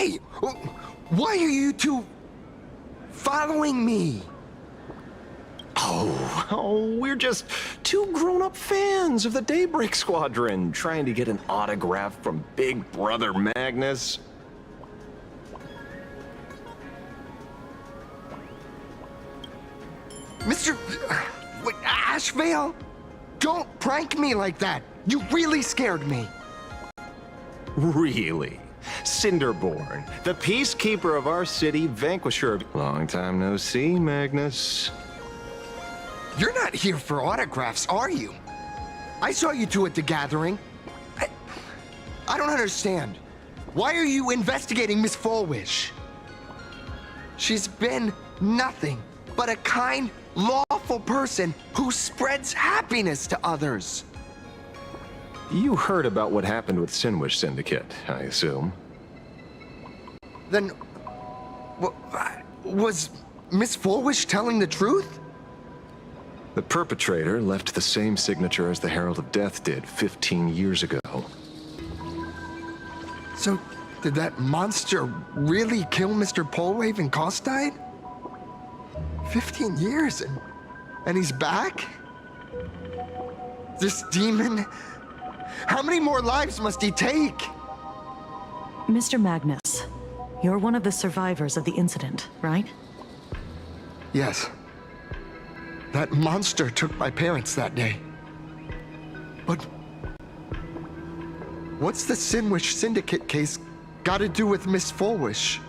Hey, why are you two following me? Oh, we're just two grown-up fans of the Daybreak Squadron trying to get an autograph from Big Brother Magnus. Mr. Ashvale? Don't prank me like that. You really scared me. Really? Cinderborn, the peacekeeper of our city, vanquisher of... Long time no see, Magnus. You're not here for autographs, are you? I saw you two at the gathering. I don't understand. Why are you investigating Miss Fullwish? She's been nothing but a kind, lawful person who spreads happiness to others. You heard about what happened with Sinwish Syndicate, I assume. Then, was Miss Fullwish telling the truth? The perpetrator left the same signature as the Herald of Death did 15 years ago. So, did that monster really kill Mr. Polwave and Costide? 15 years and he's back? This demon? How many more lives must he take? Mr. Magnus, you're one of the survivors of the incident, right? Yes. That monster took my parents that day. But what's the Sinwish Syndicate case got to do with Miss Fullwish?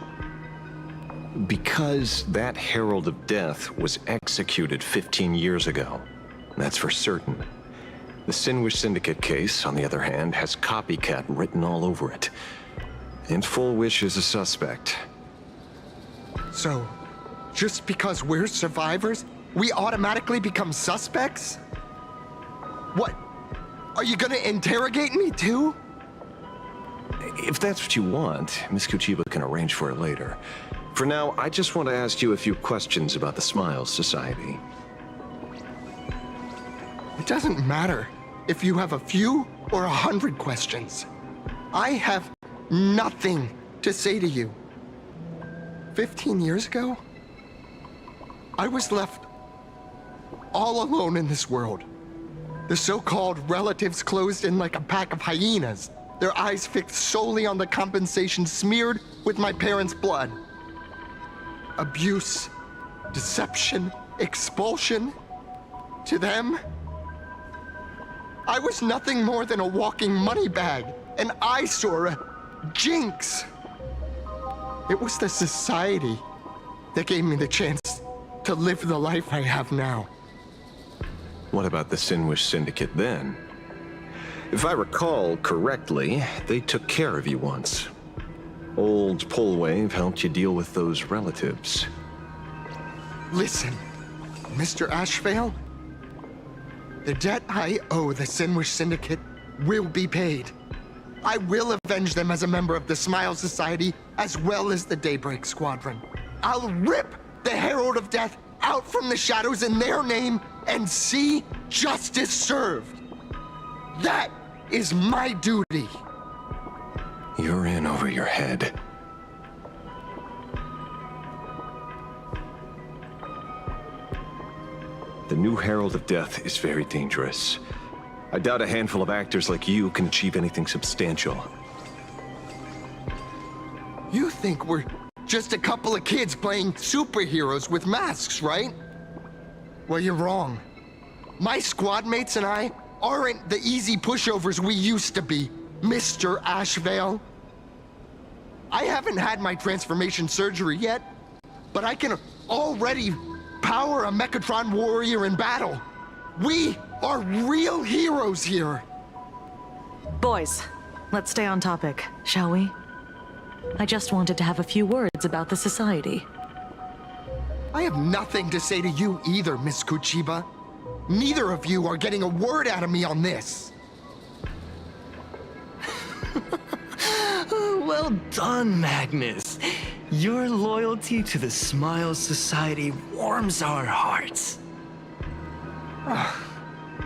Because that Herald of Death was executed 15 years ago. That's for certain. The Sinwish Syndicate case, on the other hand, has copycat written all over it. And Fullwish is a suspect. So, just because we're survivors, we automatically become suspects? What? Are you gonna interrogate me too? If that's what you want, Miss Kuchiba can arrange for it later. For now, I just want to ask you a few questions about the Smiles Society. It doesn't matter if you have a few or 100 questions. I have nothing to say to you. 15 years ago, I was left all alone in this world. The so-called relatives closed in like a pack of hyenas, their eyes fixed solely on the compensation smeared with my parents' blood. Abuse, deception, expulsion. To them, I was nothing more than a walking money bag, an eyesore, a jinx. It was the society that gave me the chance to live the life I have now. What about the Sinwish Syndicate then? If I recall correctly, they took care of you once. Old Polwave helped you deal with those relatives. Listen, Mr. Ashvale, the debt I owe the Sinwish Syndicate will be paid. I will avenge them as a member of the Smile Society as well as the Daybreak Squadron. I'll rip the Herald of Death out from the shadows in their name and see justice served. That is my duty. You're in over your head. The new Herald of Death is very dangerous. I doubt a handful of actors like you can achieve anything substantial. You think we're just a couple of kids playing superheroes with masks, right? Well, you're wrong. My squad mates and I aren't the easy pushovers we used to be, Mr. Ashvale. I haven't had my transformation surgery yet, but I can already power a Mechatron warrior in battle. We are real heroes here. Boys, let's stay on topic, shall we? I just wanted to have a few words about the society. I have nothing to say to you either, Miss Kuchiba. Neither of you are getting a word out of me on this. Well done, Magnus. Your loyalty to the Smile Society warms our hearts.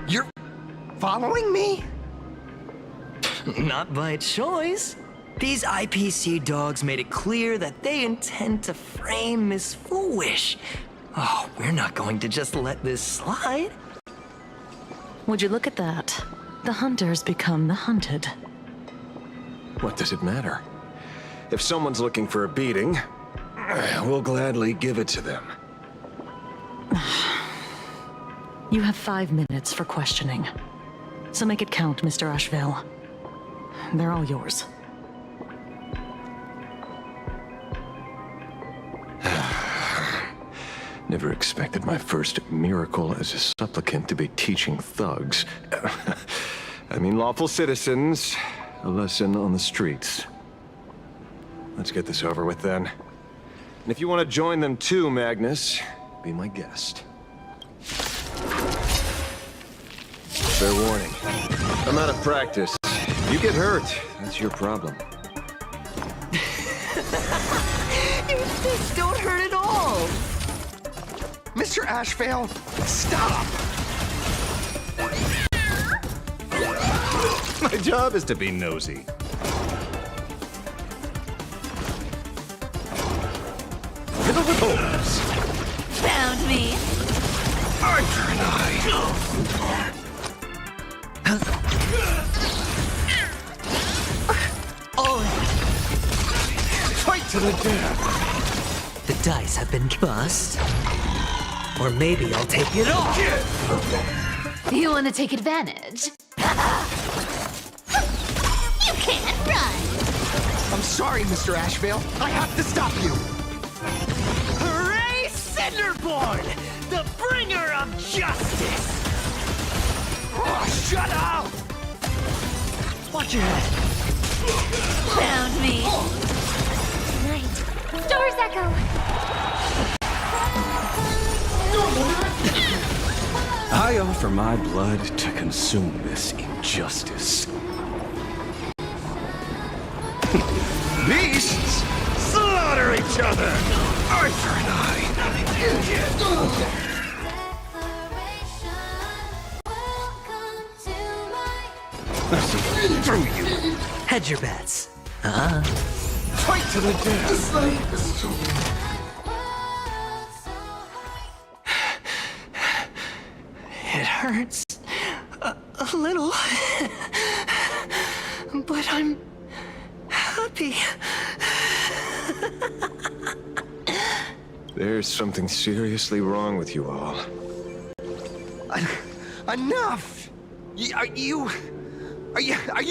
You're following me? Not by choice. These IPC dogs made it clear that they intend to frame Miss Foolish. Oh, we're not going to just let this slide. Would you look at that? The hunters become the hunted. What does it matter? If someone's looking for a beating, we'll gladly give it to them. You have 5 minutes for questioning. So make it count, Mr. Asheville. They're all yours. Never expected my first miracle as a supplicant to be teaching thugs. I mean lawful citizens, a lesson on the streets. Let's get this over with then. And if you want to join them too, Magnus, be my guest. Fair warning. I'm out of practice. If you get hurt, that's your problem. Your fists don't hurt at all. Mr. Asheville, stop! My job is to be nosy. Riddle with holes. Found me. Arthur and I. Fight to the death. The dice have been bust. Or maybe I'll take it all. You want to take advantage? You can't run. I'm sorry, Mr. Asheville. I have to stop you. Hooray, Cinderborn! The bringer of justice! Oh, shut up! Watch your head. Found me. Night. Doors echo. I offer my blood to consume this injustice. Beasts slaughter each other. Arthur and I. Through you. Hedge your bets. Fight to the death. It hurts a little, but I'm happy. There's something seriously wrong with you all. Enough! Are you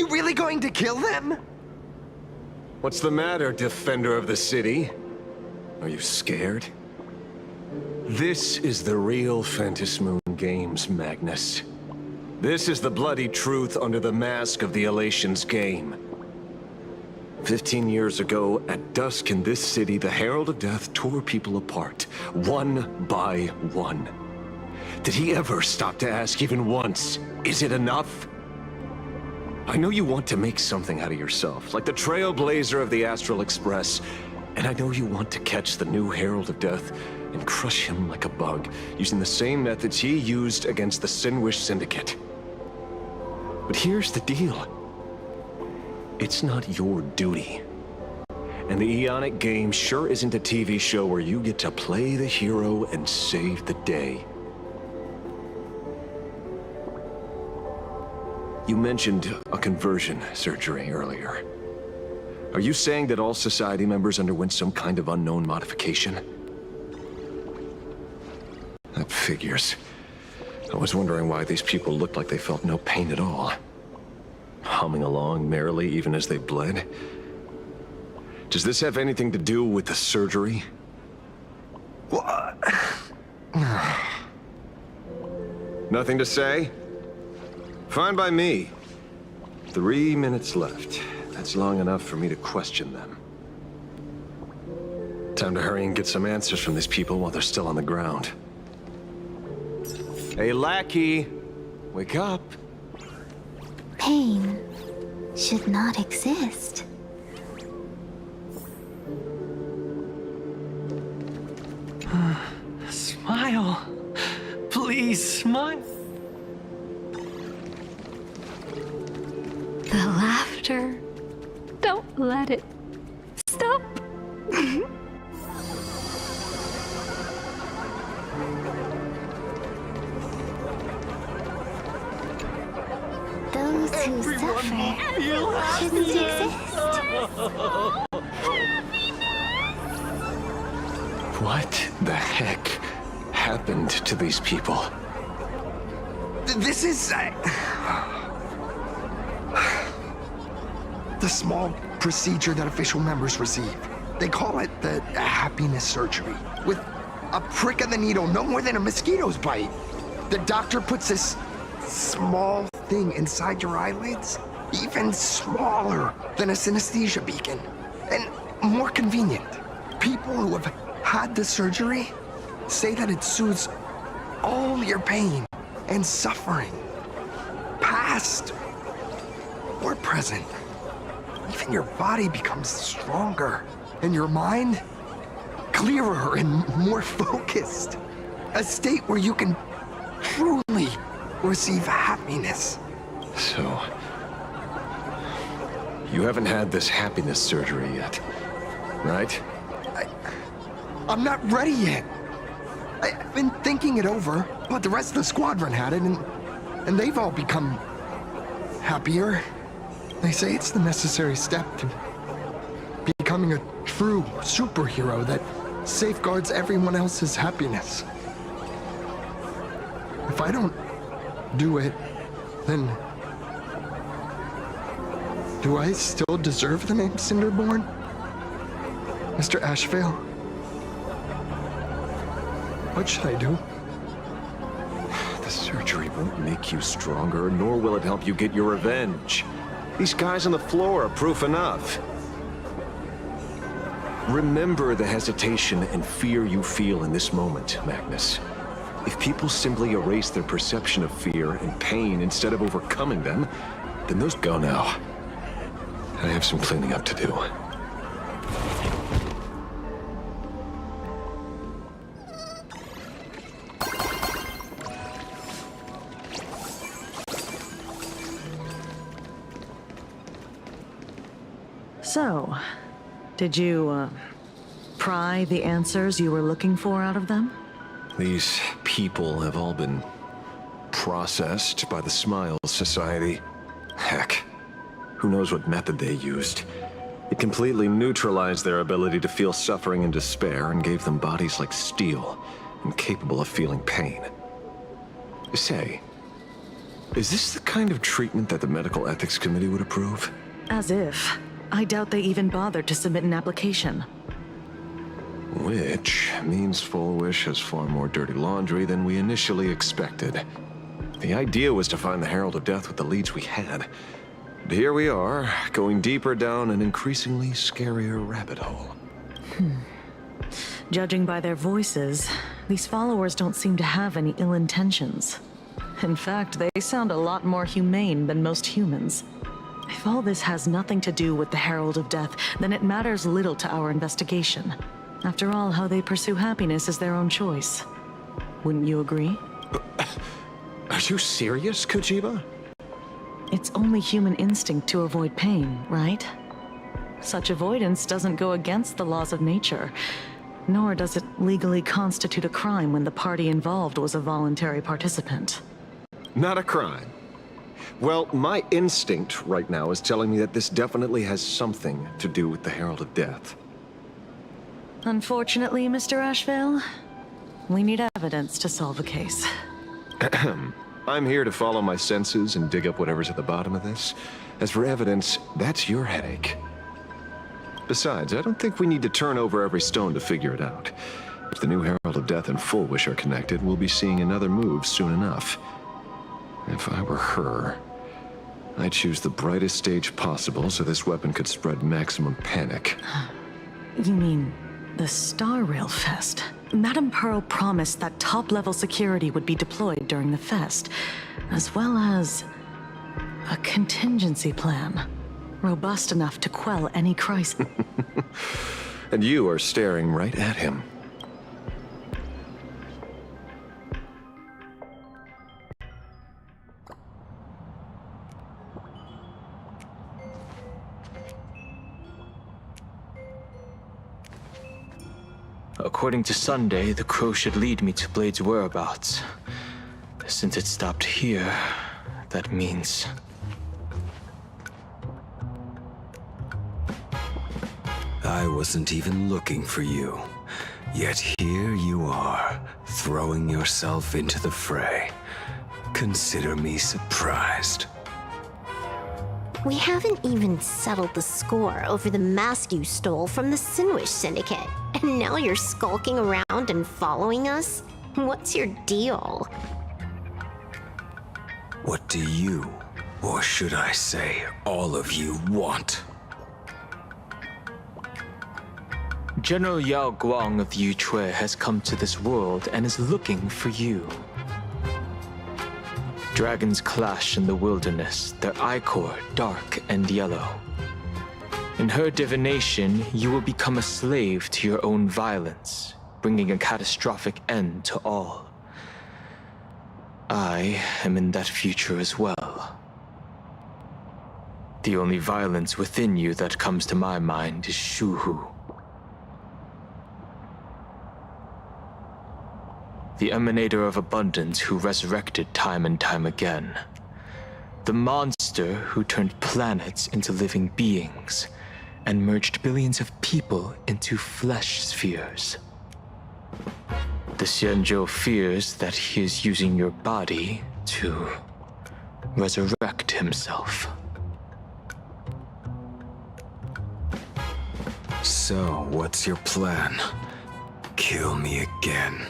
really going to kill them? What's the matter, defender of the city? Are you scared? This is the real Phantasmoon Games, Magnus. This is the bloody truth under the mask of the Elations game. 15 years ago, at dusk in this city, the Herald of Death tore people apart, one by one. Did he ever stop to ask even once, is it enough? I know you want to make something out of yourself, like the trailblazer of the Astral Express, and I know you want to catch the new Herald of Death and crush him like a bug, using the same methods he used against the Sinwish Syndicate. But here's the deal. It's not your duty. And the Eonic game sure isn't a TV show where you get to play the hero and save the day. You mentioned a conversion surgery earlier. Are you saying that all Society members underwent some kind of unknown modification? That figures. I was wondering why these people looked like they felt no pain at all. Humming along merrily even as they bled. Does this have anything to do with the surgery? What? Nothing to say? Fine by me. 3 minutes left. That's long enough for me to question them. Time to hurry and get some answers from these people while they're still on the ground. Hey, lackey! Wake up! Pain should not exist. Smile. Please, smile. The laughter. Don't let it stop. Those who suffer shouldn't exist. What the heck happened to these people? This is... the small procedure that official members receive. They call it the happiness surgery. With a prick of the needle, no more than a mosquito's bite. The doctor puts this small thing inside your eyelids, even smaller than a synesthesia beacon, and more convenient. People who have had the surgery say that it soothes all your pain and suffering, past or present. Even your body becomes stronger, and your mind clearer and more focused. A state where you can truly receive happiness. So, you haven't had this happiness surgery yet, right? I'm not ready yet. I've been thinking it over, but the rest of the squadron had it, and they've all become happier. They say it's the necessary step to becoming a true superhero that safeguards everyone else's happiness. If I don't do it, then do I still deserve the name Cinderborn? Mr. Ashvale? What should I do? The surgery won't make you stronger, nor will it help you get your revenge. These guys on the floor are proof enough. Remember the hesitation and fear you feel in this moment, Magnus. If people simply erase their perception of fear and pain instead of overcoming them, then those go now. I have some cleaning up to do. So, did you, pry the answers you were looking for out of them? These people have all been processed by the Smile Society. Heck, who knows what method they used. It completely neutralized their ability to feel suffering and despair and gave them bodies like steel, incapable of feeling pain. Say, is this the kind of treatment that the Medical Ethics Committee would approve? As if. I doubt they even bothered to submit an application. Which means Fulwish has far more dirty laundry than we initially expected. The idea was to find the Herald of Death with the leads we had. But here we are, going deeper down an increasingly scarier rabbit hole. Judging by their voices, these followers don't seem to have any ill intentions. In fact, they sound a lot more humane than most humans. If all this has nothing to do with the Herald of Death, then it matters little to our investigation. After all, how they pursue happiness is their own choice. Wouldn't you agree? Are you serious, Kojima? It's only human instinct to avoid pain, right? Such avoidance doesn't go against the laws of nature, nor does it legally constitute a crime when the party involved was a voluntary participant. Not a crime. Well, my instinct right now is telling me that this definitely has something to do with the Herald of Death. Unfortunately, Mr. Ashvale, we need evidence to solve a case. I'm here to follow my senses and dig up whatever's at the bottom of this. As for evidence, that's your headache. Besides, I don't think we need to turn over every stone to figure it out. If the new Herald of Death and Fulwish are connected, we'll be seeing another move soon enough. If I were her, I'd choose the brightest stage possible so this weapon could spread maximum panic. You mean the Star Rail Fest? Madame Pearl promised that top-level security would be deployed during the fest, as well as a contingency plan, robust enough to quell any crisis. And you are staring right at him. According to Sunday, the crow should lead me to Blade's whereabouts. Since it stopped here, that means... I wasn't even looking for you. Yet here you are, throwing yourself into the fray. Consider me surprised. We haven't even settled the score over the mask you stole from the Sinwish Syndicate. And now you're skulking around and following us? What's your deal? What do you, or should I say, all of you, want? General Yao Guang of the Yuchui has come to this world and is looking for you. Dragons clash in the wilderness, their ichor dark and yellow. In her divination, you will become a slave to your own violence, bringing a catastrophic end to all. I am in that future as well. The only violence within you that comes to my mind is Shuhu. The emanator of abundance who resurrected time and time again. The monster who turned planets into living beings and merged billions of people into flesh spheres. The Xianzhou fears that he is using your body to resurrect himself. So, what's your plan? Kill me again.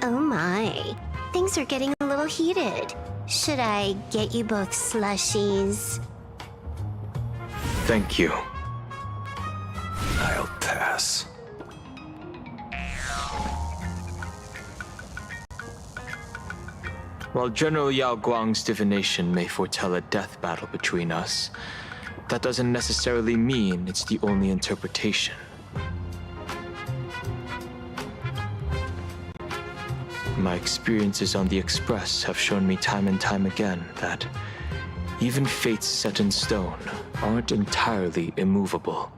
Oh my. Things are getting a little heated. Should I get you both slushies? Thank you. I'll pass. While General Yao Guang's divination may foretell a death battle between us, that doesn't necessarily mean it's the only interpretation. My experiences on the Express have shown me time and time again that even fates set in stone aren't entirely immovable.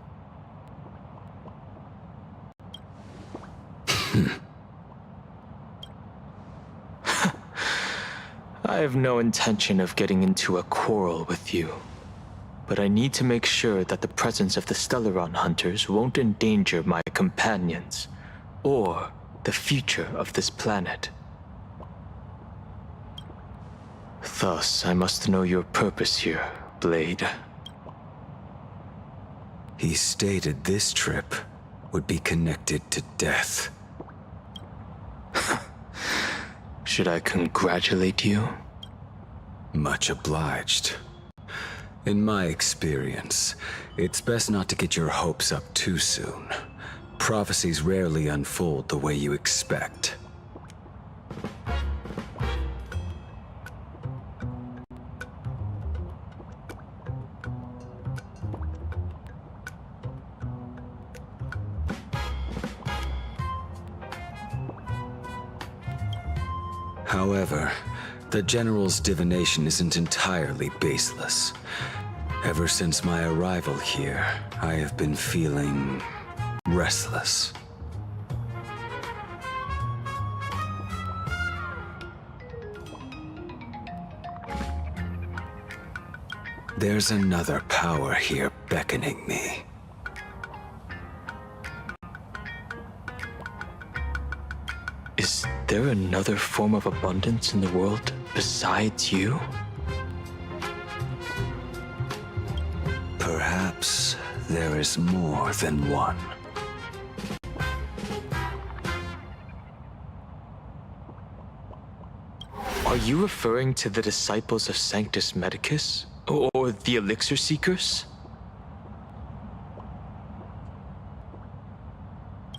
I have no intention of getting into a quarrel with you, but I need to make sure that the presence of the Stellaron hunters won't endanger my companions, or the future of this planet. Thus, I must know your purpose here, Blade. He stated this trip would be connected to death. Should I congratulate you? Much obliged. In my experience, it's best not to get your hopes up too soon. Prophecies rarely unfold the way you expect. However, the General's divination isn't entirely baseless. Ever since my arrival here, I have been feeling restless. There's another power here beckoning me. Is there another form of abundance in the world besides you? Perhaps there is more than one. Are you referring to the disciples of Sanctus Medicus? Or the Elixir Seekers?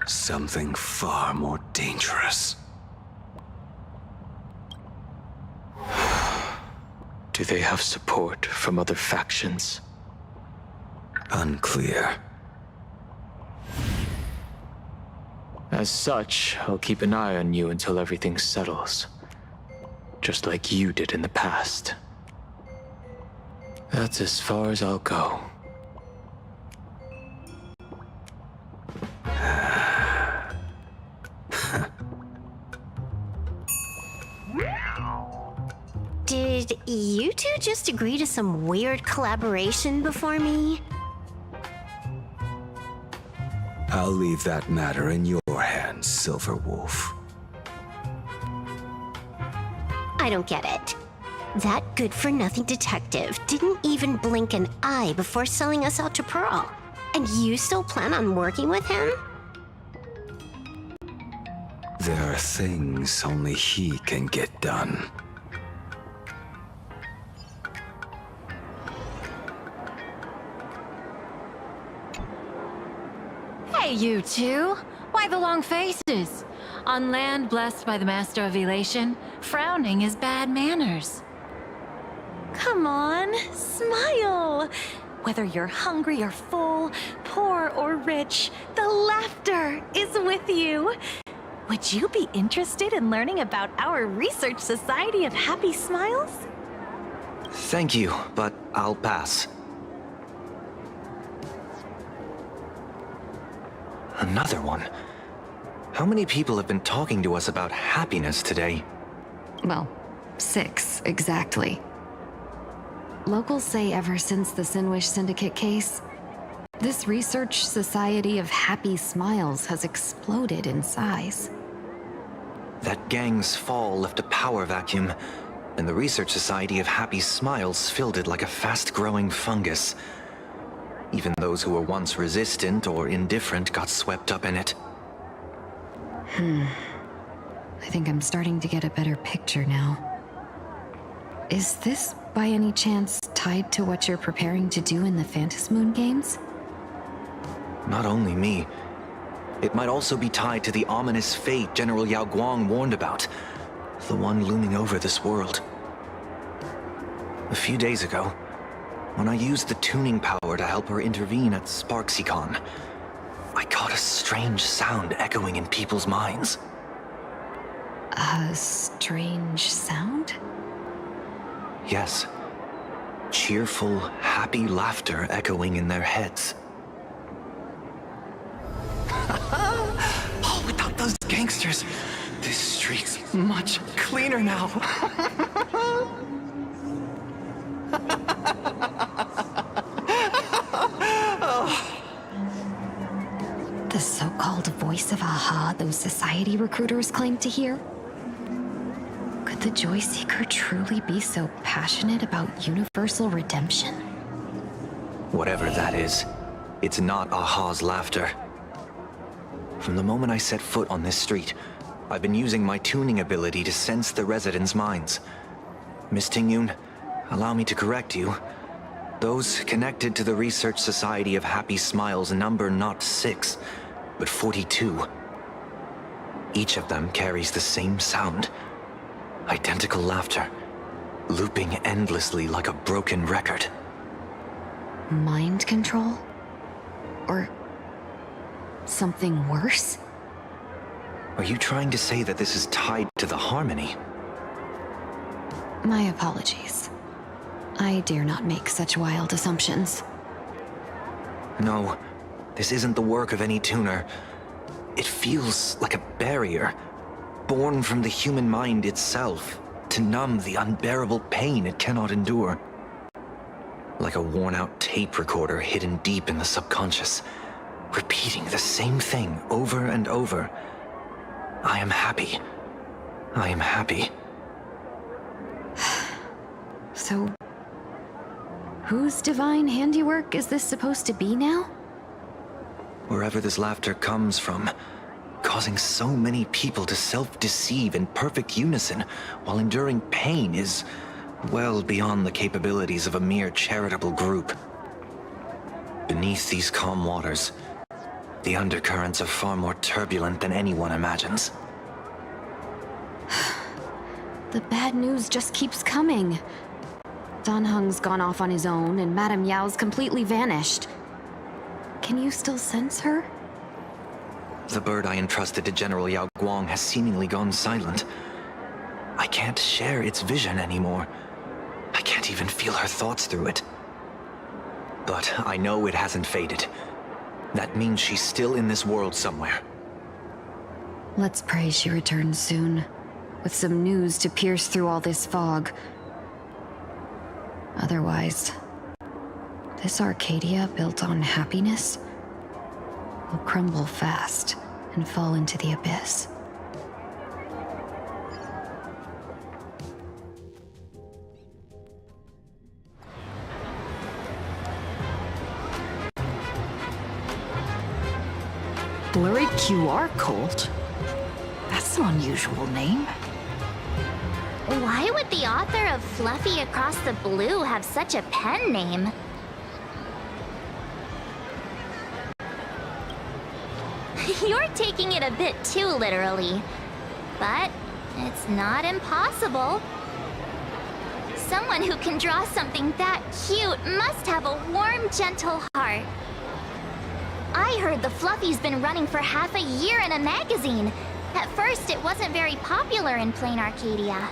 Something far more dangerous. Do they have support from other factions? Unclear. As such, I'll keep an eye on you until everything settles. Just like you did in the past. That's as far as I'll go. Did you two just agree to some weird collaboration before me? I'll leave that matter in your hands, Silver Wolf. I don't get it. That good-for-nothing detective didn't even blink an eye before selling us out to Pearl. And you still plan on working with him? There are things only he can get done. Hey, you two! Why the long faces? On land blessed by the Master of Elation, frowning is bad manners. Come on, smile! Whether you're hungry or full, poor or rich, the laughter is with you. Would you be interested in learning about our Research Society of Happy Smiles? Thank you, but I'll pass. Another one. How many people have been talking to us about happiness today? Well, 6, exactly. Locals say ever since the Sinwish Syndicate case, this Research Society of Happy Smiles has exploded in size. That gang's fall left a power vacuum, and the Research Society of Happy Smiles filled it like a fast-growing fungus. Even those who were once resistant or indifferent got swept up in it. I think I'm starting to get a better picture now. Is this, by any chance, tied to what you're preparing to do in the Phantasmoon games? Not only me. It might also be tied to the ominous fate General Yao Guang warned about. The one looming over this world. A few days ago, when I used the tuning power to help her intervene at Sparksicon, I caught a strange sound echoing in people's minds. A strange sound? Yes. Cheerful, happy laughter echoing in their heads. Oh, without those gangsters, this street's much cleaner now. The so-called voice of Aha those society recruiters claim to hear? Could the Joy Seeker truly be so passionate about universal redemption? Whatever that is, it's not Aha's laughter. From the moment I set foot on this street, I've been using my tuning ability to sense the residents' minds. Miss Tingyun, allow me to correct you. Those connected to the Research Society of Happy Smiles number not 6, but 42. Each of them carries the same sound. Identical laughter, looping endlessly like a broken record. Mind control? Or something worse? Are you trying to say that this is tied to the harmony? My apologies. I dare not make such wild assumptions. No, this isn't the work of any tuner. It feels like a barrier, born from the human mind itself, to numb the unbearable pain it cannot endure. Like a worn-out tape recorder hidden deep in the subconscious, repeating the same thing over and over. I am happy. I am happy. So, whose divine handiwork is this supposed to be now? Wherever this laughter comes from, causing so many people to self-deceive in perfect unison while enduring pain is well beyond the capabilities of a mere charitable group. Beneath these calm waters, the undercurrents are far more turbulent than anyone imagines. The bad news just keeps coming. Dan Heng's gone off on his own, and Madame Yao's completely vanished. Can you still sense her? The bird I entrusted to General Yao Guang has seemingly gone silent. I can't share its vision anymore. I can't even feel her thoughts through it. But I know it hasn't faded. That means she's still in this world somewhere. Let's pray she returns soon. with some news to pierce through all this fog. Otherwise, this Arcadia built on happiness will crumble fast and fall into the abyss. Blurry QR cult? That's an unusual name. Why would the author of Fluffy Across the Blue have such a pen name? You're taking it a bit too literally. But it's not impossible. Someone who can draw something that cute must have a warm, gentle heart. I heard the Fluffy's been running for half a year in a magazine. At first, it wasn't very popular in Plain Arcadia.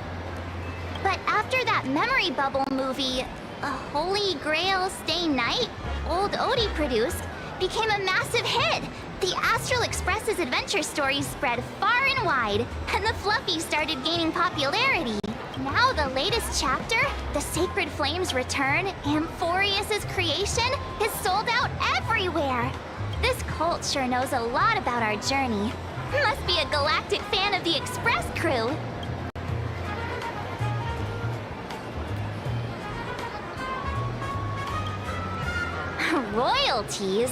But after that memory bubble movie, A Holy Grail Stay Night, Old Odie produced, became a massive hit. The Astral Express's adventure stories spread far and wide, and the Fluffy started gaining popularity. Now the latest chapter, The Sacred Flames Return, Amphorius's creation, is sold out everywhere. This cult sure knows a lot about our journey. Must be a galactic fan of the Express crew. Royalties?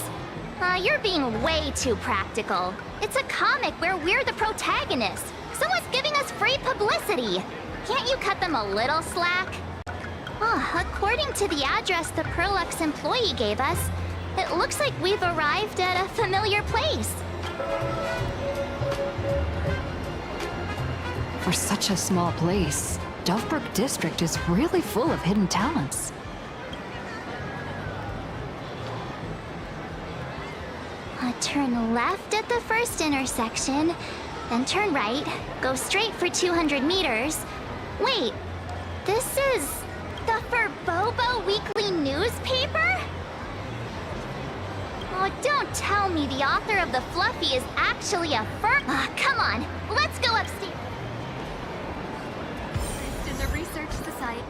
You're being way too practical. It's a comic where we're the protagonists. Someone's giving us free publicity. Can't you cut them a little slack? According to the address the Perlux employee gave us, it looks like we've arrived at a familiar place. For such a small place, Dovebrook District is really full of hidden talents. Turn left at the first intersection, then turn right, go straight for 200 meters. Wait, this is the Furbobo Weekly newspaper? Oh, don't tell me the author of the Fluffy is actually a come on, let's go upstairs. In the research society.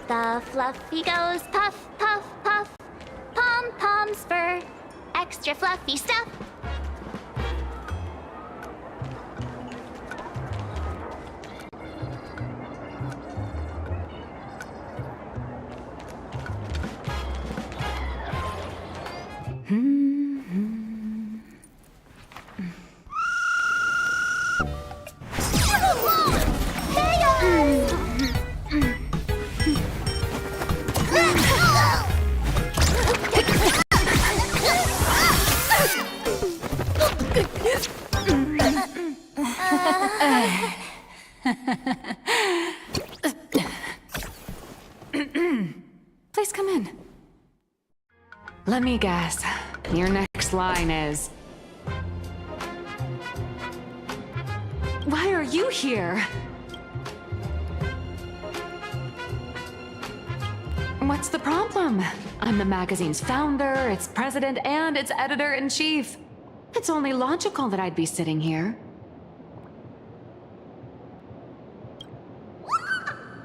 The Fluffy goes puff, puff, puff. Pom-poms for extra fluffy stuff. Please come in. Let me guess. Your next line is... Why are you here? What's the problem? I'm the magazine's founder, its president, and its editor-in-chief. It's only logical that I'd be sitting here.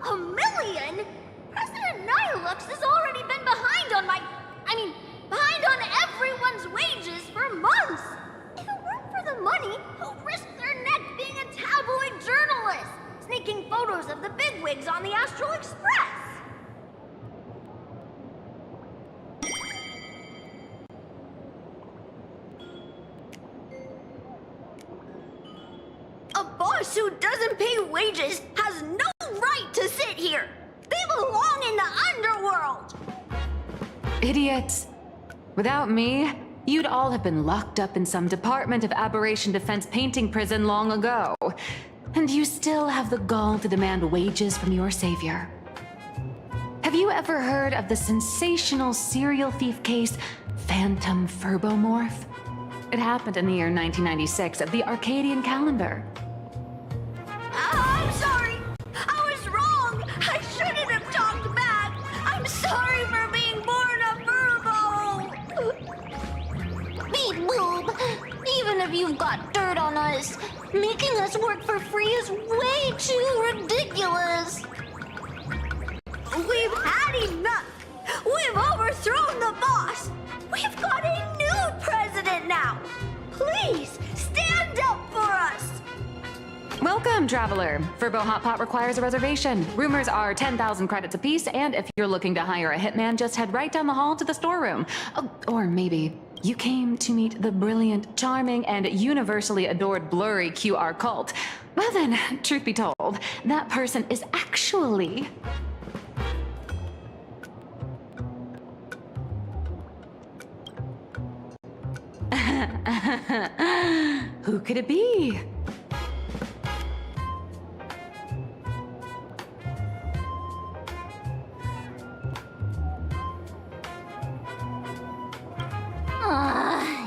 A million? President Nihilux has already been behind on behind on everyone's wages for months. If it weren't for the money, who'd risk their neck being a tabloid journalist, sneaking photos of the bigwigs on the Astral Express? A boss who doesn't pay wages has no right to sit here. They belong in the underworld. Idiots. Without me, you'd all have been locked up in some Department of Aberration Defense painting prison long ago. And you still have the gall to demand wages from your savior. Have you ever heard of the sensational serial thief case, Phantom Furbomorph? It happened in the year 1996 of the Arcadian calendar. I'm sorry! I was wrong! I shouldn't have talked back! I'm sorry for being born a Virgo! Beep boop! Even if you've got dirt on us, making us work for free is way too ridiculous! We've had enough! We've overthrown the boss! We've got a new president now! Please, stand up for us! Welcome, traveler. Furbo Hot Pot requires a reservation. Rumors are 10,000 credits apiece, and if you're looking to hire a hitman, just head right down the hall to the storeroom. Oh, or maybe you came to meet the brilliant, charming, and universally adored blurry QR cult. Well then, truth be told, that person is actually... Who could it be?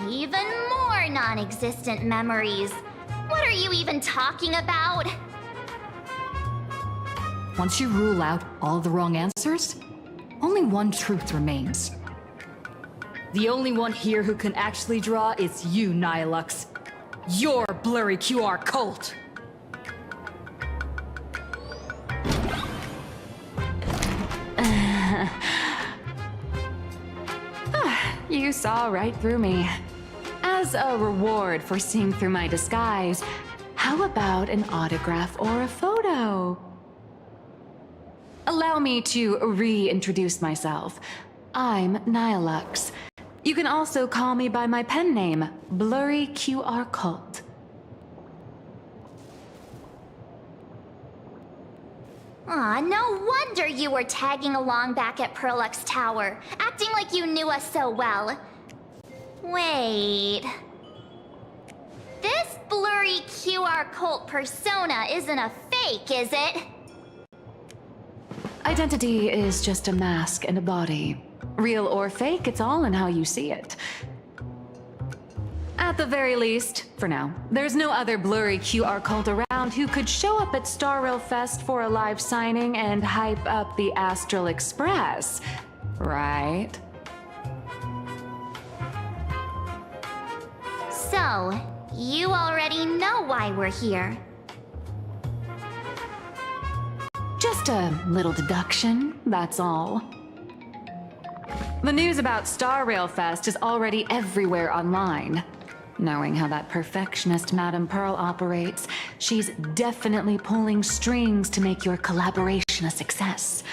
Even more non-existent memories. What are you even talking about? Once you rule out all the wrong answers, only one truth remains. The only one here who can actually draw is you, Nihilux. Your blurry QR cult! You saw right through me. As a reward for seeing through my disguise, how about an autograph or a photo? Allow me to reintroduce myself. I'm Nihilux. You can also call me by my pen name, Blurry QR Cult. Aw, no wonder you were tagging along back at Perlux Tower, acting like you knew us so well. Wait... This blurry QR cult persona isn't a fake, is it? Identity is just a mask and a body. Real or fake, it's all in how you see it. At the very least, for now, there's no other blurry QR cult around who could show up at Star Rail Fest for a live signing and hype up the Astral Express, right? So, you already know why we're here. Just a little deduction, that's all. The news about Star Rail Fest is already everywhere online. Knowing how that perfectionist Madame Pearl operates, she's definitely pulling strings to make your collaboration a success.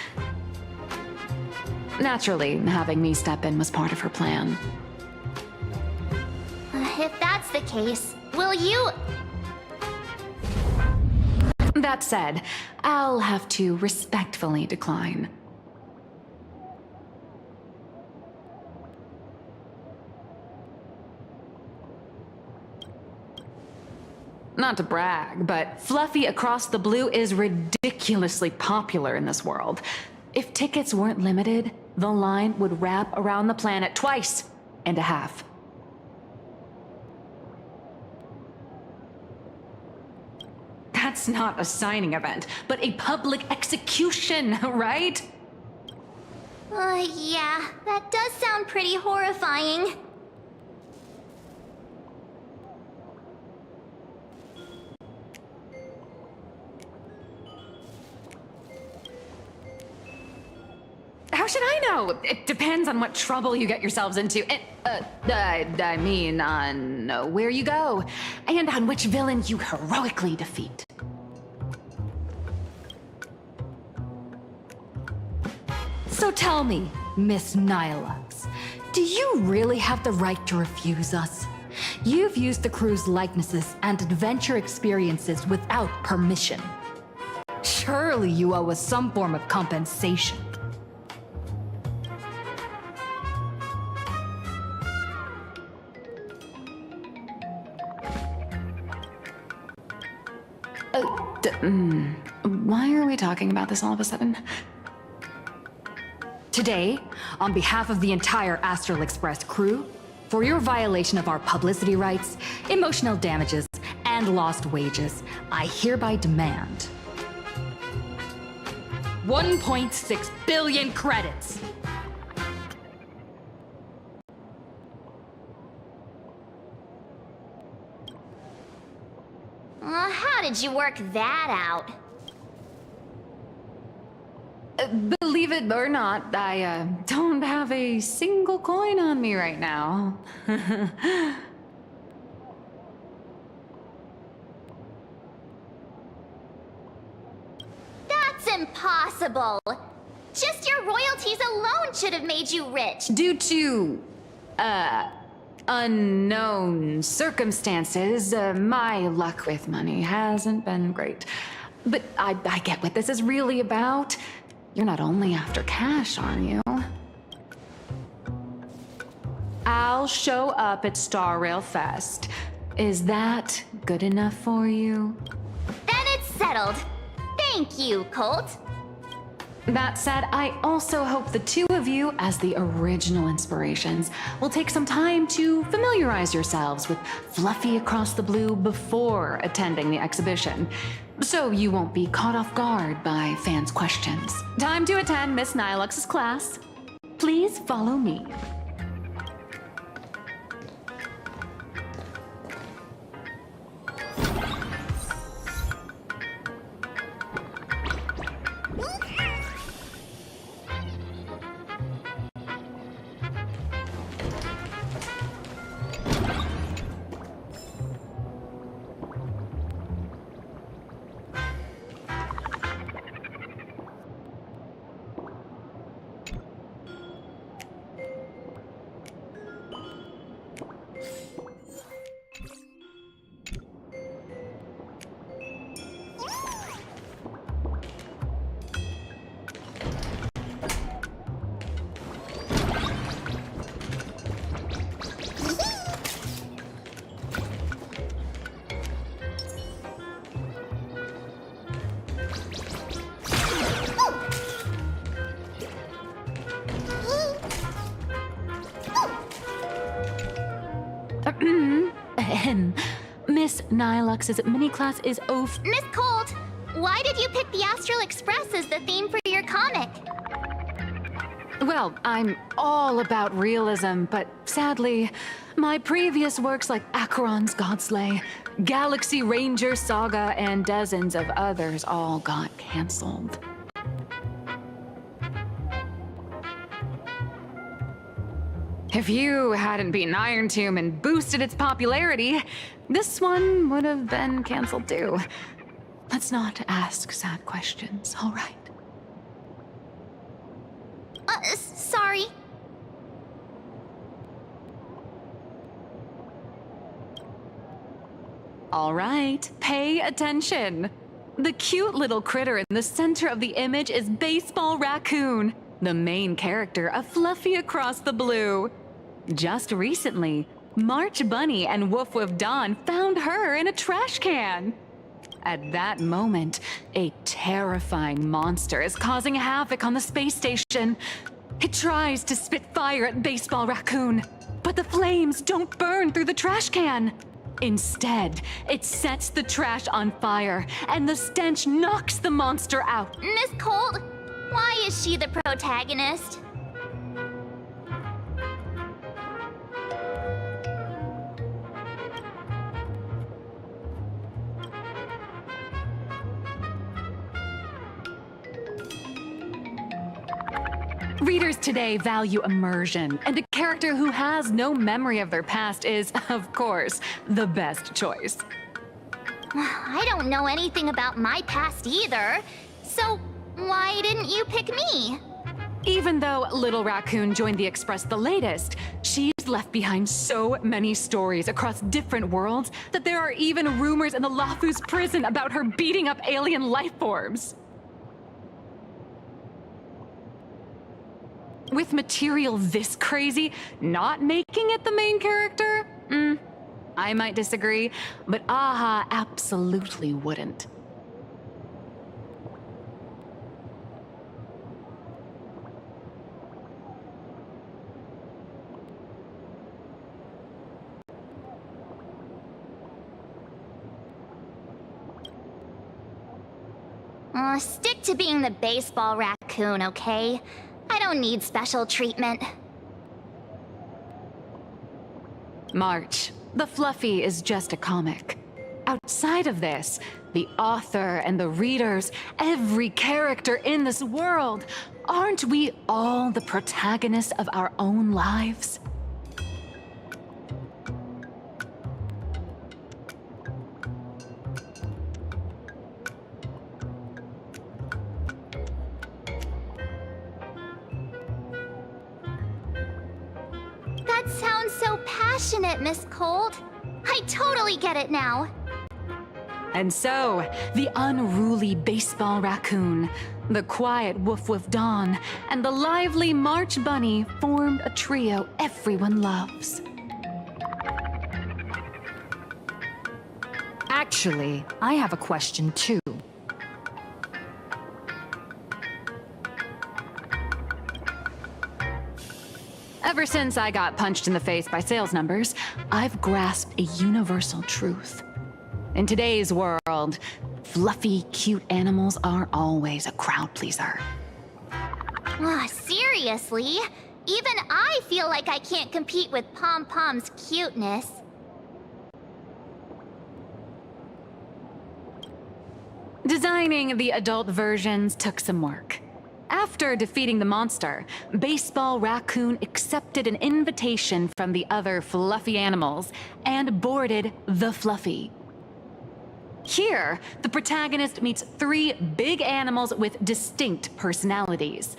Naturally, having me step in was part of her plan. If that's the case, will you... That said, I'll have to respectfully decline. Not to brag, but Fluffy Across the Blue is ridiculously popular in this world. If tickets weren't limited, the line would wrap around the planet twice and a half. That's not a signing event, but a public execution, right? Yeah, that does sound pretty horrifying. How should I know? It depends on what trouble you get yourselves into. I mean, on where you go, and on which villain you heroically defeat. So tell me, Miss Nihilux, do you really have the right to refuse us? You've used the crew's likenesses and adventure experiences without permission. Surely you owe us some form of compensation. Why are we talking about this all of a sudden? Today, on behalf of the entire Astral Express crew, for your violation of our publicity rights, emotional damages, and lost wages, I hereby demand 1.6 billion credits. How did you work that out? Believe it or not, I don't have a single coin on me right now. That's impossible! Just your royalties alone should have made you rich! Due to, unknown circumstances, my luck with money hasn't been great. But I get what this is really about. You're not only after cash, are you? I'll show up at Star Rail Fest. Is that good enough for you? Then it's settled. Thank you, Colt. That said, I also hope the two of you, as the original inspirations, will take some time to familiarize yourselves with Fluffy Across the Blue before attending the exhibition, so you won't be caught off guard by fans' questions. Time to attend Miss Nilux's class. Please follow me. Miss Nilux's mini class is over. Miss Colt, why did you pick the Astral Express as the theme for your comic? Well, I'm all about realism, but sadly, my previous works like Acheron's Godslay, Galaxy Ranger Saga, and dozens of others all got canceled. If you hadn't beaten Iron Tomb and boosted its popularity, this one would have been canceled too. Let's not ask sad questions, all right? Sorry. All right, pay attention. The cute little critter in the center of the image is Baseball Raccoon, the main character of Fluffy Across the Blue. Just recently, March Bunny and Woof Woof Dawn found her in a trash can. At that moment, a terrifying monster is causing havoc on the space station. It tries to spit fire at Baseball Raccoon, but the flames don't burn through the trash can. Instead, it sets the trash on fire, and the stench knocks the monster out. Miss Colt, why is she the protagonist? Readers today value immersion, and a character who has no memory of their past is, of course, the best choice. I don't know anything about my past either, so why didn't you pick me? Even though Little Raccoon joined the Express the latest, she's left behind so many stories across different worlds that there are even rumors in the Lafu's prison about her beating up alien life forms. With material this crazy, not making it the main character? I might disagree, but Aha absolutely wouldn't. Stick to being the baseball raccoon, okay? I don't need special treatment. March, the Fluffy is just a comic. Outside of this, the author and the readers, every character in this world, aren't we all the protagonists of our own lives? That sounds so passionate, Miss Cold. I totally get it now. And so, the unruly baseball raccoon, the quiet woof woof Dawn, and the lively March Bunny formed a trio everyone loves. Actually, I have a question too. Ever since I got punched in the face by sales numbers, I've grasped a universal truth. In today's world, fluffy, cute animals aren't always a crowd pleaser. Seriously? Even I feel like I can't compete with Pom Pom's cuteness. Designing the adult versions took some work. After defeating the monster, Baseball Raccoon accepted an invitation from the other fluffy animals and boarded the Fluffy. Here, the protagonist meets 3 big animals with distinct personalities.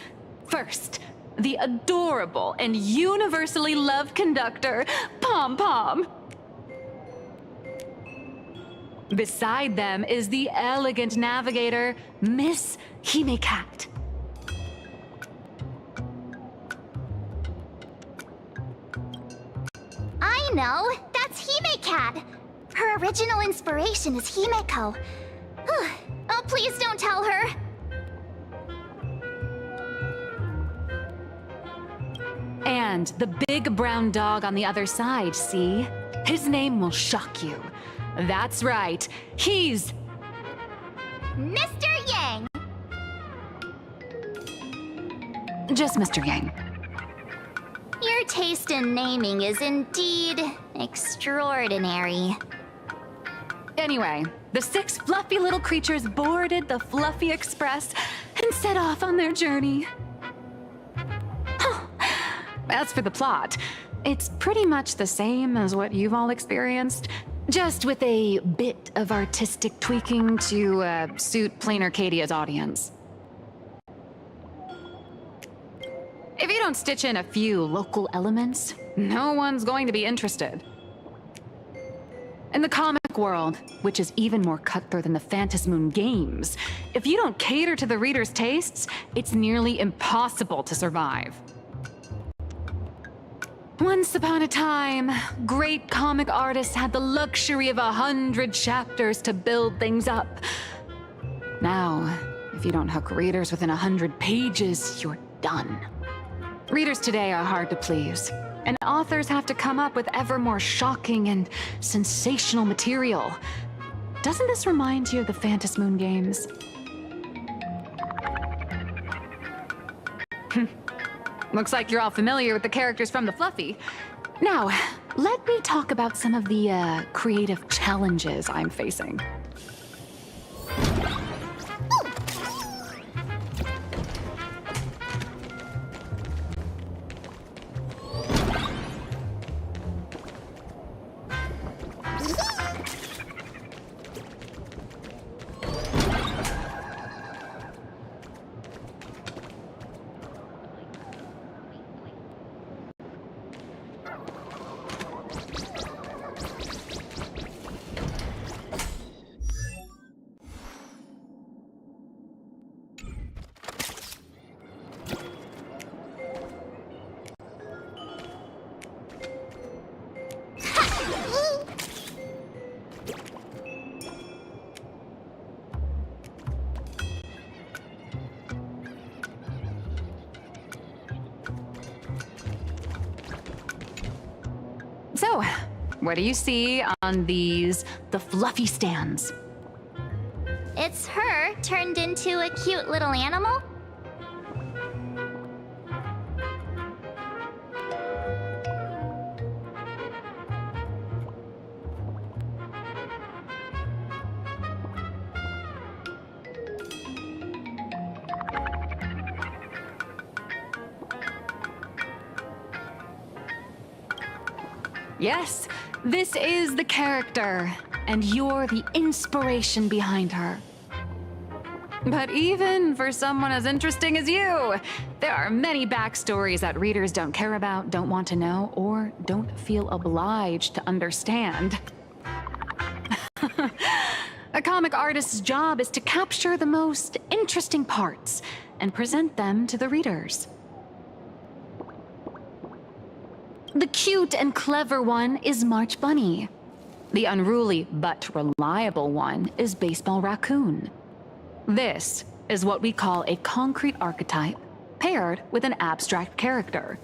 First, the adorable and universally loved conductor, Pom Pom. Beside them is the elegant navigator, Miss Hime-Cat. I know! That's Hime-Cat! Her original inspiration is Himeko. Oh, please don't tell her! And the big brown dog on the other side, see? His name will shock you. That's right, he's... Mr. Yang! Just Mr. Yang. Your taste in naming is indeed extraordinary. Anyway, the 6 fluffy little creatures boarded the Fluffy Express and set off on their journey. As for the plot, it's pretty much the same as what you've all experienced, just with a bit of artistic tweaking to suit Plain Arcadia's audience. If you don't stitch in a few local elements, no one's going to be interested. In the comic world, which is even more cutthroat than the Phantasmoon games, if you don't cater to the reader's tastes, it's nearly impossible to survive. Once upon a time, great comic artists had the luxury of 100 chapters to build things up. Now, if you don't hook readers within 100 pages, you're done. Readers today are hard to please, and authors have to come up with ever more shocking and sensational material. Doesn't this remind you of the Phantasmoon games? Looks like you're all familiar with the characters from the Fluffy. Now, let me talk about some of the creative challenges I'm facing. So, what do you see on the Fluffy stands? It's her turned into a cute little animal? Yes, this is the character, and you're the inspiration behind her. But even for someone as interesting as you, there are many backstories that readers don't care about, don't want to know, or don't feel obliged to understand. A comic artist's job is to capture the most interesting parts and present them to the readers. The cute and clever one is March Bunny. The unruly but reliable one is Baseball Raccoon. This is what we call a concrete archetype paired with an abstract character.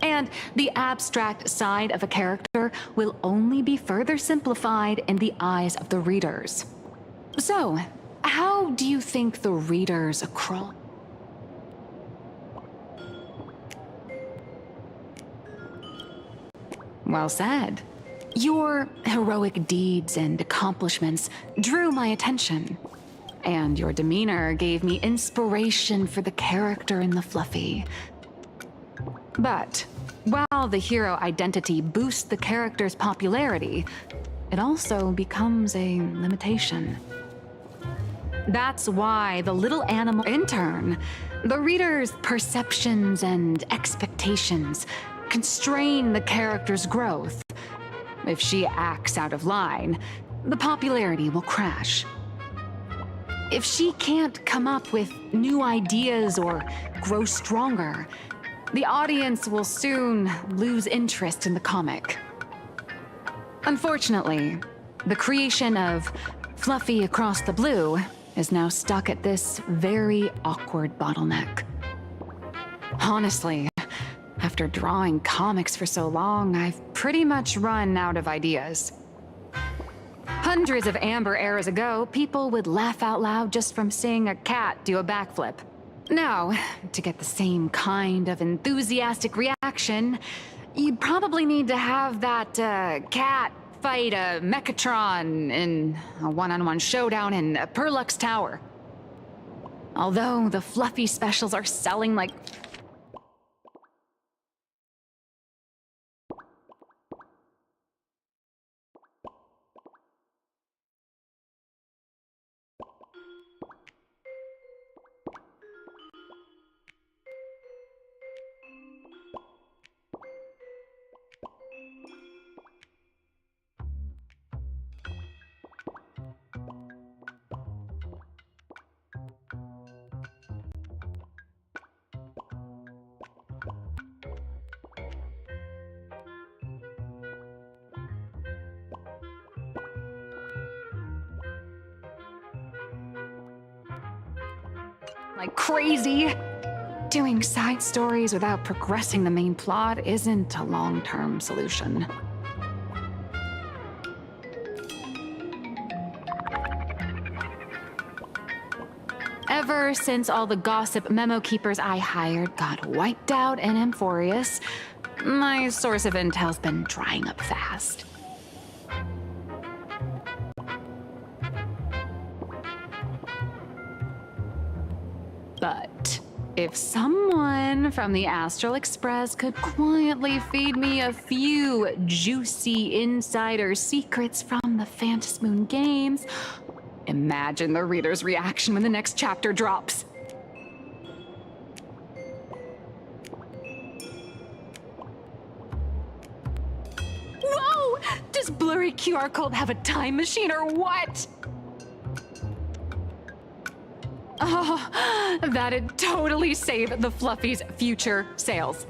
And the abstract side of a character will only be further simplified in the eyes of the readers. So, how do you think the readers across? Well said. Your heroic deeds and accomplishments drew my attention, and your demeanor gave me inspiration for the character in the Fluffy. But while the hero identity boosts the character's popularity, it also becomes a limitation. That's why the little animal, in turn, the reader's perceptions and expectations constrain the character's growth. If she acts out of line, the popularity will crash. If she can't come up with new ideas or grow stronger, the audience will soon lose interest in the comic. Unfortunately, the creation of Fluffy Across the Blue is now stuck at this very awkward bottleneck. Honestly, after drawing comics for so long, I've pretty much run out of ideas. Hundreds of amber eras ago, people would laugh out loud just from seeing a cat do a backflip. Now, to get the same kind of enthusiastic reaction, you'd probably need to have that cat fight a Mechatron in a one-on-one showdown in Perlux Tower. Although the Fluffy specials are selling like... like crazy. Doing side stories without progressing the main plot isn't a long-term solution. Ever since all the gossip memo keepers I hired got wiped out in Amphorius, my source of intel's been drying up fast. But if someone from the Astral Express could quietly feed me a few juicy insider secrets from the Phantom Moon games, imagine the reader's reaction when the next chapter drops. Whoa! Does blurry QR code have a time machine or what? Oh, that'd totally save the Fluffy's future sales.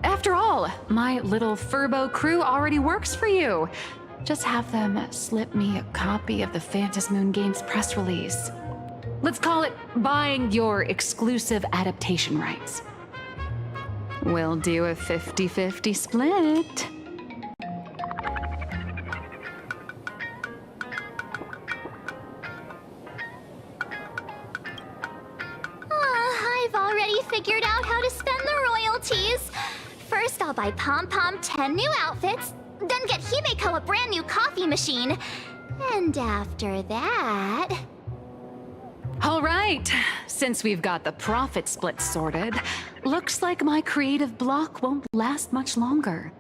After all, my little Furbo crew already works for you. Just have them slip me a copy of the Phantom Moon Games press release. Let's call it buying your exclusive adaptation rights. We'll do a 50-50 split. I've already figured out how to spend the royalties. First, I'll buy Pom Pom 10 new outfits, then get Himeko a brand new coffee machine. And after that... All right, since we've got the profit split sorted, looks like my creative block won't last much longer.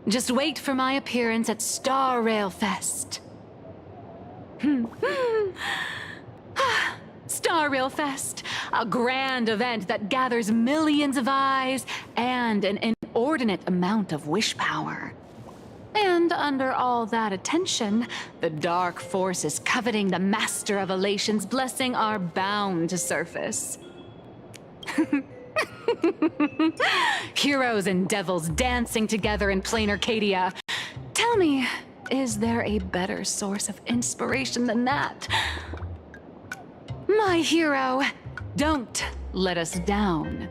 Just wait for my appearance at Star Rail Fest. Star Rail Fest, a grand event that gathers millions of eyes and an inordinate amount of wish power. And under all that attention, the dark forces coveting the Master of Elation's blessing are bound to surface. Heroes and devils dancing together in plain Arcadia. Tell me, is there a better source of inspiration than that? My hero, don't let us down.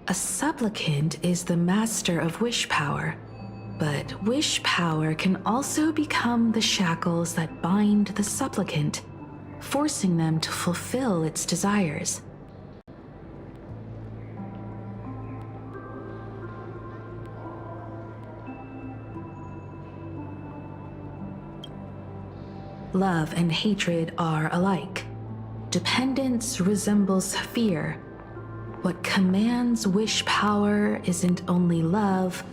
A supplicant is the master of wish power, but wish power can also become the shackles that bind the supplicant, forcing them to fulfill its desires. Love and hatred are alike. Dependence resembles fear. What commands wish power isn't only love,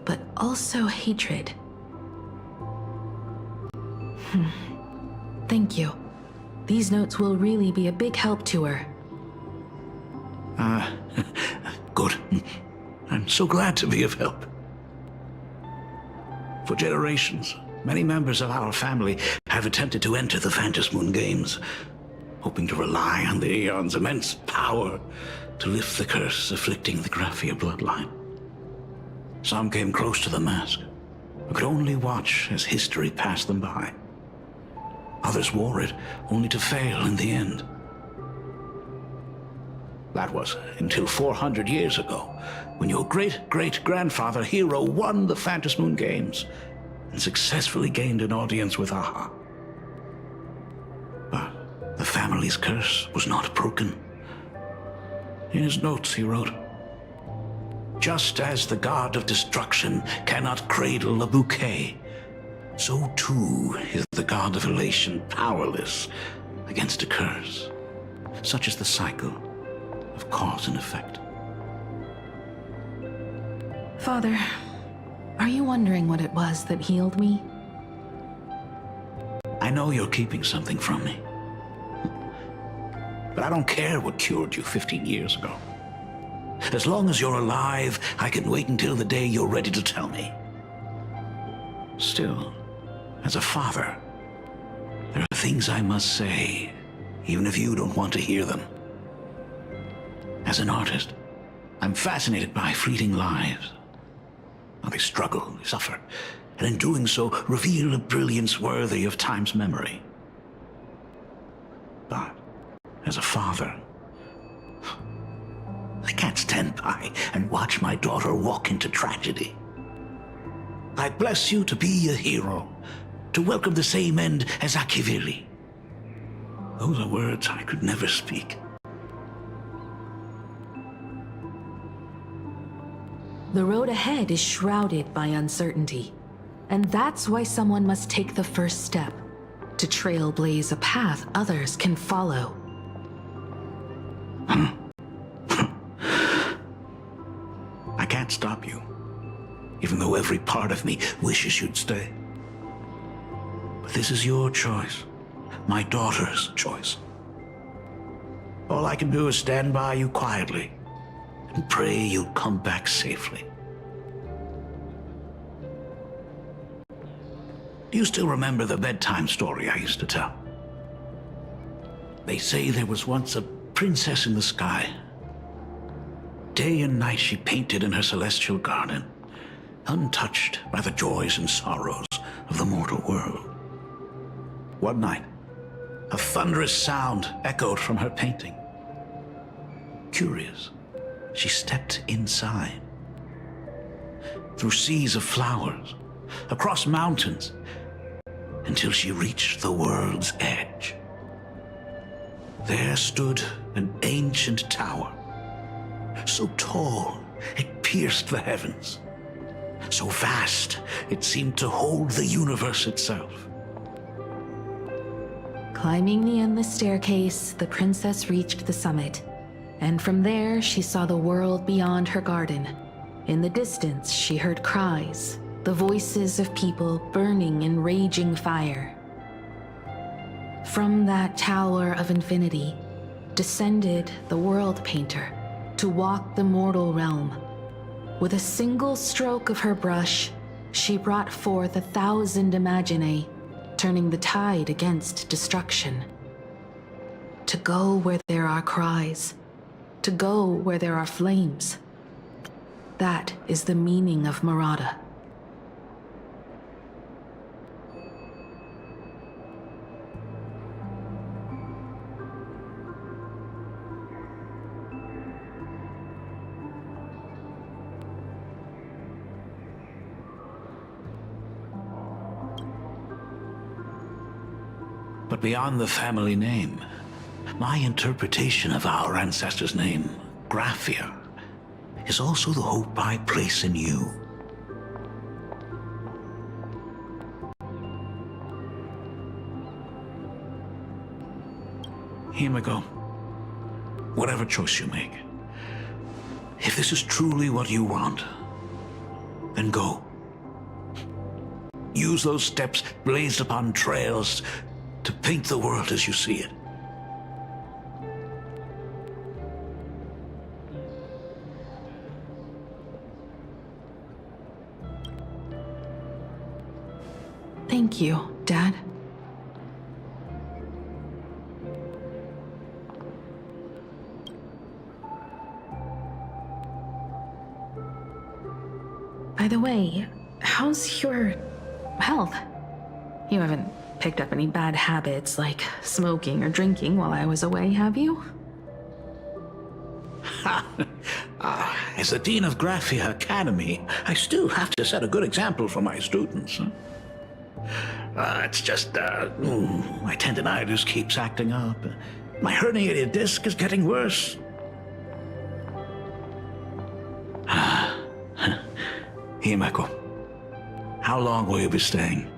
but also hatred. Thank you. These notes will really be a big help to her. Good. I'm so glad to be of help. For generations, many members of our family have attempted to enter the Phantasmoon Games, hoping to rely on the Aeon's immense power to lift the curse afflicting the Graphia bloodline. Some came close to the mask, but could only watch as history passed them by. Others wore it, only to fail in the end. That was until 400 years ago, when your great-great-grandfather Hero won the Phantasmoon Games and successfully gained an audience with Aha. But the family's curse was not broken. In his notes, he wrote, "Just as the god of destruction cannot cradle a bouquet, so too is the god of elation powerless against a curse. Such is the cycle of cause and effect." Father, are you wondering what it was that healed me? I know you're keeping something from me. But I don't care what cured you 15 years ago. As long as you're alive, I can wait until the day you're ready to tell me. Still, as a father, there are things I must say, even if you don't want to hear them. As an artist, I'm fascinated by fleeting lives. How they struggle, they suffer, and in doing so, reveal a brilliance worthy of time's memory. But as a father, I can't stand by and watch my daughter walk into tragedy. I bless you to be a hero, to welcome the same end as Akiviri. Those are words I could never speak. The road ahead is shrouded by uncertainty, and that's why someone must take the first step, to trailblaze a path others can follow. I can't stop you, even though every part of me wishes you'd stay. But this is your choice, my daughter's choice. All I can do is stand by you quietly and pray you'll come back safely. Do you still remember the bedtime story I used to tell? They say there was once a princess in the sky. Day and night she painted in her celestial garden, untouched by the joys and sorrows of the mortal world. One night, A thunderous sound echoed from her painting. Curious, she stepped inside. Through seas of flowers, across mountains, until she reached the world's edge. There stood an ancient tower, so tall it pierced the heavens, so vast it seemed to hold the universe itself. Climbing the endless staircase, the princess reached the summit, and from there she saw the world beyond her garden. In the distance, she heard cries, the voices of people burning in raging fire. From that tower of infinity descended the world painter to walk the mortal realm. With a single stroke of her brush, she brought forth 1,000 imaginae, turning the tide against destruction. To go where there are cries, to go where there are flames. That is the meaning of Murata. But beyond the family name, my interpretation of our ancestor's name, Graphia, is also the hope I place in you. Himiko, whatever choice you make, if this is truly what you want, then go. Use those steps blazed upon trails to paint the world as you see it. Thank you, Dad. By the way, how's your health? You haven't picked up any bad habits like smoking or drinking while I was away, have you? As the Dean of Graphia Academy, I still have to set a good example for my students. It's just, my tendinitis keeps acting up. My herniated disc is getting worse. Himeko, how long will you be staying?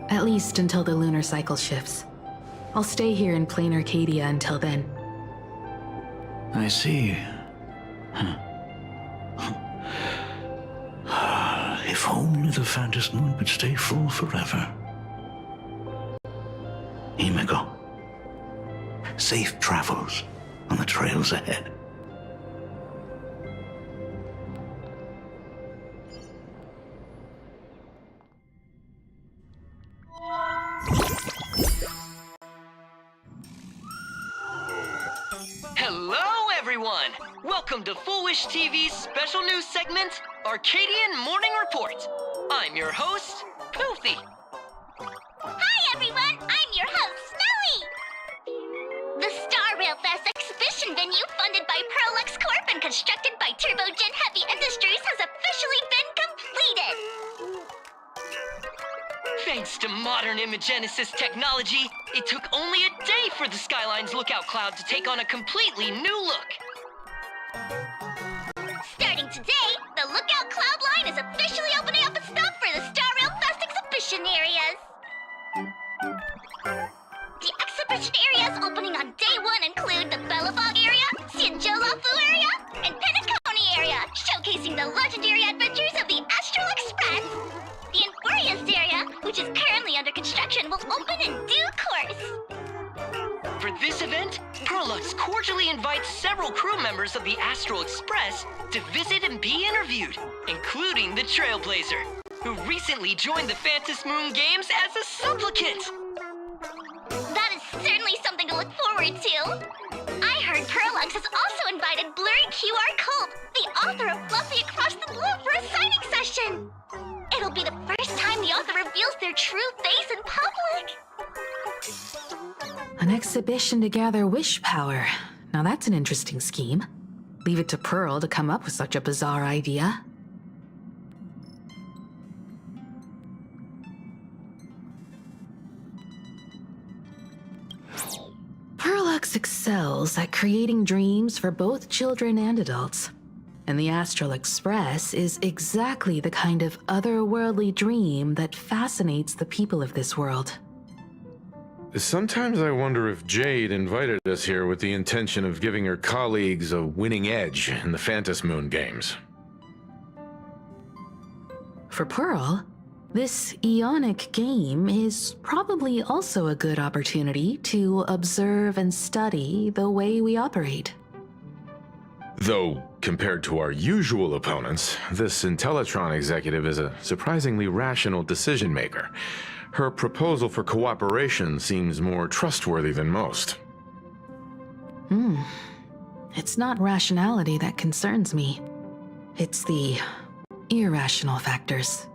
At least until the lunar cycle shifts. I'll stay here in plain Arcadia until then. I see. If only the Phantom Moon could stay full forever. Himeko, safe travels on the trails ahead. Hello, everyone! Welcome to Foolish TV's special news segment, Arcadian Morning Report. I'm your host, Poofy. Hi, everyone! I'm your host, Smelly! The Star Rail Fest exhibition venue funded by Perlux Corp and constructed by Turbogen Heavy Industries has officially been completed! Thanks to modern imagenesis technology, it took only a day for the Skyline's lookout cloud to take on a completely new look. Starting today, the Lookout Cloud line is officially opening up a stop for the Star Rail Fest exhibition areas. The exhibition areas opening on day one include the Belobog area, Sianjolafu area, and Penacony area, showcasing the legendary adventures of the Astral Express. The Infurious area, which is currently under construction, will open in due course. For this event, Perlux cordially invites several crew members of the Astral Express to visit and be interviewed, including the Trailblazer, who recently joined the Phantom Moon Games as a supplicant. That is certainly something to look forward to. I heard Perlux has also invited Blurry QR Culp, the author of Fluffy Across the Blue, for a signing session. It'll be the first time the author reveals their true exhibition to gather wish power. Now that's an interesting scheme. Leave it to Pearl to come up with such a bizarre idea. Perlux excels at creating dreams for both children and adults. And the Astral Express is exactly the kind of otherworldly dream that fascinates the people of this world. Sometimes I wonder if Jade invited us here with the intention of giving her colleagues a winning edge in the Phantom Moon games. For Pearl, this Ionic game is probably also a good opportunity to observe and study the way we operate. Though, compared to our usual opponents, this Intellitron executive is a surprisingly rational decision maker. Her proposal for cooperation seems more trustworthy than most. It's not rationality that concerns me. It's the irrational factors.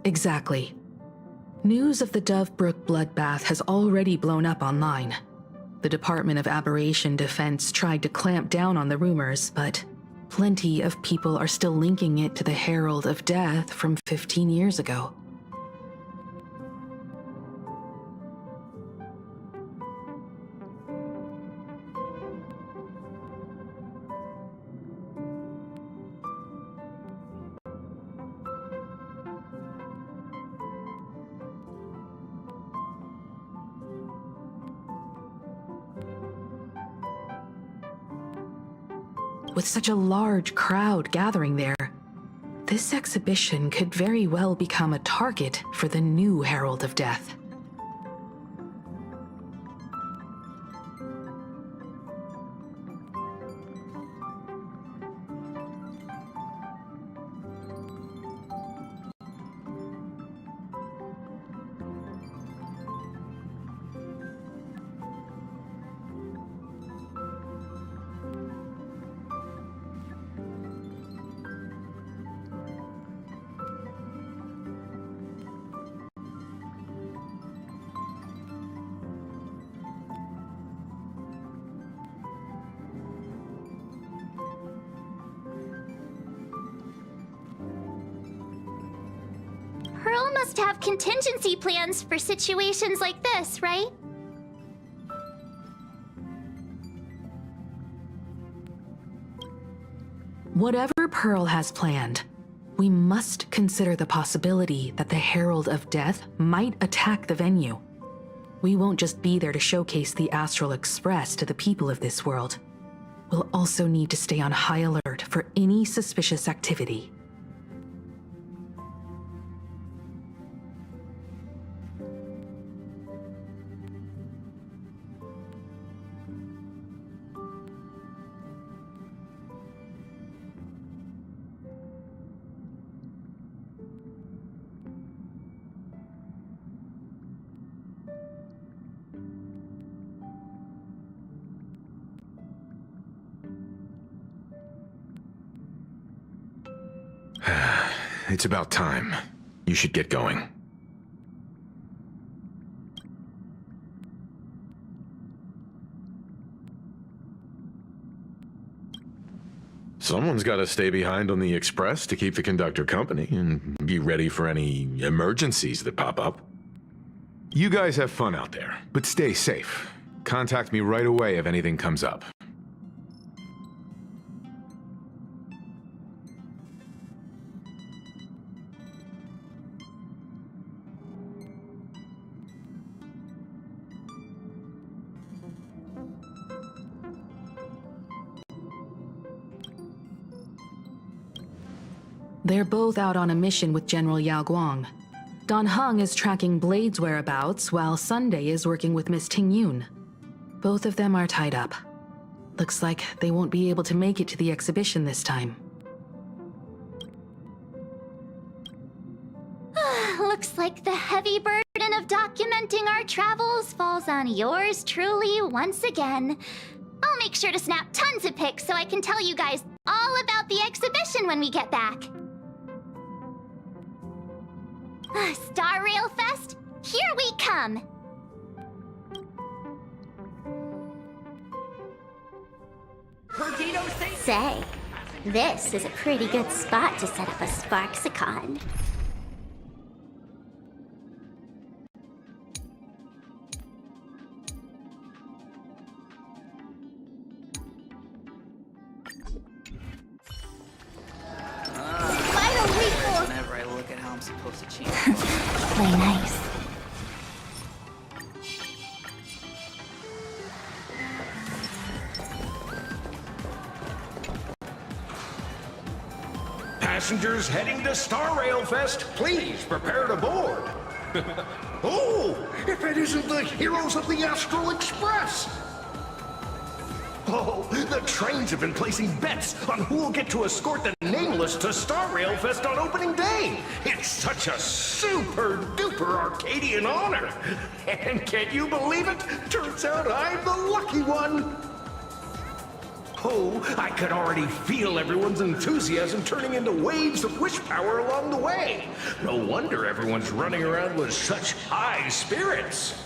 Exactly. News of the Dovebrook bloodbath has already blown up online. The Department of Aberration Defense tried to clamp down on the rumors, but plenty of people are still linking it to the Herald of Death from 15 years ago. with such a large crowd gathering there, this exhibition could very well become a target for the new Herald of Death. Pearl must have contingency plans for situations like this, right? Whatever Pearl has planned, we must consider the possibility that the Herald of Death might attack the venue. We won't just be there to showcase the Astral Express to the people of this world. We'll also need to stay on high alert for any suspicious activity. It's about time. You should get going. Someone's got to stay behind on the express to keep the conductor company and be ready for any emergencies that pop up. You guys have fun out there, but stay safe. Contact me right away if anything comes up. They're both out on a mission with General Yao Guang. Dan Heng is tracking Blade's whereabouts, while Sunday is working with Miss Ting Yun. Both of them are tied up. Looks like they won't be able to make it to the exhibition this time. Looks like the heavy burden of documenting our travels falls on yours truly once again. I'll make sure to snap tons of pics so I can tell you guys all about the exhibition when we get back. Star Rail Fest, here we come! Say, this is a pretty good spot to set up a Sparksicon. Whenever I look at how I'm supposed to change. Play nice. Passengers heading to Star Rail Fest, please prepare to board. Oh, if it isn't the heroes of the Astral Express! Oh, the trains have been placing bets on who will get to escort the Nameless to Star Rail Fest on opening day. It's such a super-duper Arcadian honor. And can you believe it? Turns out I'm the lucky one. Oh, I could already feel everyone's enthusiasm turning into waves of wish power along the way. No wonder everyone's running around with such high spirits.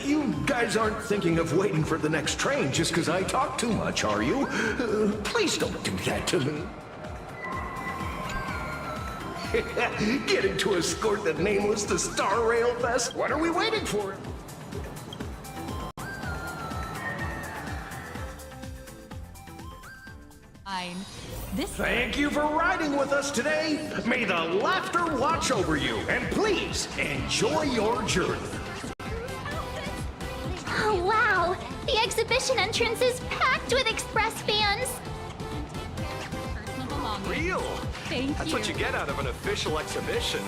You guys aren't thinking of waiting for the next train just because I talk too much, are you? Please don't do that to me. Getting to escort the Nameless to Star Rail Fest? What are we waiting for? Thank you for riding with us today. May the laughter watch over you, and please enjoy your journey. Oh, wow! The exhibition entrance is packed with Express fans! Real! Thank That's what you get out of an official exhibition.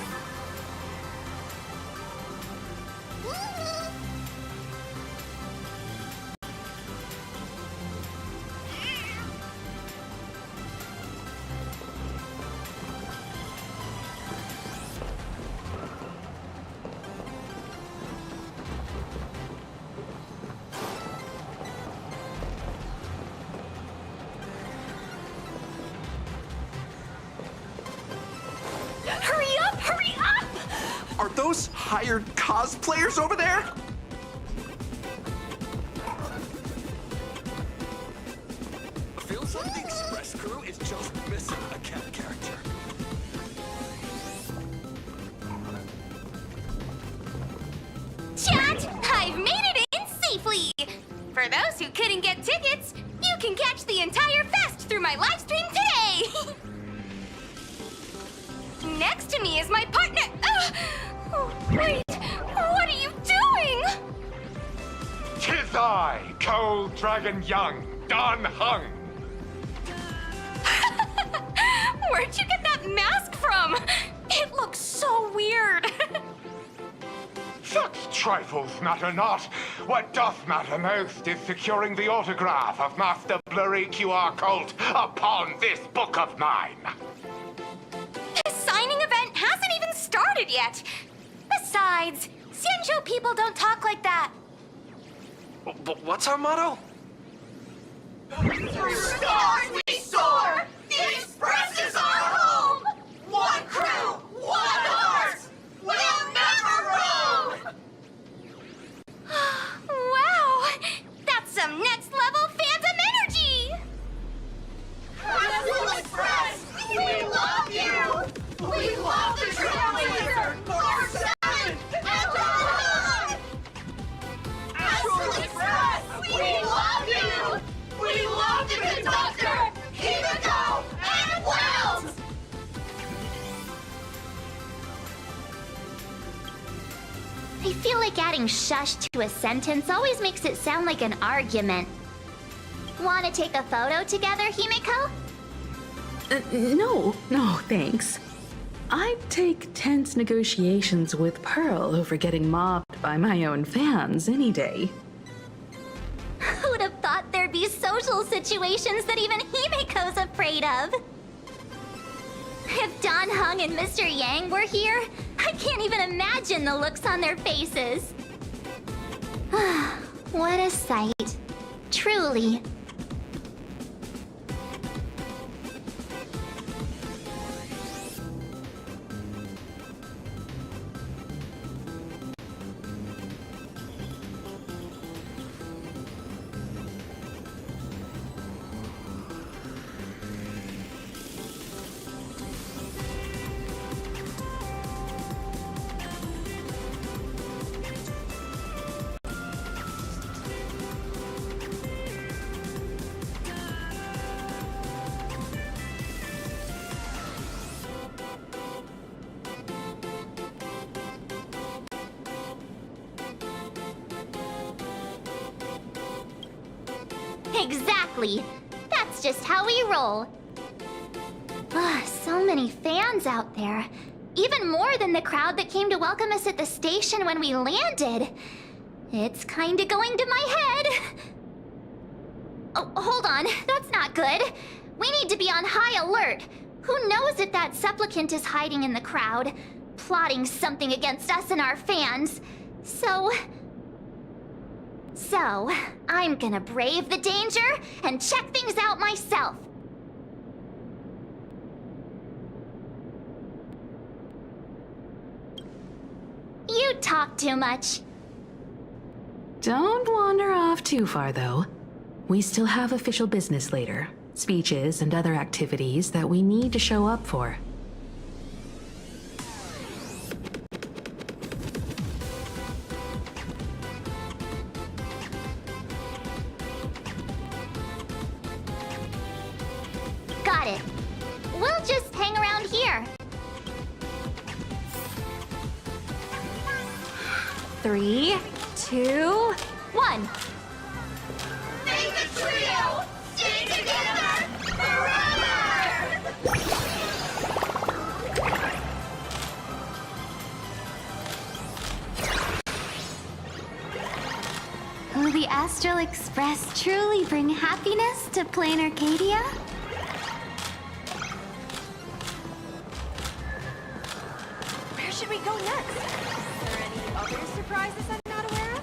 Hurry up! Hurry up! Are those hired cosplayers over there? Feels like the Express crew is just missing a cat character. Chat! I've made it in safely! For those who couldn't get tickets, you can catch the entire fest through my live stream today! Next to me is my partner. Oh, wait, what are you doing? 'Tis I, Cold Dragon Young, Don Hung. Where'd you get that mask from? It looks so weird. Such trifles matter not. What doth matter most is securing the autograph of Master Blurry QR Cult upon this book of mine. The signing event hasn't even started yet. Besides, Xianzhou people don't talk like that. What's our motto? Through stars we soar! The Express is our home! One crew, one heart! We'll never roam! Wow! That's some next level phantom energy! Astral Express! We love you! We love the Trailblazer! 4-7! And on! Astral Express! We love you! We love the conductor! Himiko and Wells! I feel like adding shush to a sentence always makes it sound like an argument. Wanna take a photo together, Himiko? No, thanks. I'd take tense negotiations with Pearl over getting mobbed by my own fans any day. Who'd have thought there'd be social situations that even Himiko's afraid of? If Don Hung and Mr. Yang were here, I can't even imagine the looks on their faces. What a sight. Truly. Exactly. That's just how we roll. So many fans out there. Even more than the crowd that came to welcome us at the station when we landed. It's kinda going to my head. Oh, hold on. That's not good. We need to be on high alert. Who knows if that supplicant is hiding in the crowd, plotting something against us and our fans. So, I'm gonna brave the danger and check things out myself. You talk too much. Don't wander off too far, though. We still have official business later. Speeches and other activities that we need to show up for. Got it. We'll just hang around here. 3, 2, 1. Make the trio stay together forever! Will the Astral Express truly bring happiness to Plain Arcadia? Where should we go next? Are there any other surprises I'm not aware of?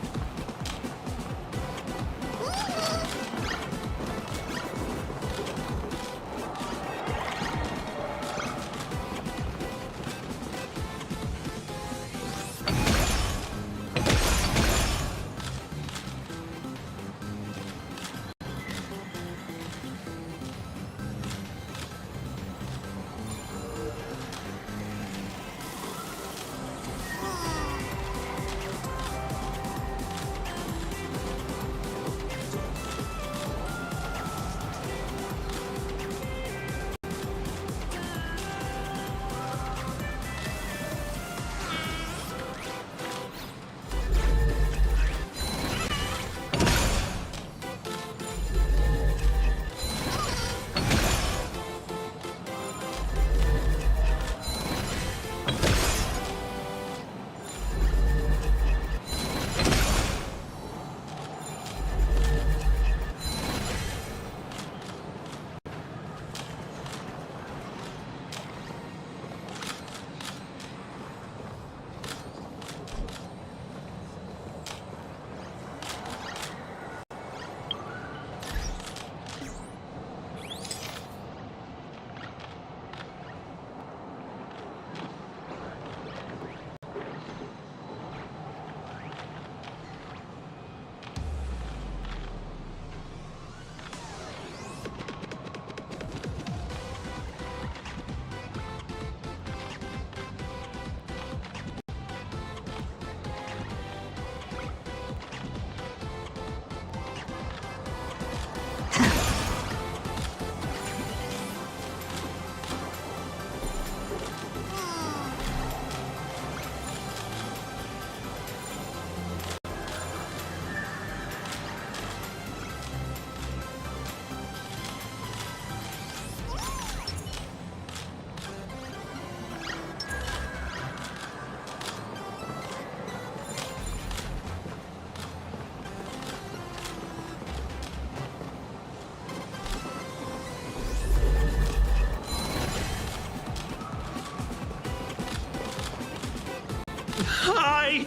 Hi!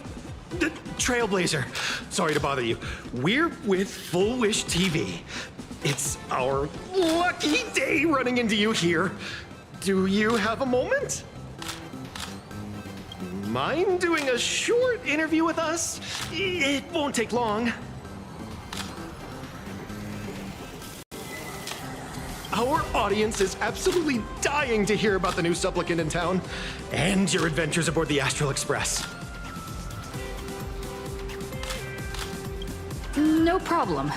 Trailblazer. Sorry to bother you. We're with Full Wish TV. It's our lucky day running into you here. Do you have a moment? Mind doing a short interview with us? It won't take long. Our audience is absolutely dying to hear about the new supplicant in town and your adventures aboard the Astral Express. No problem.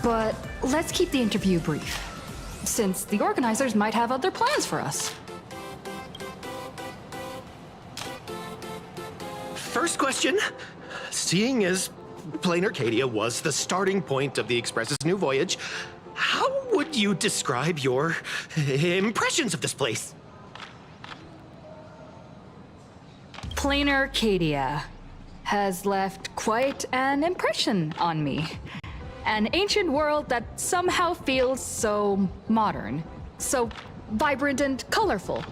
But let's keep the interview brief, since the organizers might have other plans for us. First question. Seeing as Plain Arcadia was the starting point of the Express's new voyage, how would you describe your impressions of this place? Plain Arcadia has left quite an impression on me. An ancient world that somehow feels so modern, so vibrant and colorful.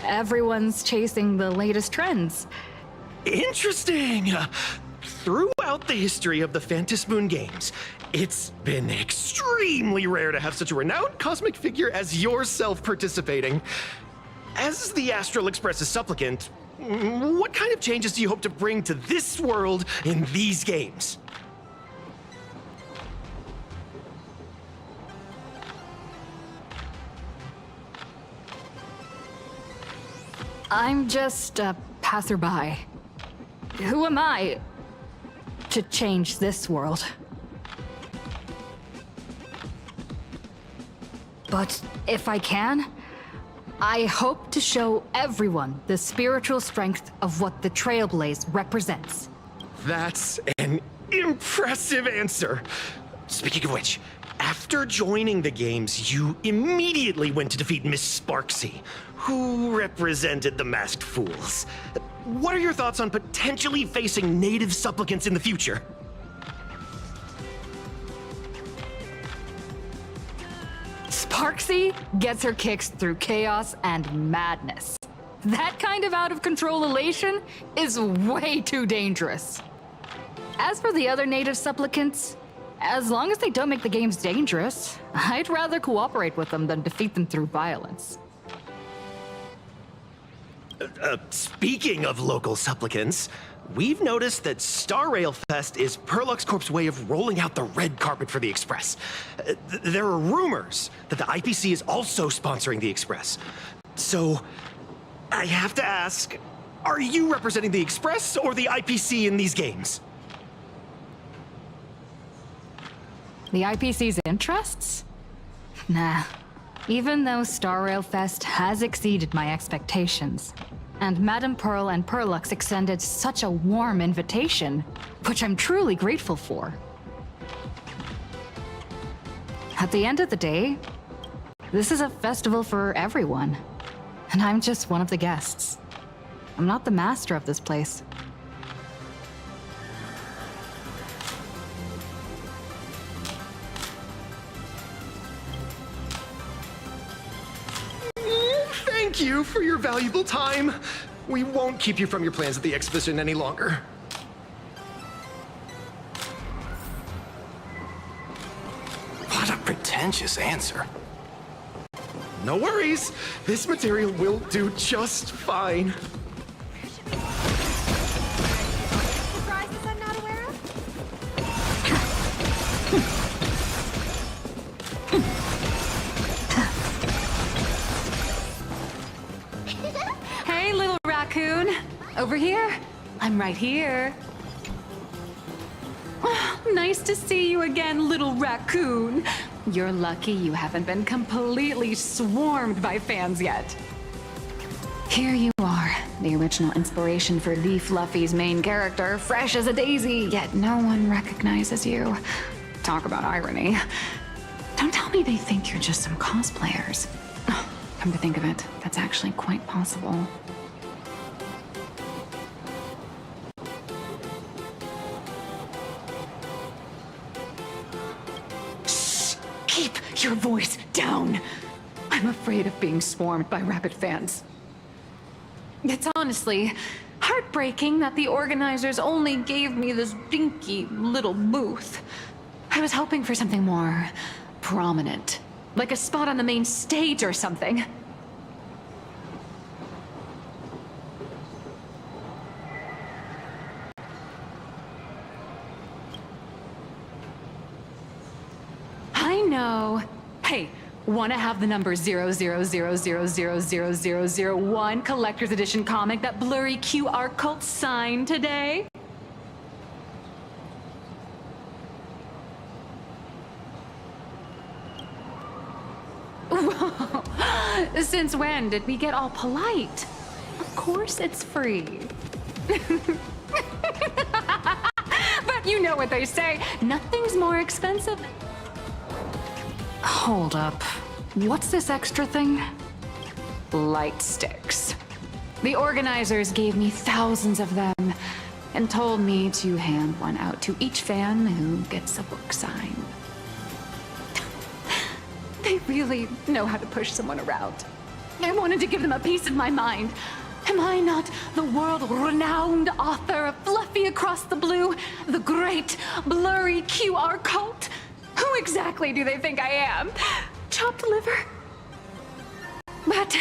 Everyone's chasing the latest trends. Interesting! Throughout the history of the Phantom Moon games, it's been extremely rare to have such a renowned cosmic figure as yourself participating. As the Astral Express's supplicant, what kind of changes do you hope to bring to this world in these games? I'm just a passerby. Who am I to change this world? But if I can, I hope to show everyone the spiritual strength of what the Trailblaze represents. That's an impressive answer. Speaking of which, after joining the games, you immediately went to defeat Miss Sparksy, who represented the Masked Fools. What are your thoughts on potentially facing native supplicants in the future? Sparksy gets her kicks through chaos and madness. That kind of out-of-control elation is way too dangerous. As for the other native supplicants, as long as they don't make the games dangerous, I'd rather cooperate with them than defeat them through violence. Speaking of local supplicants, we've noticed that Star Rail Fest is Perlux Corp's way of rolling out the red carpet for the Express. There are rumors that the IPC is also sponsoring the Express. So, I have to ask, are you representing the Express or the IPC in these games? The IPC's interests? Nah. Even though Star Rail Fest has exceeded my expectations, and Madame Pearl and Perlux extended such a warm invitation, which I'm truly grateful for. At the end of the day, this is a festival for everyone, and I'm just one of the guests. I'm not the master of this place. Thank you for your valuable time. We won't keep you from your plans at the exhibition any longer. What a pretentious answer. No worries. This material will do just fine. Surprises I'm not aware of? Hey, little raccoon. Over here? I'm right here. Nice to see you again, little raccoon. You're lucky you haven't been completely swarmed by fans yet. Here you are, the original inspiration for the Fluffy's main character, fresh as a daisy, yet no one recognizes you. Talk about irony. Don't tell me they think you're just some cosplayers. Come to think of it, that's actually quite possible. Keep your voice down. I'm afraid of being swarmed by rabid fans. It's honestly heartbreaking that the organizers only gave me this dinky little booth. I was hoping for something more prominent, like a spot on the main stage or something. I know. Hey, want to have the number 000000001 collector's edition comic that blurry QR cult signed today? Whoa. Since when did we get all polite? Of course it's free. But you know what they say, nothing's more expensive. Hold up. What's this extra thing? Light sticks. The organizers gave me thousands of them and told me to hand one out to each fan who gets a book signed. They really know how to push someone around. I wanted to give them a piece of my mind. Am I not the world-renowned author of Fluffy Across the Blue, the great blurry QR cult? Who exactly do they think I am? Chopped liver? But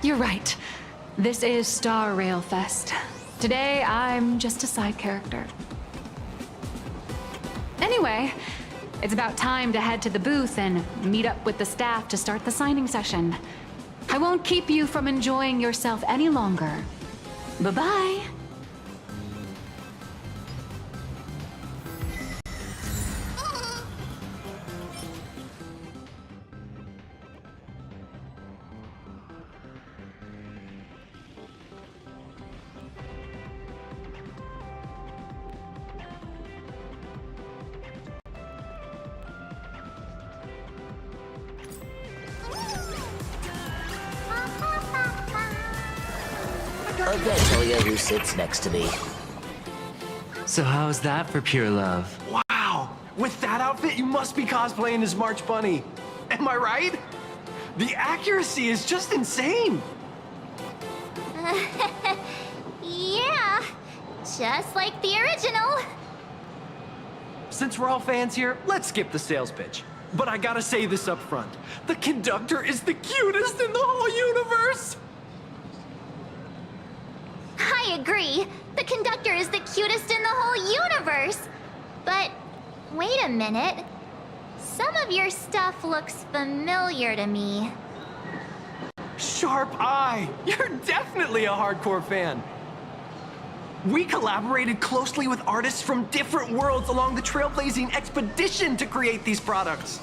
You're right. This is Star Rail Fest. Today, I'm just a side character. Anyway, it's about time to head to the booth and meet up with the staff to start the signing session. I won't keep you from enjoying yourself any longer. Bye-bye. I can't tell you who sits next to me. So how's that for pure love? Wow! With that outfit, you must be cosplaying as March Bunny. Am I right? The accuracy is just insane! Yeah, just like the original. Since we're all fans here, let's skip the sales pitch. But I gotta say this up front. The conductor is the cutest in the whole universe! I agree. The conductor is the cutest in the whole universe. But wait a minute. Some of your stuff looks familiar to me. Sharp eye! You're definitely a hardcore fan. We collaborated closely with artists from different worlds along the trailblazing expedition to create these products.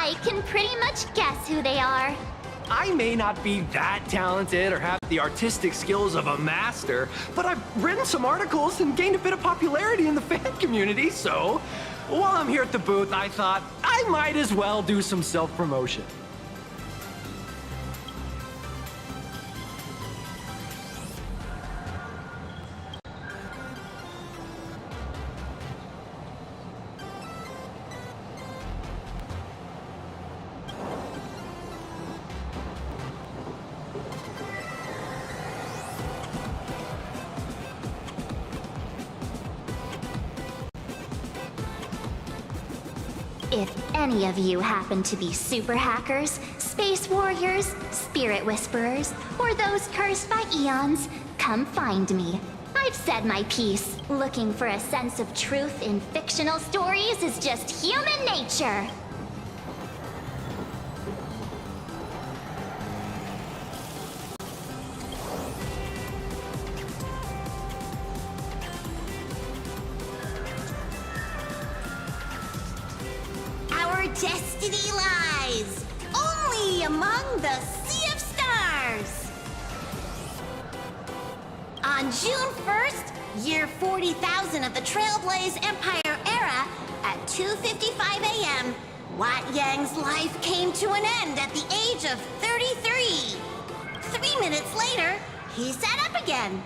I can pretty much guess who they are. I may not be that talented or have the artistic skills of a master, but I've written some articles and gained a bit of popularity in the fan community, so while I'm here at the booth, I thought I might as well do some self-promotion. If any of you happen to be super hackers, space warriors, spirit whisperers, or those cursed by eons, come find me. I've said my piece. Looking for a sense of truth in fictional stories is just human nature. Our destiny lies only among the Sea of Stars. On June 1st, year 40,000 of the Trailblaze Empire era, at 2:55 a.m., Wat Yang's life came to an end at the age of 33. 3 minutes later, he sat up again.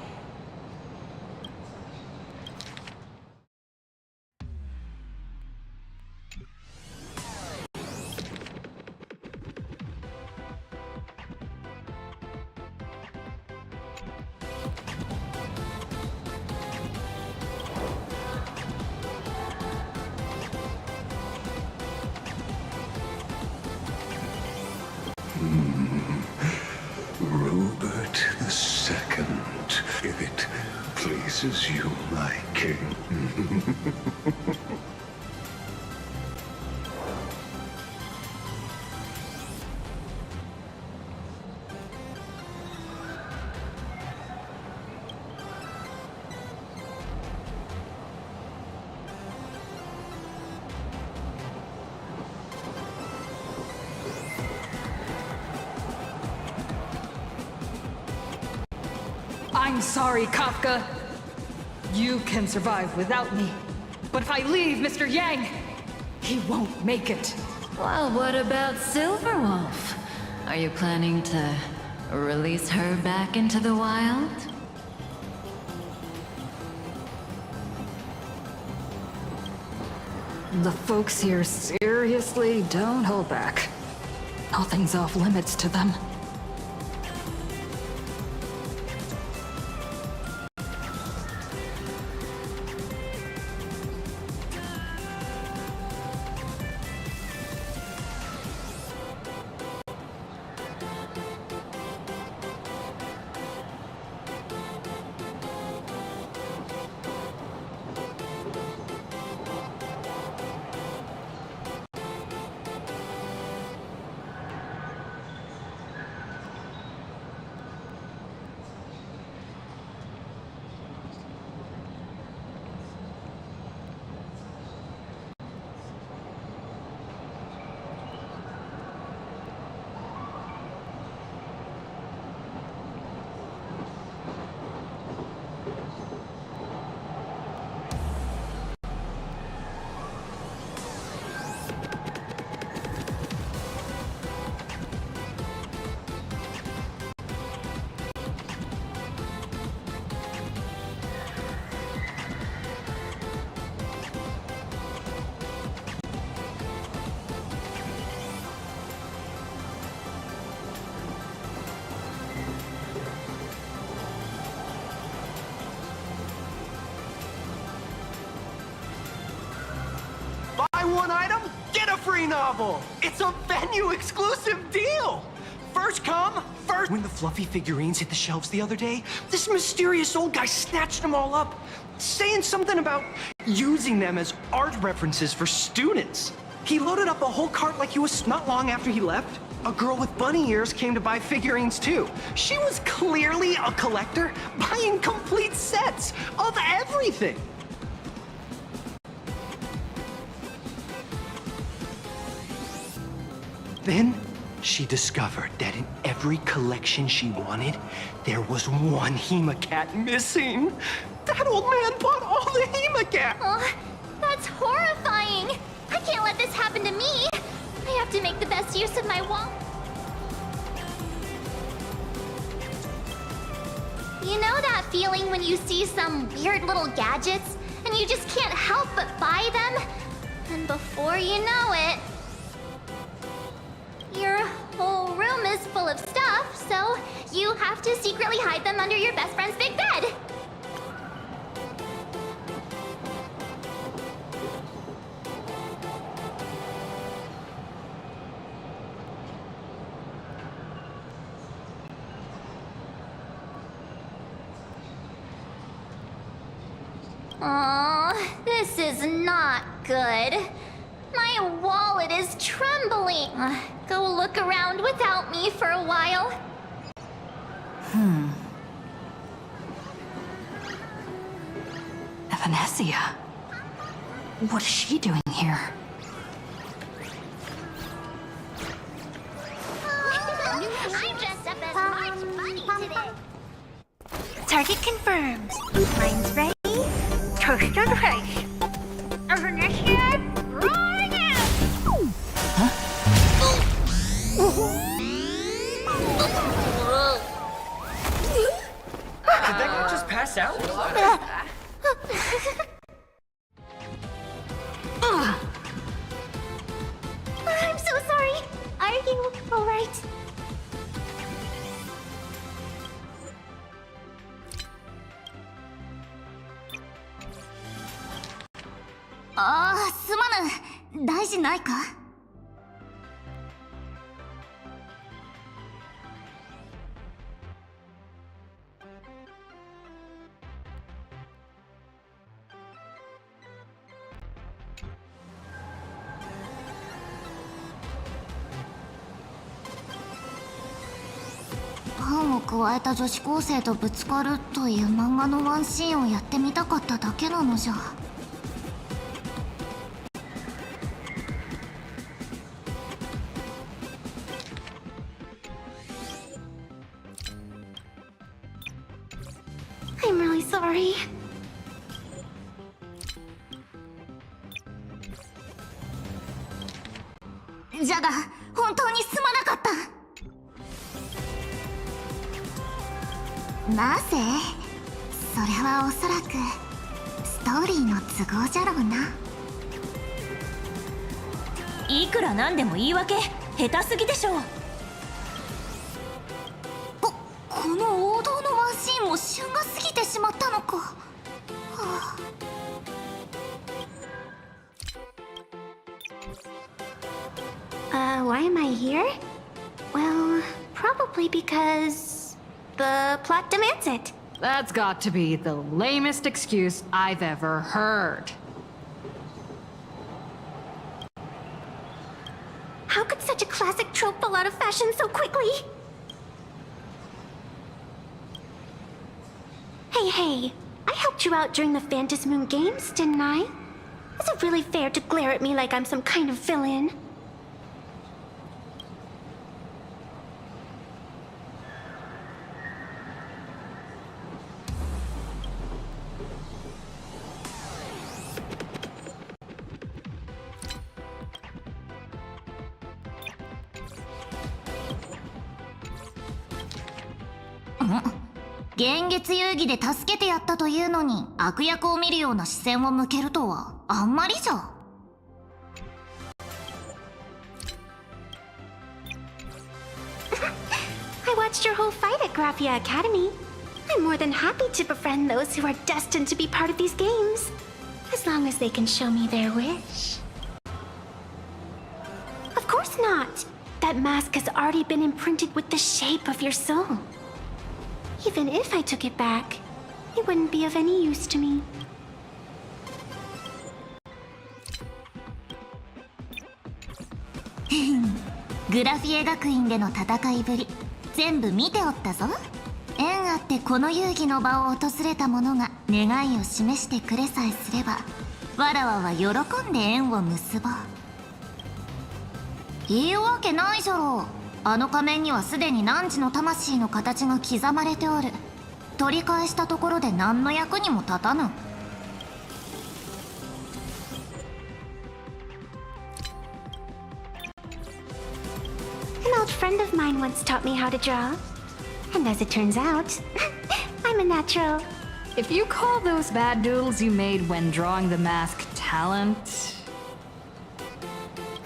Robert II, if it pleases you, my king. I'm sorry, Kafka. You can survive without me. But if I leave Mr. Yang, he won't make it. Well, what about Silverwolf? Are you planning to release her back into the wild? The folks here seriously don't hold back. Nothing's off limits to them. Sam? Get a free novel! It's a venue-exclusive deal! First come, first... When the fluffy figurines hit the shelves the other day, this mysterious old guy snatched them all up, saying something about using them as art references for students. He loaded up a whole cart like he was not long after he left. A girl with bunny ears came to buy figurines too. She was clearly a collector, buying complete sets of everything. Then she discovered that in every collection she wanted, there was one Hemacat missing. That old man bought all the Hemacat. Oh, that's horrifying. I can't let this happen to me. I have to make the best use of my wall. You know that feeling when you see some weird little gadgets and you just can't help but buy them? And before you know it, your whole room is full of stuff, so you have to secretly hide them under your best friend's big bed. Oh, this is not good. My wallet is trembling. Go look around without me for a while. Evanesia. What is she doing here? I'm dressed up as March Bunny today. Target confirmed. Mine's ready. Toast on the face. Evanesia, right out! Did that guy just pass out? I'm so sorry. Are you alright? Ah, すまぬ。大事ないか？パンを加えた女子高生とぶつかるという漫画のワンシーンをやってみたかっただけなのじゃ。I'm really sorry. じゃが、本当にすまなかった。なぜ？それはおそらくストーリーの都合じゃろうな。いくらなんでも言い訳下手すぎでしょう。この王道のワンシーンも旬が過ぎてしまったのか。はあ。Why am I here? Well, probably because the plot demands it. That's got to be the lamest excuse I've ever heard. How could such a classic trope fall out of fashion so quickly? Hey, I helped you out during the Phantasmoon Games, didn't I? Is it really fair to glare at me like I'm some kind of villain? Huh? 現月遊戯で助けてやったというのに悪役を見るような視線を向けるとはあんまりじゃ。I watched your whole fight at Graphia Academy. I'm more than happy to befriend those who are destined to be part of these games, as long as they can show me their wish. course not. That mask has already been imprinted with the shape of your soul. Even if I took it back, it wouldn't be of any use to me.「グラフィエ学院での戦いぶり全部見ておったぞ。縁あってこの遊戯の場を訪れた者が願いを示してくれさえすれば、わらわは喜んで縁を結ぼう。いいわけないじゃろう。あの仮面にはすでに汝の魂の形が刻まれておる。取り返したところで何の役にも立たぬ。An old friend of mine once taught me how to draw. And as it turns out, I'm a natural. If you call those bad doodles you made when drawing the mask talent...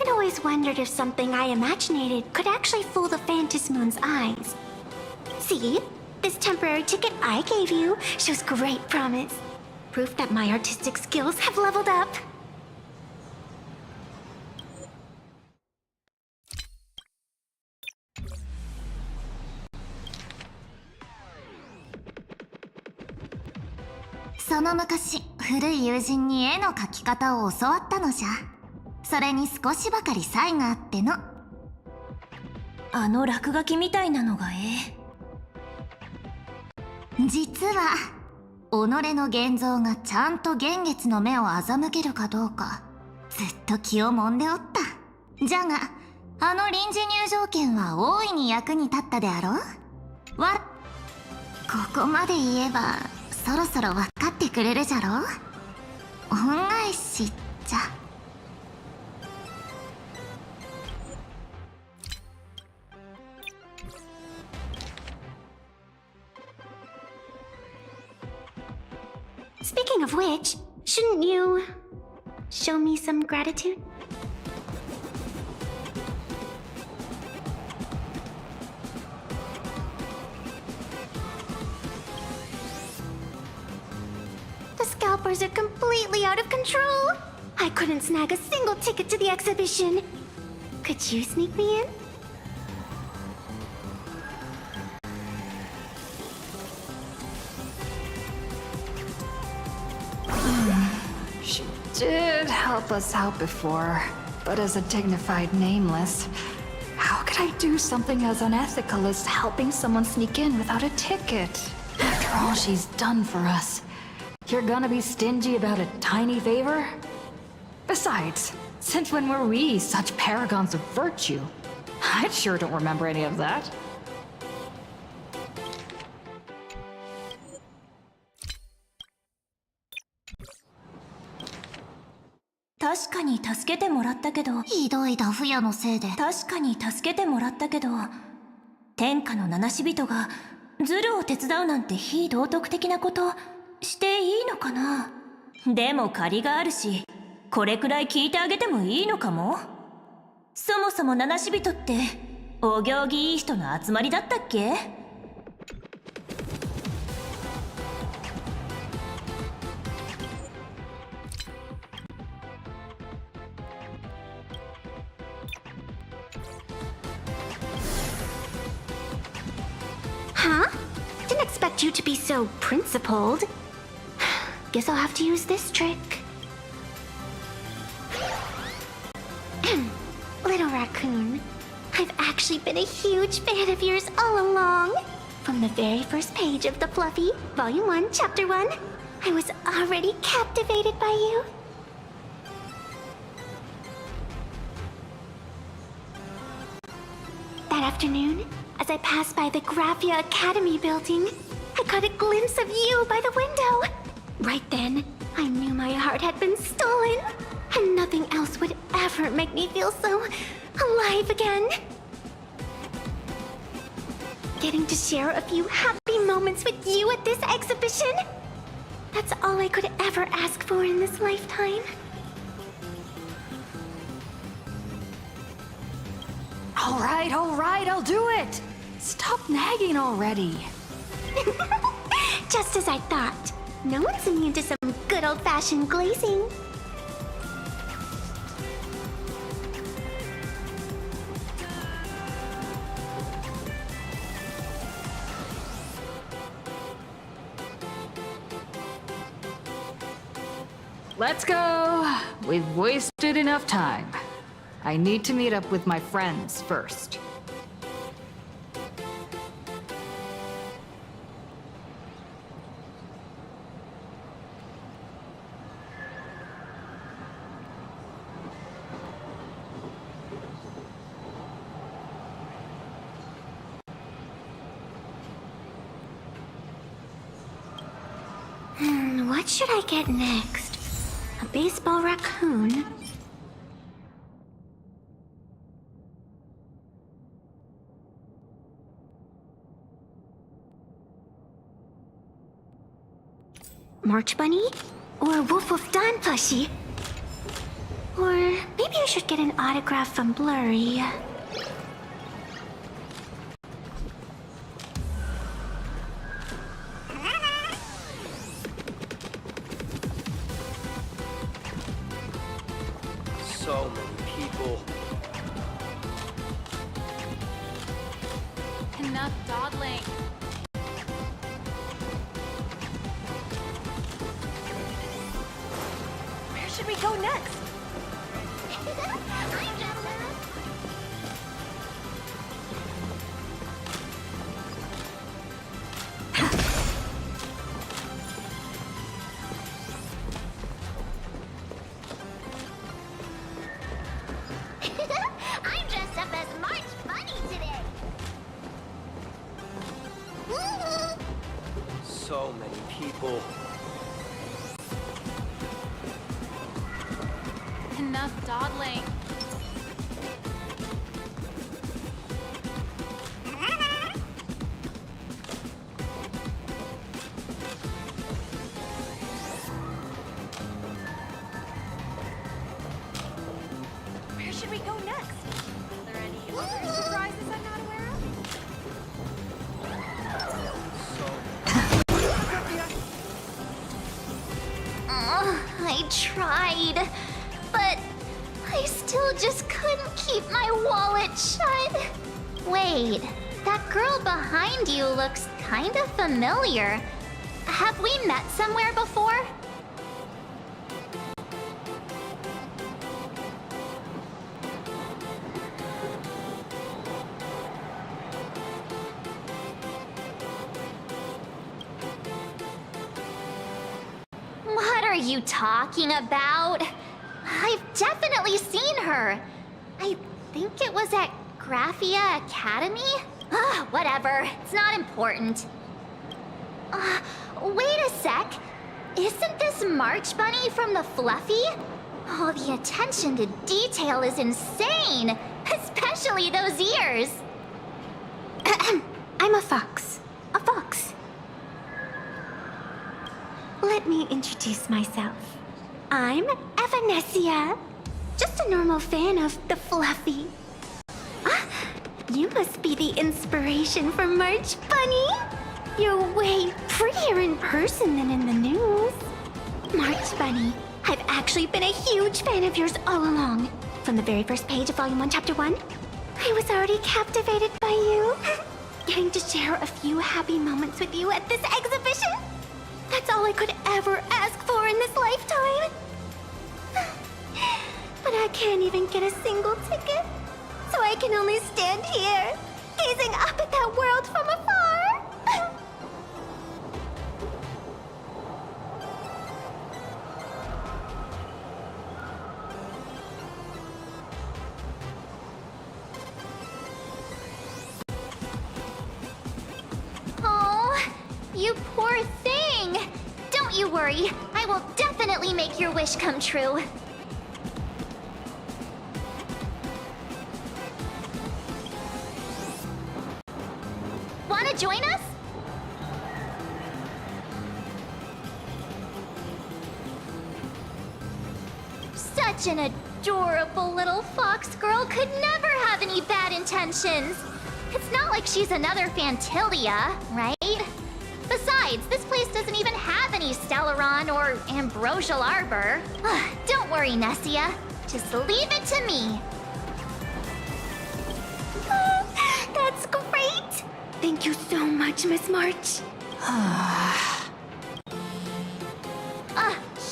I'd always wondered if something I imaginated could actually fool the Phantasmoon's eyes. See? This temporary ticket I gave you shows great promise. Proof that my artistic skills have leveled up. So の昔、古い友人に絵の描き方を教わったのじゃ。それに少しばかり才があっての。あの落書きみたいなのが実は己の現像がちゃんと現月の目を欺けるかどうかずっと気をもんでおった。じゃがあの臨時入場券は大いに役に立ったであろう。ここまで言えばそろそろ分かってくれるじゃろう。恩返しじゃ。Speaking of which, shouldn't you show me some gratitude? The scalpers are completely out of control. I couldn't snag a single ticket to the exhibition. Could you sneak me in? She did help us out before, but as a dignified nameless, how could I do something as unethical as helping someone sneak in without a ticket? After all she's done for us, you're gonna be stingy about a tiny favor? Besides, since when were we such paragons of virtue? I sure don't remember any of that.ひどいダフ屋のせいで。確かに助けてもらったけど、天下の七死人がズルを手伝うなんて非道徳的なことしていいのかな。でも借りがあるし、これくらい聞いてあげてもいいのかも。そもそも七死人ってお行儀いい人の集まりだったっけ。Huh? Didn't expect you to be so principled. Guess I'll have to use this trick. Little raccoon, I've actually been a huge fan of yours all along. From the very first page of The Fluffy, Volume 1, Chapter 1, I was already captivated by you. That afternoon, as I passed by the Graphia Academy building, I caught a glimpse of you by the window. Right then, I knew my heart had been stolen, and nothing else would ever make me feel so alive again. Getting to share a few happy moments with you at this exhibition, that's all I could ever ask for in this lifetime. All right, I'll do it. Stop nagging already. Just as I thought. No one's immune to some good old-fashioned glazing. Let's go. We've wasted enough time. I need to meet up with my friends first. What should I get next? A baseball raccoon? March Bunny? Or Woof Woof Dawn plushie? Or maybe I should get an autograph from Blurry. So many people. Enough dawdling. Where should we go next? I'm dressed up as March Bunny today. So many people. Enough dawdling. Where should we go next? Are there any other surprises I'm not aware of? I tried, but I still just couldn't keep my wallet shut. Wait, that girl behind you looks kind of familiar. Have we met somewhere before? What are you talking about? I've definitely seen her. I think it was at Graphia Academy? Whatever. It's not important. Wait a sec. Isn't this March Bunny from the Fluffy? Oh, the attention to detail is insane. Especially those ears. I'm a fox. A fox. Let me introduce myself. I'm Evanessia. Just a normal fan of the Fluffy. You must be the inspiration for March Bunny. You're way prettier in person than in the news. March Bunny, I've actually been a huge fan of yours all along. From the very first page of Volume 1, Chapter 1, I was already captivated by you. Getting to share a few happy moments with you at this exhibition. That's all I could ever ask for in this lifetime. But I can't even get a single ticket. So I can only stand here, gazing up at that world from afar. Oh, you poor thing. Don't you worry. I will definitely make your wish come true. Wanna join us? Such an adorable little fox girl could never have any bad intentions. It's not like she's another Fantilia, right? Besides, this place doesn't even have any Stellaron or Ambrosial Arbor. Don't worry, Nessia. Just leave it to me. That's great. Thank you so much, Miss March.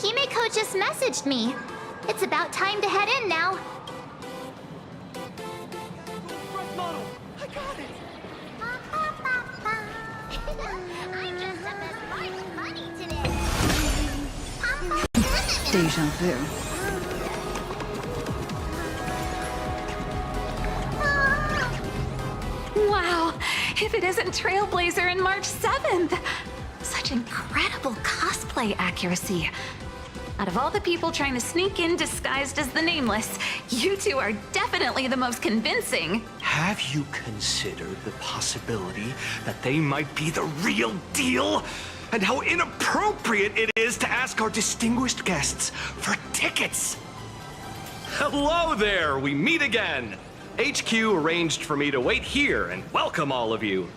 Himeko just messaged me. It's about time to head in now. I got it! I'm dressed up as March Bunny today. Deja vu. Wow! If it isn't Trailblazer and March 7th! Such incredible cosplay accuracy. Out of all the people trying to sneak in disguised as the Nameless, you two are definitely the most convincing. Have you considered the possibility that they might be the real deal? And how inappropriate it is to ask our distinguished guests for tickets? Hello there, we meet again. HQ arranged for me to wait here and welcome all of you.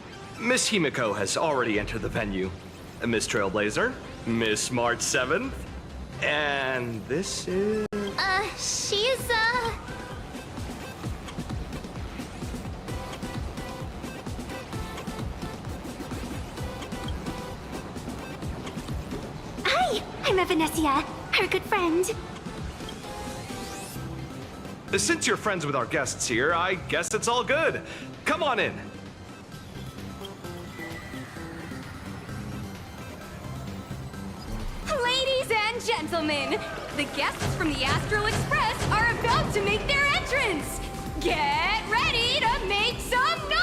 Miss Himiko has already entered the venue. Miss Trailblazer, Miss March 7th, and this is... She's, Hi, I'm Evanesia, her good friend. Since you're friends with our guests here, I guess it's all good. Come on in. Ladies and gentlemen, the guests from the Astral Express are about to make their entrance. Get ready to make some noise!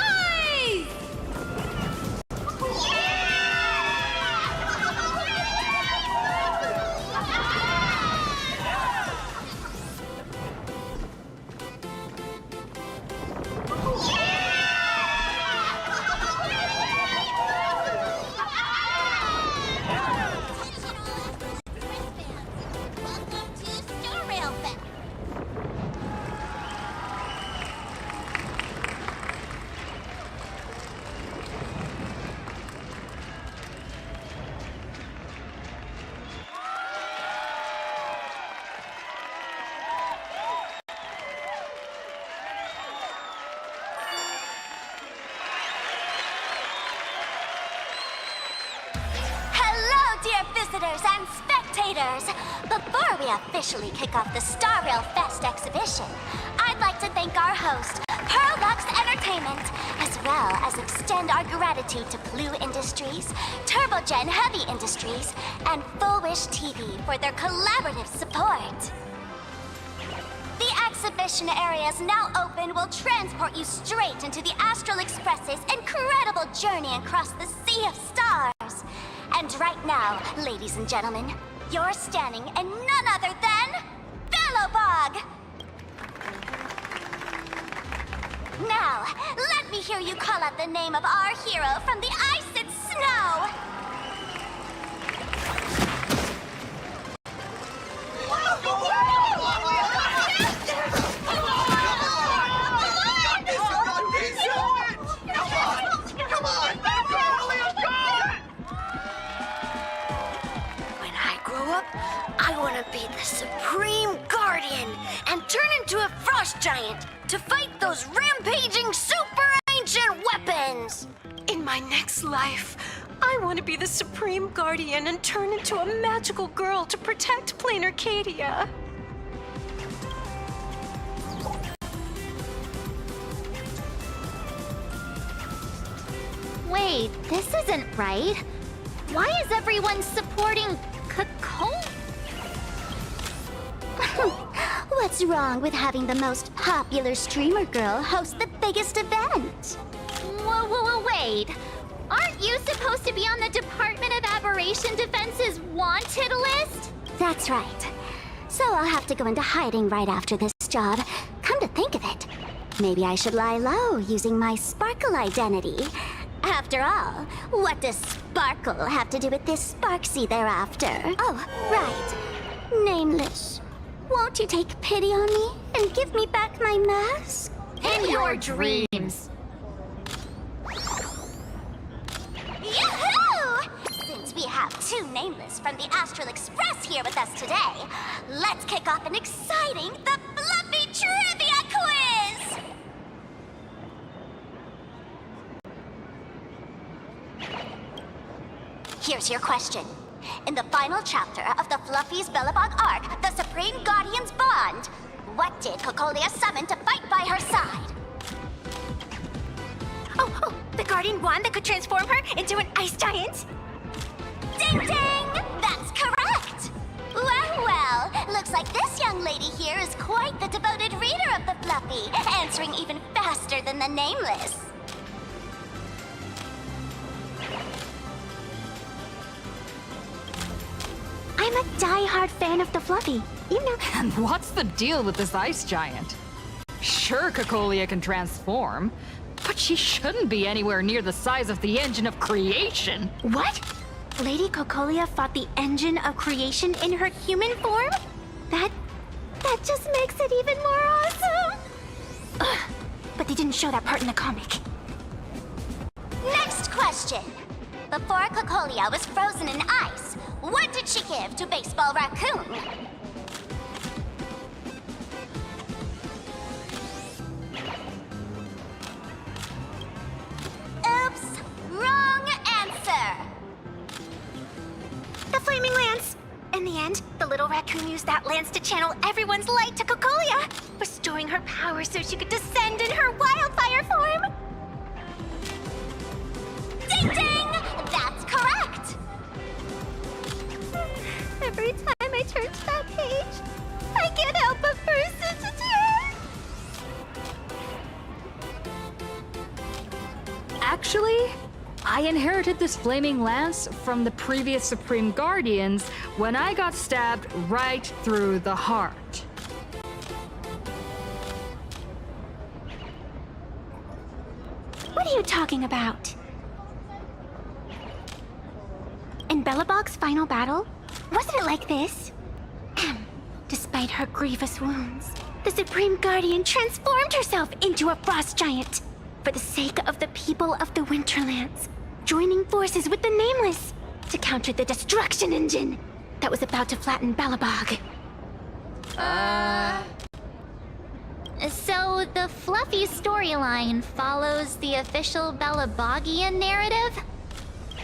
Visitors and spectators! Before we officially kick off the Star Rail Fest exhibition, I'd like to thank our host, Pearlux Entertainment, as well as extend our gratitude to Blue Industries, Turbogen Heavy Industries, and Full Wish TV for their collaborative support. The exhibition area is now open will transport you straight into the Astral Express's incredible journey across the Sea of Stars. And right now, ladies and gentlemen, you're standing in none other than Bellowbog! Now, let me hear you call out the name of our hero from the ice and snow! I want to be the Supreme Guardian and turn into a frost giant to fight those rampaging super ancient weapons. In my next life, I want to be the Supreme Guardian and turn into a magical girl to protect Plain Arcadia. Wait, this isn't right. Why is everyone supporting Cole? What's wrong with having the most popular streamer girl host the biggest event? Whoa, wait. Aren't you supposed to be on the Department of Aberration Defense's wanted list? That's right. So I'll have to go into hiding right after this job. Come to think of it, maybe I should lie low using my Sparkle identity. After all, what does Sparkle have to do with this Sparksy thereafter? Oh, right. Nameless. Won't you take pity on me and give me back my mask? In your dreams. Yahoo! Since we have two Nameless from the Astral Express here with us today, let's kick off an exciting The Fluffy Trivia Quiz! Here's your question. In the final chapter of the Fluffy's Bellabog arc, the Supreme Guardians bond, what did Cocolia summon to fight by her side? Oh, the Guardian wand that could transform her into an ice giant? Ding ding! That's correct! Well, looks like this young lady here is quite the devoted reader of the Fluffy, answering even faster than the Nameless. I'm a die-hard fan of the Fluffy. You know. And what's the deal with this ice giant? Sure, Cocolia can transform, but she shouldn't be anywhere near the size of the engine of creation. What? Lady Cocolia fought the engine of creation in her human form? That just makes it even more awesome! Ugh, but they didn't show that part in the comic. Next question. Before Cocolia was frozen in ice, what did she give to Baseball Raccoon? Oops, wrong answer. The Flaming Lance! In the end, the little raccoon used that lance to channel everyone's light to Cocolia, restoring her power so she could descend in her wildfire form! Ding ding! That's correct! Every time I turn to that page, I can't help but burst into tears! Actually, I inherited this flaming lance from the previous Supreme Guardians when I got stabbed right through the heart. What are you talking about? In Bellabog's final battle, wasn't it like this? Despite her grievous wounds, the Supreme Guardian transformed herself into a frost giant for the sake of the people of the Winterlands, joining forces with the Nameless to counter the destruction engine that was about to flatten Bellabog. So the Fluffy storyline follows the official Bellabogian narrative?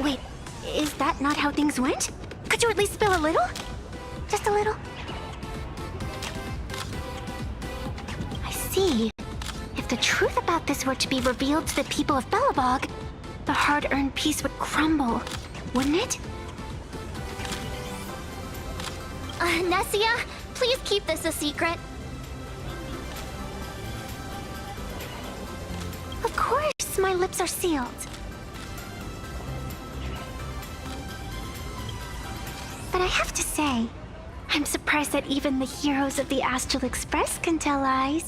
Wait, is that not how things went? Could you at least spill a little? Just a little? I see. If the truth about this were to be revealed to the people of Bellabog, the hard-earned peace would crumble, wouldn't it? Nessia, please keep this a secret. Of course, my lips are sealed. But I have to say, I'm surprised that even the heroes of the Astral Express can tell lies.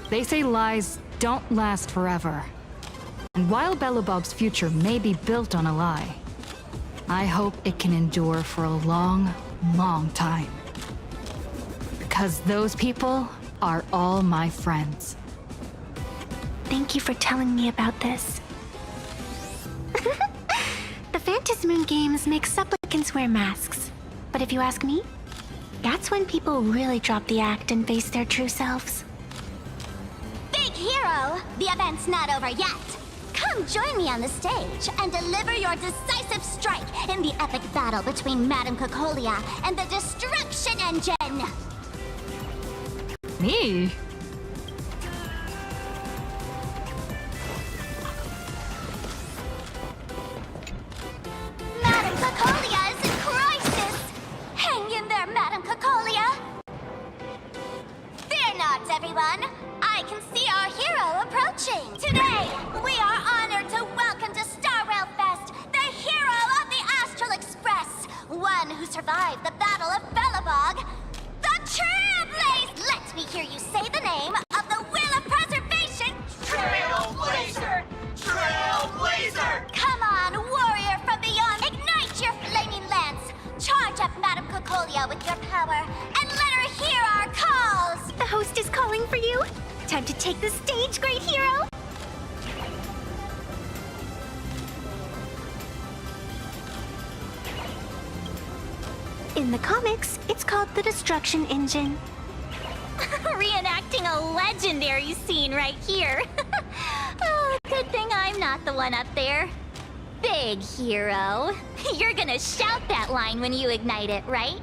They say lies don't last forever. And while Bellabog's future may be built on a lie, I hope it can endure for a long, long time. Because those people are all my friends. Thank you for telling me about this. The Phantasmoon games make supplicants wear masks. But if you ask me, that's when people really drop the act and face their true selves. Big hero, the event's not over yet. Come join me on the stage and deliver your decisive strike in the epic battle between Madame Cocolia and the Destruction Engine! Me? Madame Cocolia is in crisis! Hang in there, Madame Cocolia! Fear not, everyone! I can see our hero approaching! Today, we are honored to welcome to Star Rail Fest the hero of the Astral Express! One who survived the Battle of Bellabog, the Trailblazer! Let me hear you say the name of the Wheel of Preservation! Trailblazer! Trailblazer! Come on, warrior from beyond! Ignite your flaming lance! Charge up Madame Cocolia with your power, and let her hear our calls! The host is calling for you. Time to take the stage, great hero! In the comics, it's called the Destruction Engine. Reenacting a legendary scene right here. Oh, Good thing I'm not the one up there. Big hero. You're gonna shout that line when you ignite it, right?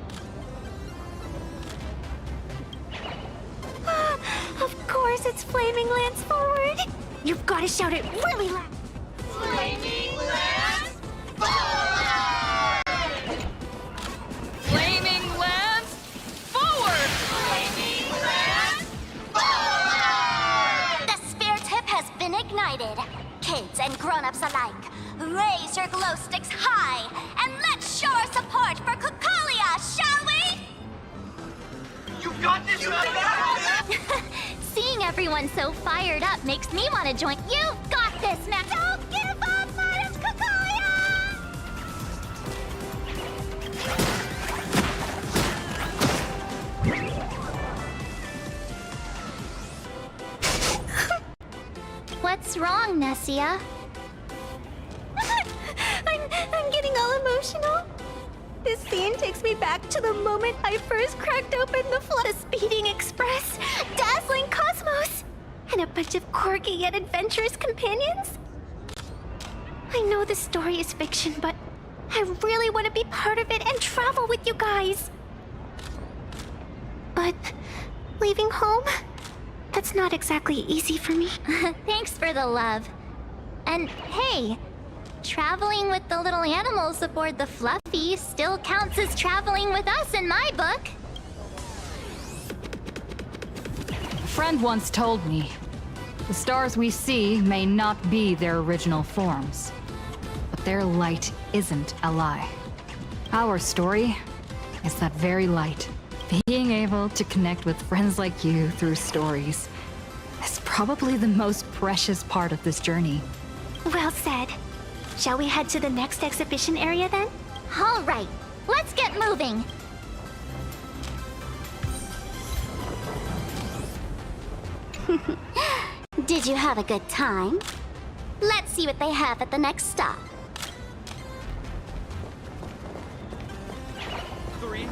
Of course, it's Flaming Lance forward. You've got to shout it really loud. Flaming Lance forward! Flaming Lance forward! Flaming Lance forward! The spare tip has been ignited. Kids and grown-ups alike, raise your glow sticks high and let's show our support for Kukalia, shall we? You got this, Seeing everyone so fired up makes me want to join. You've got this, Max. Don't give up on us, Kukalia! What's wrong, Nessia? I'm getting all emotional. This scene takes me back to the moment I first cracked open the Speeding Express, dazzling cosmos, and a bunch of quirky yet adventurous companions. I know the story is fiction, but I really want to be part of it and travel with you guys. But leaving home, that's not exactly easy for me. Thanks for the love. And hey, traveling with the little animals aboard the Fluffy still counts as traveling with us in my book. A friend once told me, the stars we see may not be their original forms, but their light isn't a lie. Our story is that very light. Being able to connect with friends like you through stories is probably the most precious part of this journey. Well said. Shall we head to the next exhibition area then? All right, let's get moving. Did you have a good time? Let's see what they have at the next stop. 3, 2.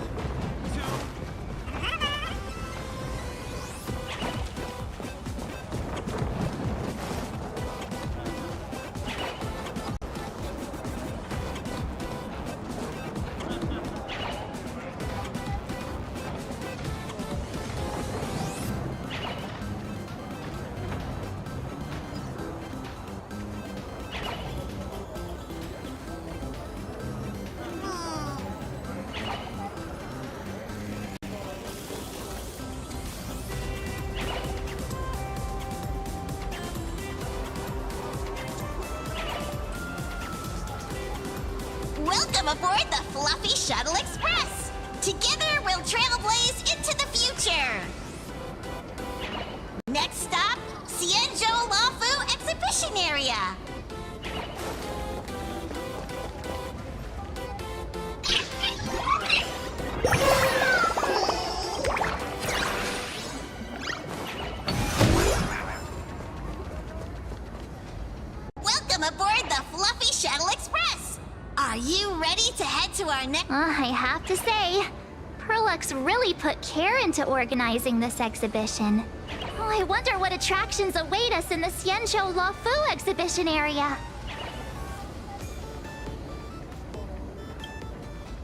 Welcome aboard the Fluffy Shuttle Express! Together we'll trailblaze into the future! Next stop, Xianzhou Lafu Exhibition Area! Welcome aboard the Fluffy Shuttle Express! Are you ready to head to our next... I have to say, Perlux really put care into organizing this exhibition. Oh, I wonder what attractions await us in the Xianzhou Lafu exhibition area.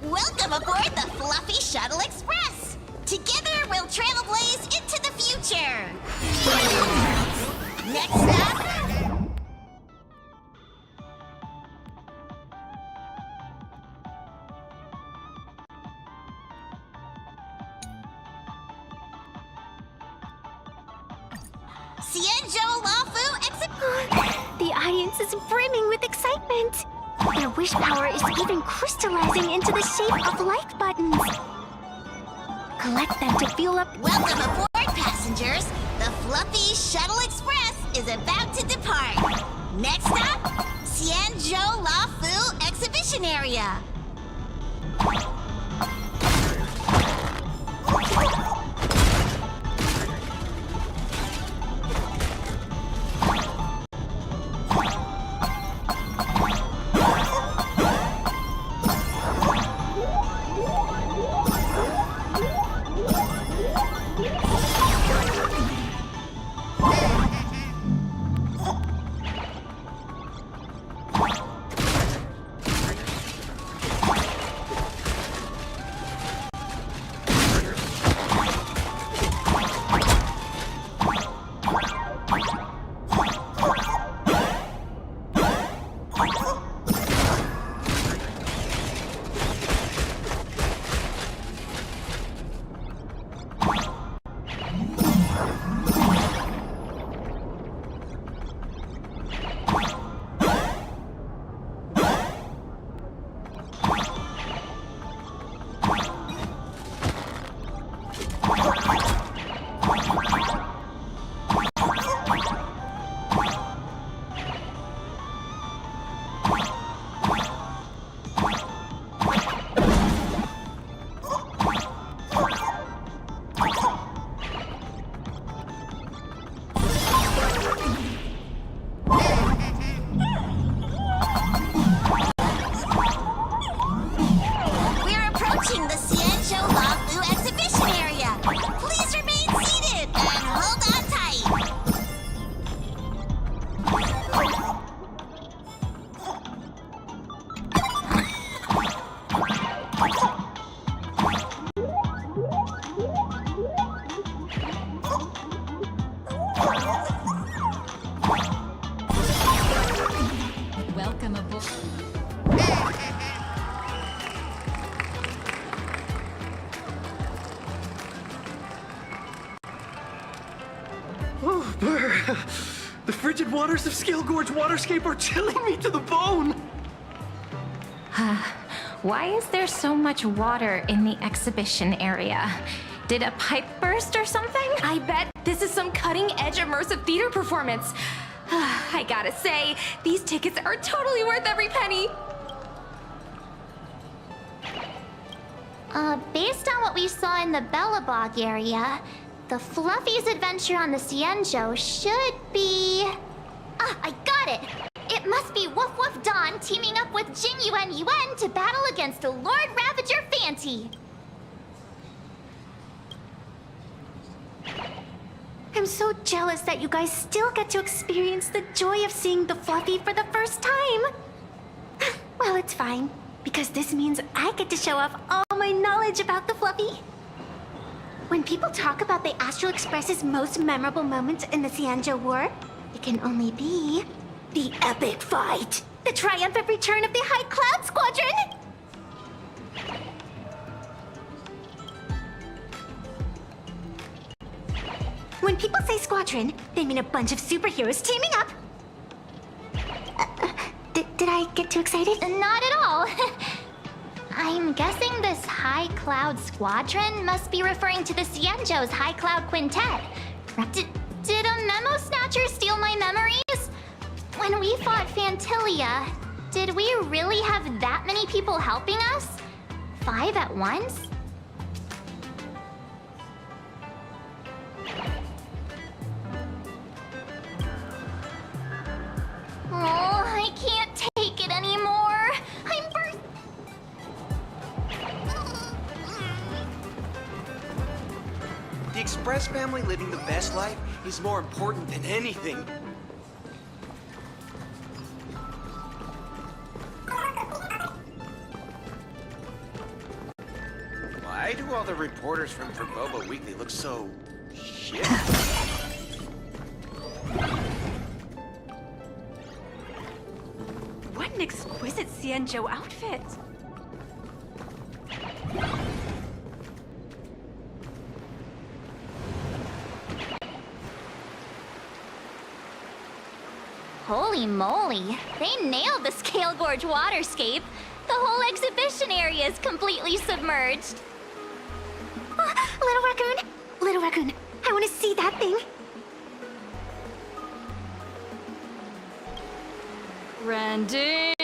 Welcome aboard the Fluffy Shuttle Express! Together we'll trailblaze into the future! Next stop... Xianzhou Lafu Exhibition. The audience is brimming with excitement. Their wish power is even crystallizing into the shape of like buttons. Collect them to fuel up. Welcome aboard, passengers. The Fluffy Shuttle Express is about to depart. Next stop, Xianzhou Lafu Exhibition Area. Oh, brr. The frigid waters of Scale Gorge Waterscape are chilling me to the bone! Why is there so much water in the exhibition area? Did a pipe burst or something? I bet this is some cutting-edge immersive theater performance. I gotta say, these tickets are totally worth every penny. Based on what we saw in the Bellabog area, the Fluffy's adventure on the Cienjo should be... Ah, I got it! It must be Woof Woof Dawn teaming up with Jing Yuan Yuan to battle against the Lord Ravager Fanti. I'm so jealous that you guys still get to experience the joy of seeing the Fluffy for the first time. Well, it's fine, because this means I get to show off all my knowledge about the Fluffy. When people talk about the Astral Express's most memorable moments in the Cienjo War, it can only be the epic fight, the triumphant return of the High Cloud Squadron. When people say squadron, they mean a bunch of superheroes teaming up. Did I get too excited? Not at all. I'm guessing this High Cloud Squadron must be referring to the Cienjo's High Cloud Quintet. Did a memo snatcher steal my memories? When we fought Fantilia, did we really have that many people helping us? 5 at once? Oh, I can't take it anymore. I'm burst. The Express family living the best life is more important than anything. Why do all the reporters from Verboba Weekly look so... shit? What an exquisite Cienjo outfit! Holy moly, they nailed the Scale Gorge waterscape. The whole exhibition area is completely submerged. Little Raccoon, I want to see that thing. Rending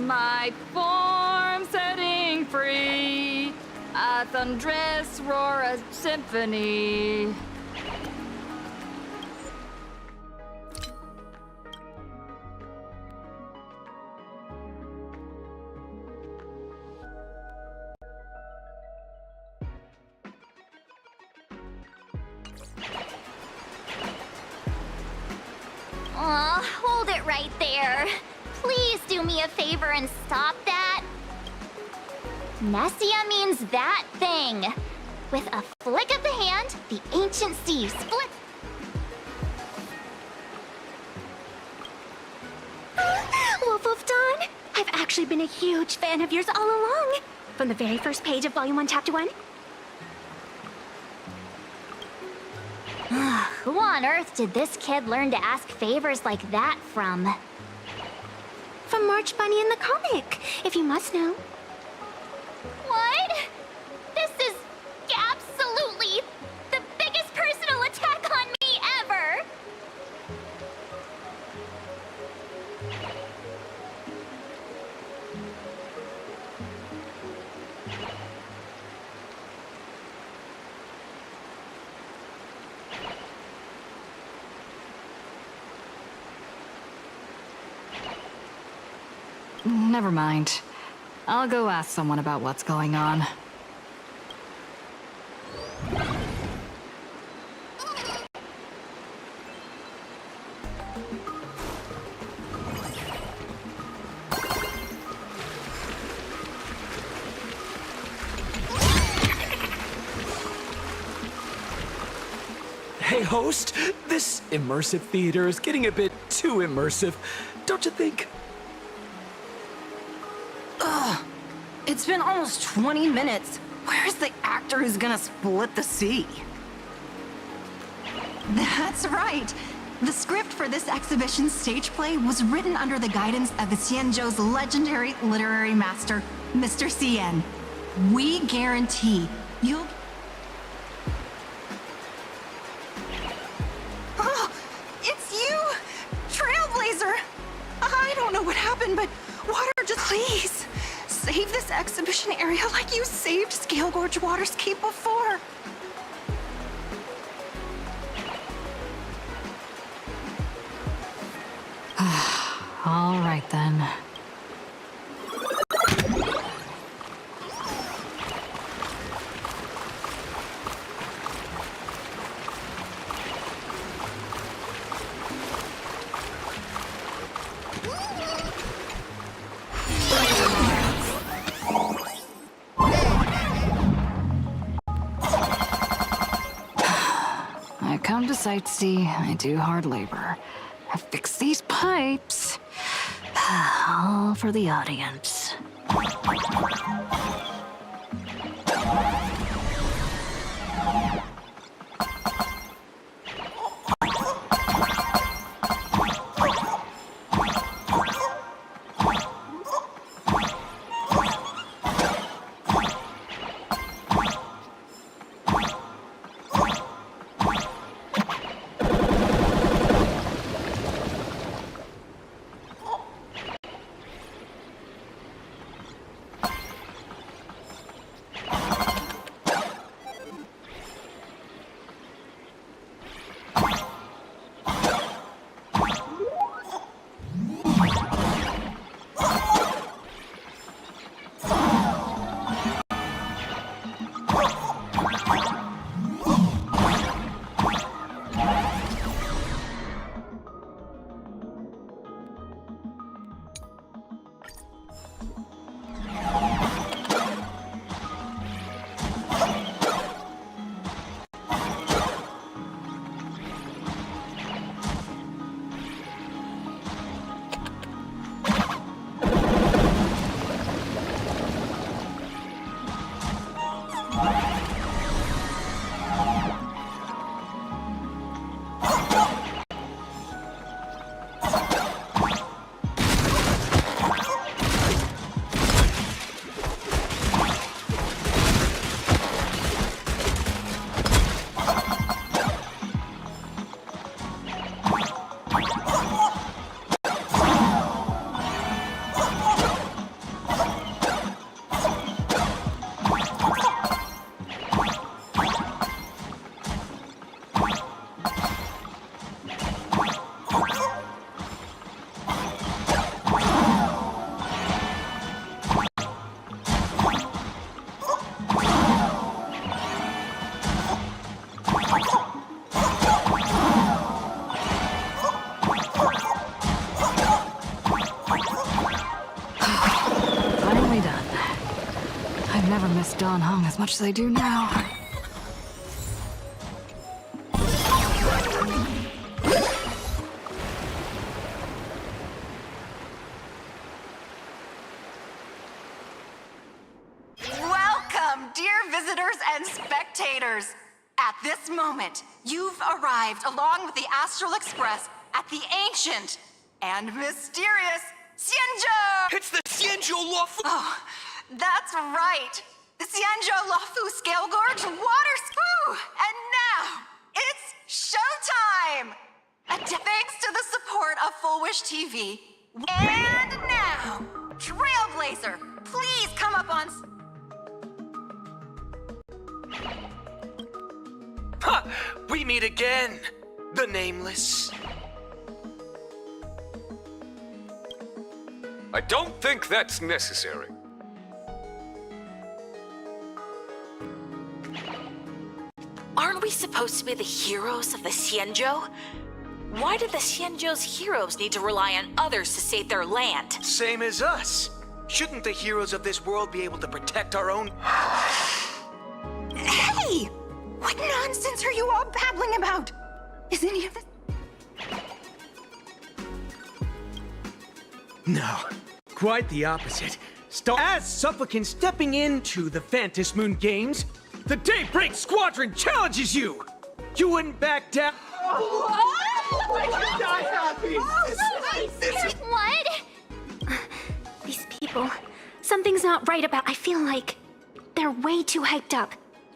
my form, setting free, a thunderous roar, a symphony. Aw, hold it right there. Please do me a favor and stop that. Nessia means that thing. With a flick of the hand, the ancient sea split. Wolf of Dawn, I've actually been a huge fan of yours all along. From the very first page of Volume 1, Chapter 1. Who on earth did this kid learn to ask favors like that from? From March Bunny in the comic, if you must know. What? This is absolutely the biggest personal attack on me ever! Never mind. I'll go ask someone about what's going on. Hey, host, this immersive theater is getting a bit too immersive, don't you think? Ugh! It's been almost 20 minutes. Where's the actor who's gonna split the sea? That's right. The script for this exhibition stage play was written under the guidance of the Xianzhou's legendary literary master, Mr. Xian. We guarantee you'll... Oh, it's you! Trailblazer! I don't know what happened, but water just... Please, save this exhibition area like you saved Scale Gorge Waterscape before. All right then. I come to sightsee, I do hard labor. I fix these pipes. All for the audience. Dawn hung as much as I do now. Welcome, dear visitors and spectators. At this moment, you've arrived along with the Astral Express at the ancient and mysterious Xianzhou! It's the Xianzhou Luofu! Oh, that's right. The Xianzhou Luofu Scale Gorge Water Spoo! And now, it's showtime! Thanks to the support of Full Wish TV. And now, Trailblazer, please come up on... Ha! We meet again, the Nameless. I don't think that's necessary. Aren't we supposed to be the heroes of the Xianzhou? Why do the Xianzhou's heroes need to rely on others to save their land? Same as us. Shouldn't the heroes of this world be able to protect our own? Hey! What nonsense are you all babbling about? Is any of this... No, quite the opposite. As supplicant stepping into the Phantasmoon Games, the Daybreak Squadron challenges you! You wouldn't back down... What? These people. Something's not right about. I feel like they're way too hyped up.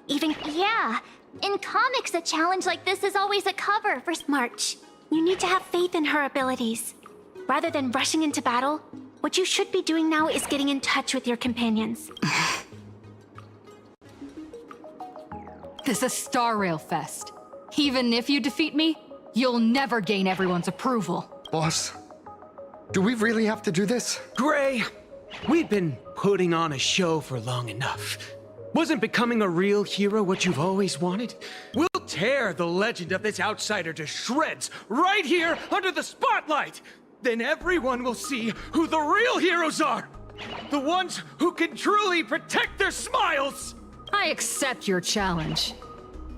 Even. Yeah. In comics, a challenge like this is always a cover for March. You need to have faith in her abilities. Rather than rushing into battle, what you should be doing now is getting in touch with your companions. This is Star Rail Fest. Even if you defeat me, you'll never gain everyone's approval. Boss, do we really have to do this? Gray, we've been putting on a show for long enough. Wasn't becoming a real hero what you've always wanted? We'll tear the legend of this outsider to shreds right here under the spotlight! Then everyone will see who the real heroes are! The ones who can truly protect their smiles! I accept your challenge.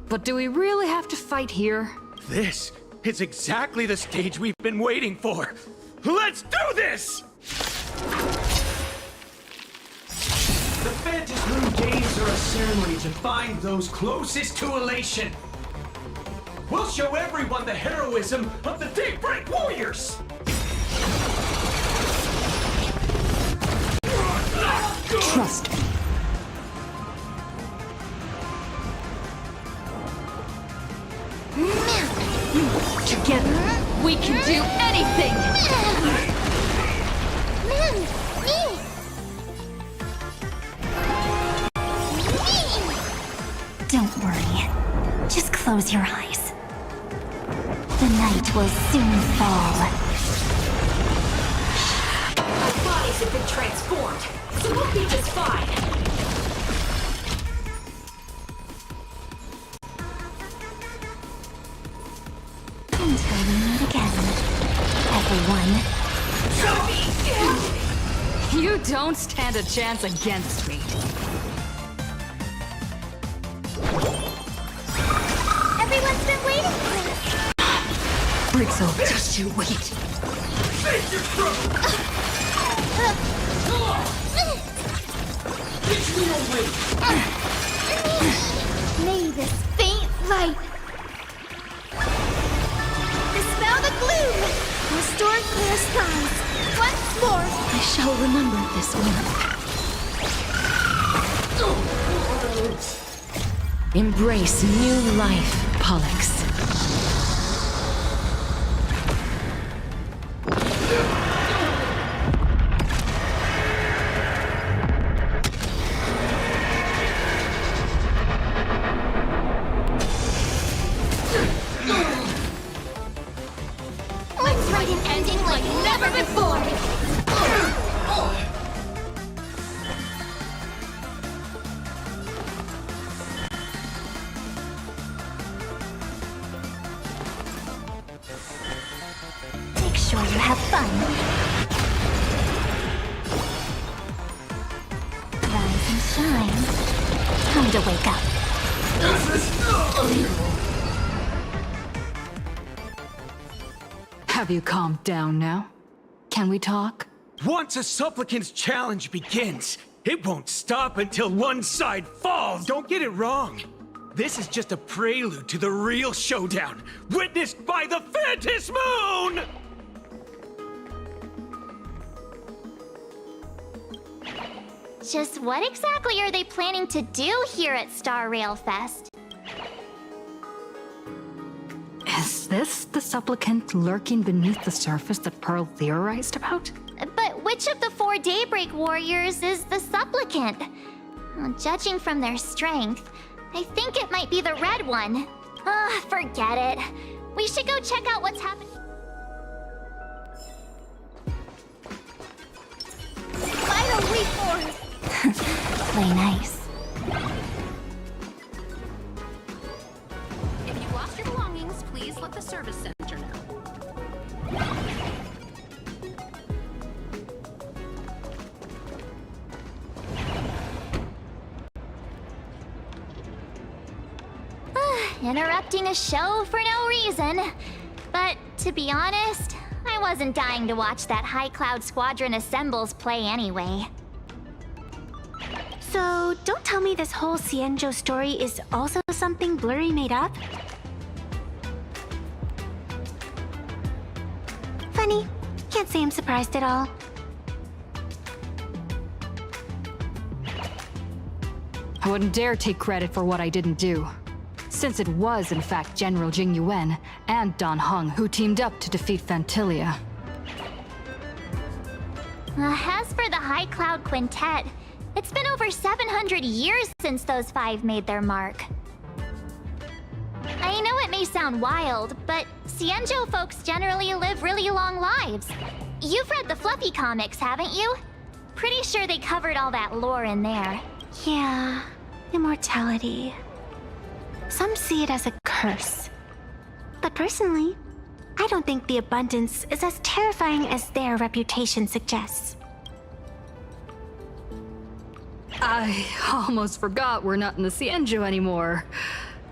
But do we really have to fight here? This is exactly the stage we've been waiting for! Let's do this! The Fantasy Room Games are a ceremony to find those closest to elation. We'll show everyone the heroism of the Daybreak Warriors! Trust me. Together, we can do anything! Don't worry. Just close your eyes. The night will soon fall. Our bodies have been transformed, so we'll be just fine. Until we meet again, everyone. You don't stand a chance against me. Everyone's been waiting for us. Breaks over. Just you wait. Save your throat! Come on! Teach me your way! May this faint light dispel the gloom, restore clear skies. Once more, I shall remember this moment. Embrace new life, Pollux. Let's write an ending like never before. Make sure you have fun. Rise and shine. Time to wake up. Have you calmed down now? Can we talk? Once a supplicant's challenge begins, it won't stop until one side falls. Don't get it wrong. This is just a prelude to the real showdown, witnessed by the Phantasm Moon! Just what exactly are they planning to do here at Star Rail Fest? Is this the supplicant lurking beneath the surface that Pearl theorized about? But which of the 4 Daybreak Warriors is the supplicant? Well, judging from their strength, I think it might be the red one. Forget it. We should go check out what's happening. Final leap forward. Play nice. If you lost your belongings, please let the service center know. Interrupting a show for no reason. But to be honest, I wasn't dying to watch that High Cloud Squadron Assembles play anyway. So, don't tell me this whole Cienjo story is also something Blurry made up? Funny. Can't say I'm surprised at all. I wouldn't dare take credit for what I didn't do, since it was in fact General Jing Yuan and Dan Heng who teamed up to defeat Fantilia. As for the High Cloud Quintet, it's been over 700 years since those five made their mark. I know it may sound wild, but Xianzhou folks generally live really long lives. You've read the Fluffy comics, haven't you? Pretty sure they covered all that lore in there. Yeah, immortality. Some see it as a curse. But personally, I don't think the abundance is as terrifying as their reputation suggests. I almost forgot we're not in the Xianzhou anymore.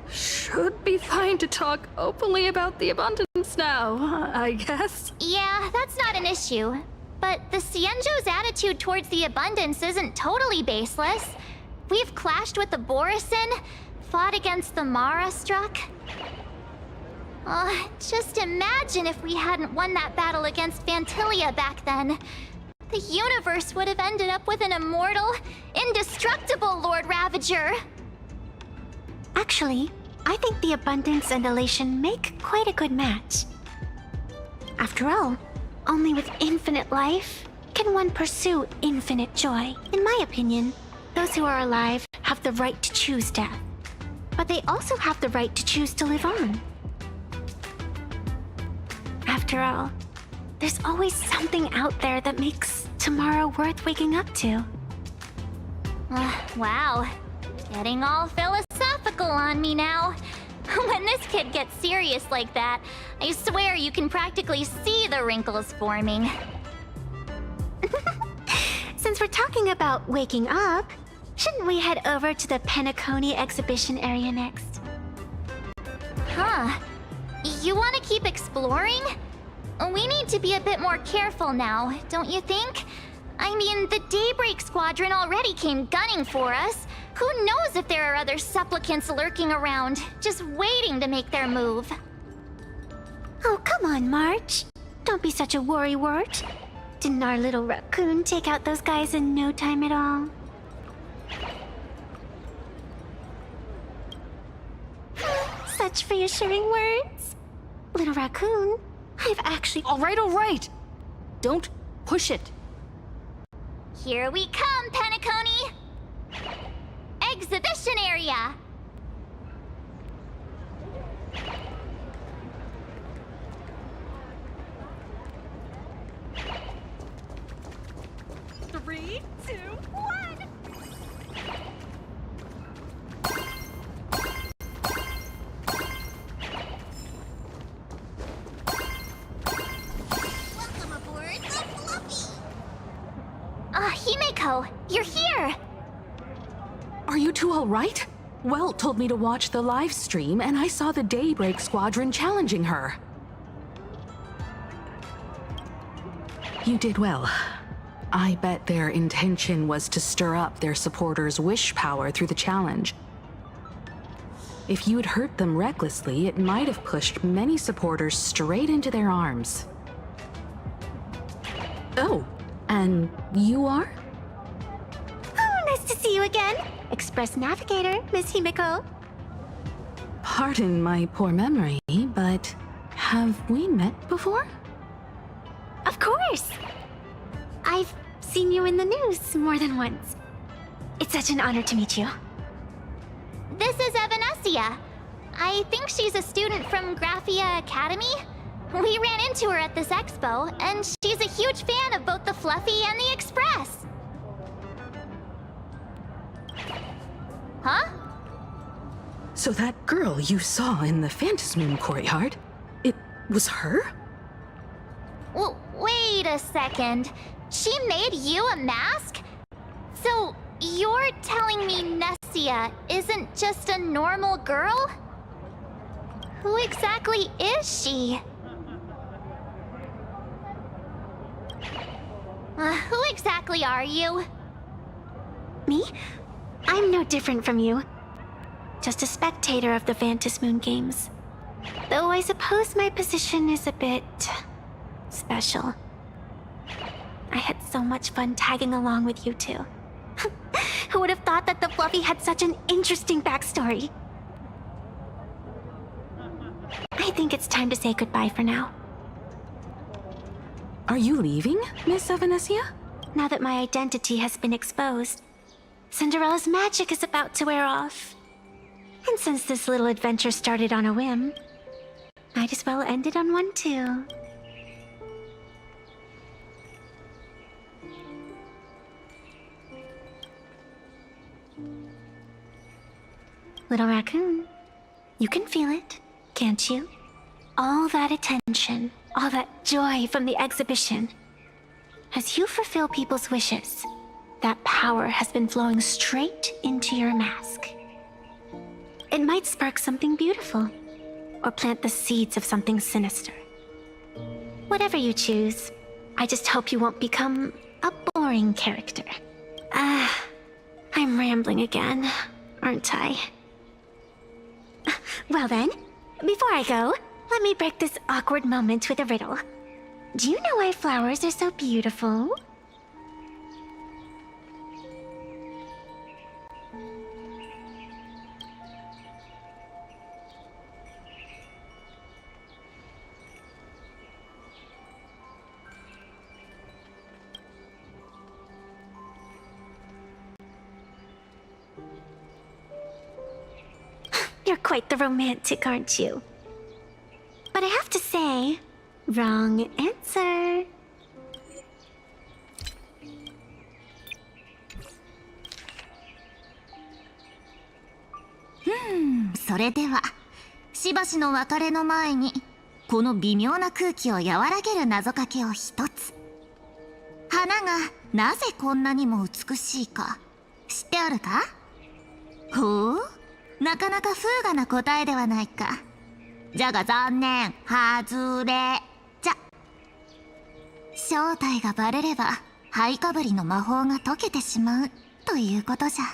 Should be fine to talk openly about the abundance now, I guess. Yeah, that's not an issue. But the Xianzhou's attitude towards the abundance isn't totally baseless. We've clashed with the Borisin, fought against the Mara struck. Just imagine if we hadn't won that battle against Fantilia back then. The universe would have ended up with an immortal, indestructible Lord Ravager. Actually, I think the abundance and elation make quite a good match. After all, only with infinite life can one pursue infinite joy. In my opinion, those who are alive have the right to choose death. But they also have the right to choose to live on. After all, there's always something out there that makes tomorrow worth waking up to. Wow. Getting all philosophical on me now. When this kid gets serious like that, I swear you can practically see the wrinkles forming. Since we're talking about waking up, shouldn't we head over to the Penacony exhibition area next? Huh. You want to keep exploring? We need to be a bit more careful now, don't you think? I mean, the Daybreak Squadron already came gunning for us. Who knows if there are other supplicants lurking around, just waiting to make their move. Oh, come on, March. Don't be such a worrywart. Didn't our little raccoon take out those guys in no time at all? Such reassuring words. Little raccoon, I've actually... All right. Don't push it. Here we come, Penacony! Exhibition area! Three, two, one! Welcome aboard the Fluffy! Himeko, you're here! Are you two all right? Well told me to watch the live stream, and I saw the Daybreak Squadron challenging her. You did well. I bet their intention was to stir up their supporters' wish power through the challenge. If you'd hurt them recklessly, it might have pushed many supporters straight into their arms. Oh, and you are? Oh, nice to see you again. Express Navigator, Miss Himeko. Pardon my poor memory, but have we met before? Of course! I've seen you in the news more than once. It's such an honor to meet you. This is Evanescia. I think she's a student from Graphia Academy. We ran into her at this expo, and she's a huge fan of both the Fluffy and the Express. Huh? So that girl you saw in the Phantasmoon courtyard, it was her? Well, wait a second. She made you a mask? So, you're telling me Nessia isn't just a normal girl? Who exactly is she? Who exactly are you? Me? I'm no different from you. Just a spectator of the Phantasmoon games. Though I suppose my position is a bit... special. I had so much fun tagging along with you two. Who would have thought that the Fluffy had such an interesting backstory? I think it's time to say goodbye for now. Are you leaving, Miss Evanesia? Now that my identity has been exposed, Cinderella's magic is about to wear off. And since this little adventure started on a whim, might as well end it on one too. Little raccoon, you can feel it, can't you? All that attention, all that joy from the exhibition. As you fulfill people's wishes, that power has been flowing straight into your mask. It might spark something beautiful, or plant the seeds of something sinister. Whatever you choose, I just hope you won't become a boring character. I'm rambling again, aren't I? Well then, before I go, let me break this awkward moment with a riddle. Do you know why flowers are so beautiful? You're quite the romantic, aren't you? But I have to say, wrong answer. それではしばしの別れの前にこの微妙な空気を和らげる謎かけを一つ。花がなぜこんなにも美しいか知っておるか？ほう、なかなか風雅な答えではないか。じゃが残念、外れ。じゃ正体がバレれば灰かぶりの魔法が解けてしまうということじゃ。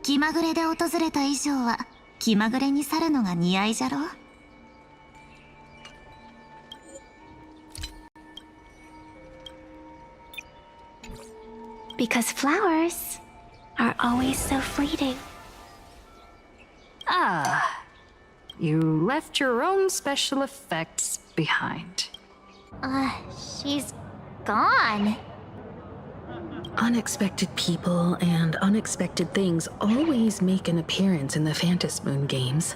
気まぐれで訪れた以上は気まぐれに去るのが似合いじゃろ。Because flowers are always so fleeting. Ah, you left your own special effects behind. She's gone. Unexpected people and unexpected things always make an appearance in the Phantasmoon games.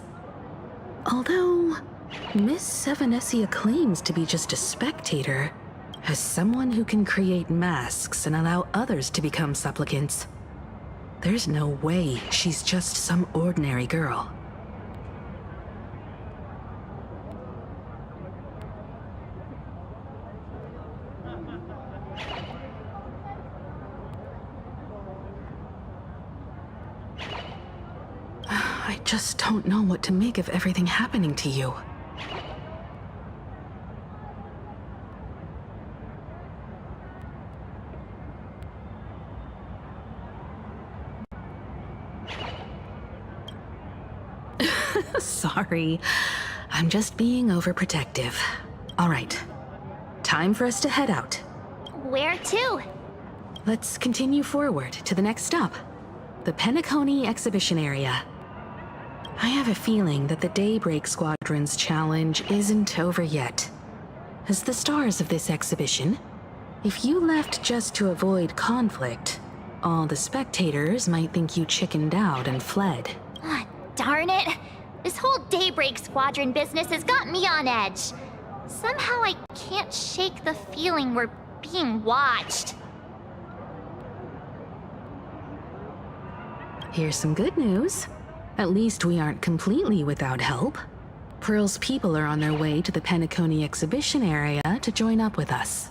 Although, Miss Evanesia claims to be just a spectator, as someone who can create masks and allow others to become supplicants. There's no way she's just some ordinary girl. I just don't know what to make of everything happening to you. Sorry, I'm just being overprotective. All right, time for us to head out. Where to? Let's continue forward to the next stop, the Penacony exhibition area. I have a feeling that the Daybreak Squadron's challenge isn't over yet. As the stars of this exhibition, if you left just to avoid conflict, all the spectators might think you chickened out and fled. Darn it! This whole Daybreak Squadron business has got me on edge. Somehow I can't shake the feeling we're being watched. Here's some good news. At least we aren't completely without help. Pearl's people are on their way to the Penacony exhibition area to join up with us.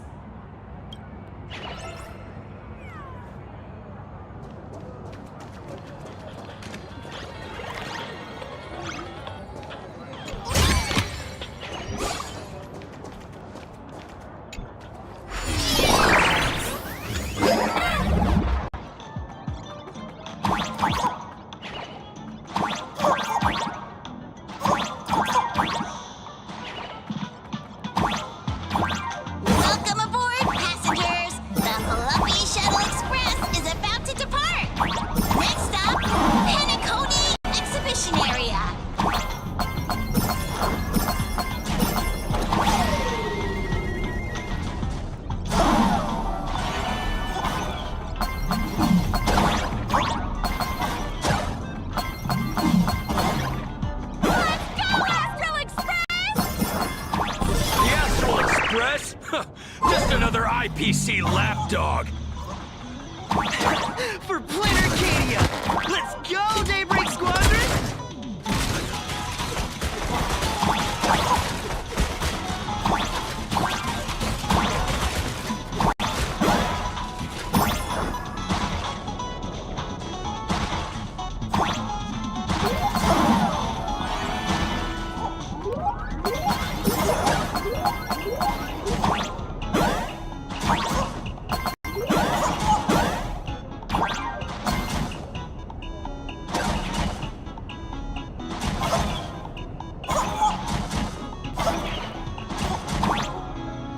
Just another IPC lapdog. For Planet Arcadia! Let's go, Daybreak Squadron!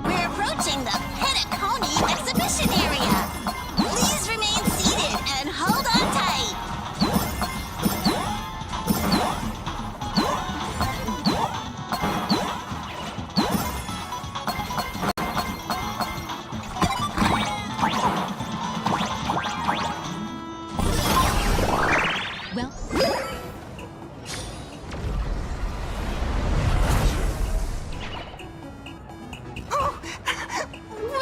We're approaching the Petaconi exhibition area. Please remain seated and hold on tight. Well,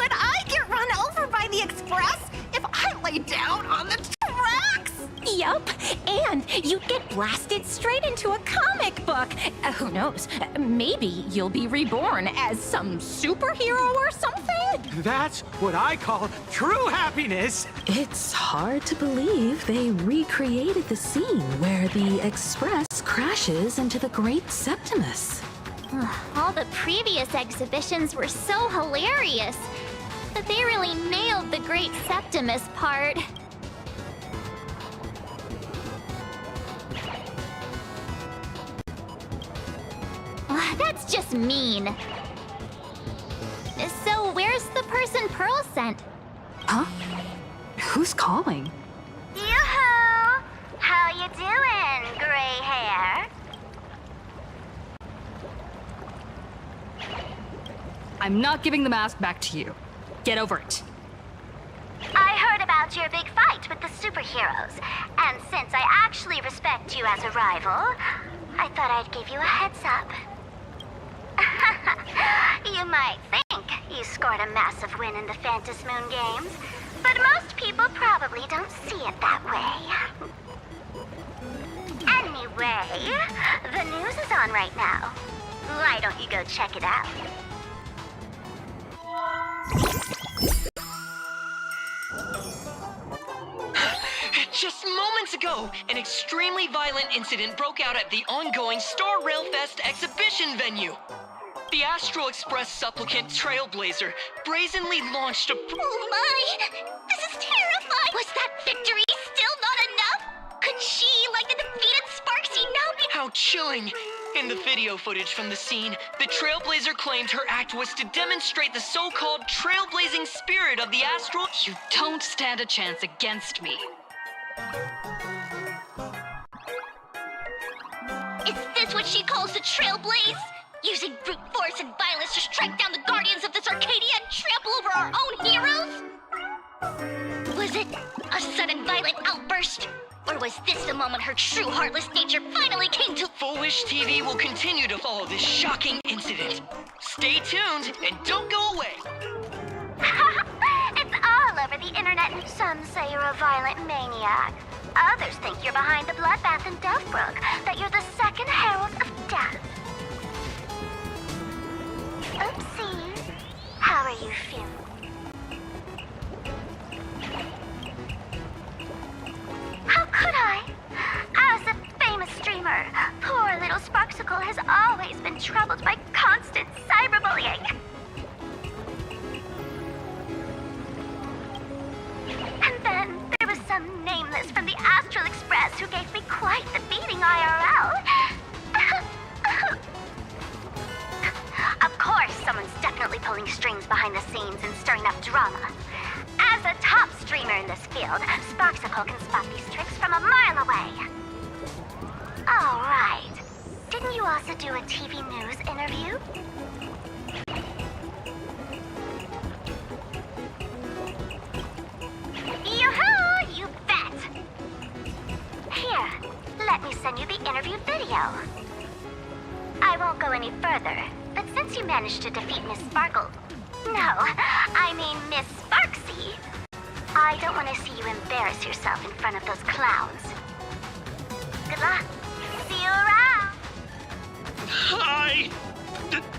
Would I get run over by the express if I lay down on the tracks? Yup, and you'd get blasted straight into a comic book. Who knows? Maybe you'll be reborn as some superhero or something? That's what I call true happiness. It's hard to believe they recreated the scene where the Express crashes into the Great Septimus. All the previous exhibitions were so hilarious, but they really nailed the Great Septimus part. That's just mean. So where's the person Pearl sent? Huh? Who's calling? Yoo-hoo! How you doing, gray hair? I'm not giving the mask back to you. Get over it. I heard about your big fight with the superheroes, and since I actually respect you as a rival, I thought I'd give you a heads up. You might think you scored a massive win in the Phantom Moon games, but most people probably don't see it that way. Anyway, the news is on right now. Why don't you go check it out? Just moments ago, an extremely violent incident broke out at the ongoing Star Rail Fest exhibition venue. The Astral Express supplicant Trailblazer brazenly launched a... Oh my! This is terrifying! Was that victory still not enough? Could she, like the defeated Sparksy, now be... How chilling! In the video footage from the scene, the Trailblazer claimed her act was to demonstrate the so-called trailblazing spirit of the Astral... You don't stand a chance against me. Is this what she calls the Trailblaze? Using brute force and violence to strike down the guardians of this Arcadia and trample over our own heroes? Was it a sudden violent outburst? Or was this the moment her true heartless nature finally came to... Full Wish TV will continue to follow this shocking incident. Stay tuned and don't go away. It's all over the internet, and some say you're a violent maniac. Others think you're behind the bloodbath in Delftbrook, that you're the second herald of death. Oopsie. How are you feeling? How could I? As a famous streamer, poor little Sparksicle has always been troubled by constant cyberbullying. And then there was some nameless from the Astral Express who gave me quite the beating IRL. Of course, someone's definitely pulling strings behind the scenes and stirring up drama. As a top streamer in this field, Sparksicle can spot these tricks from a mile away. All right. Didn't you also do a TV news interview? Yoo-hoo! You bet! Here, let me send you the interview video. I won't go any further, but since you managed to defeat Miss Sparkle... No, I mean Miss Sparksy. I don't want to see you embarrass yourself in front of those clowns. Good luck. See you around. Hi,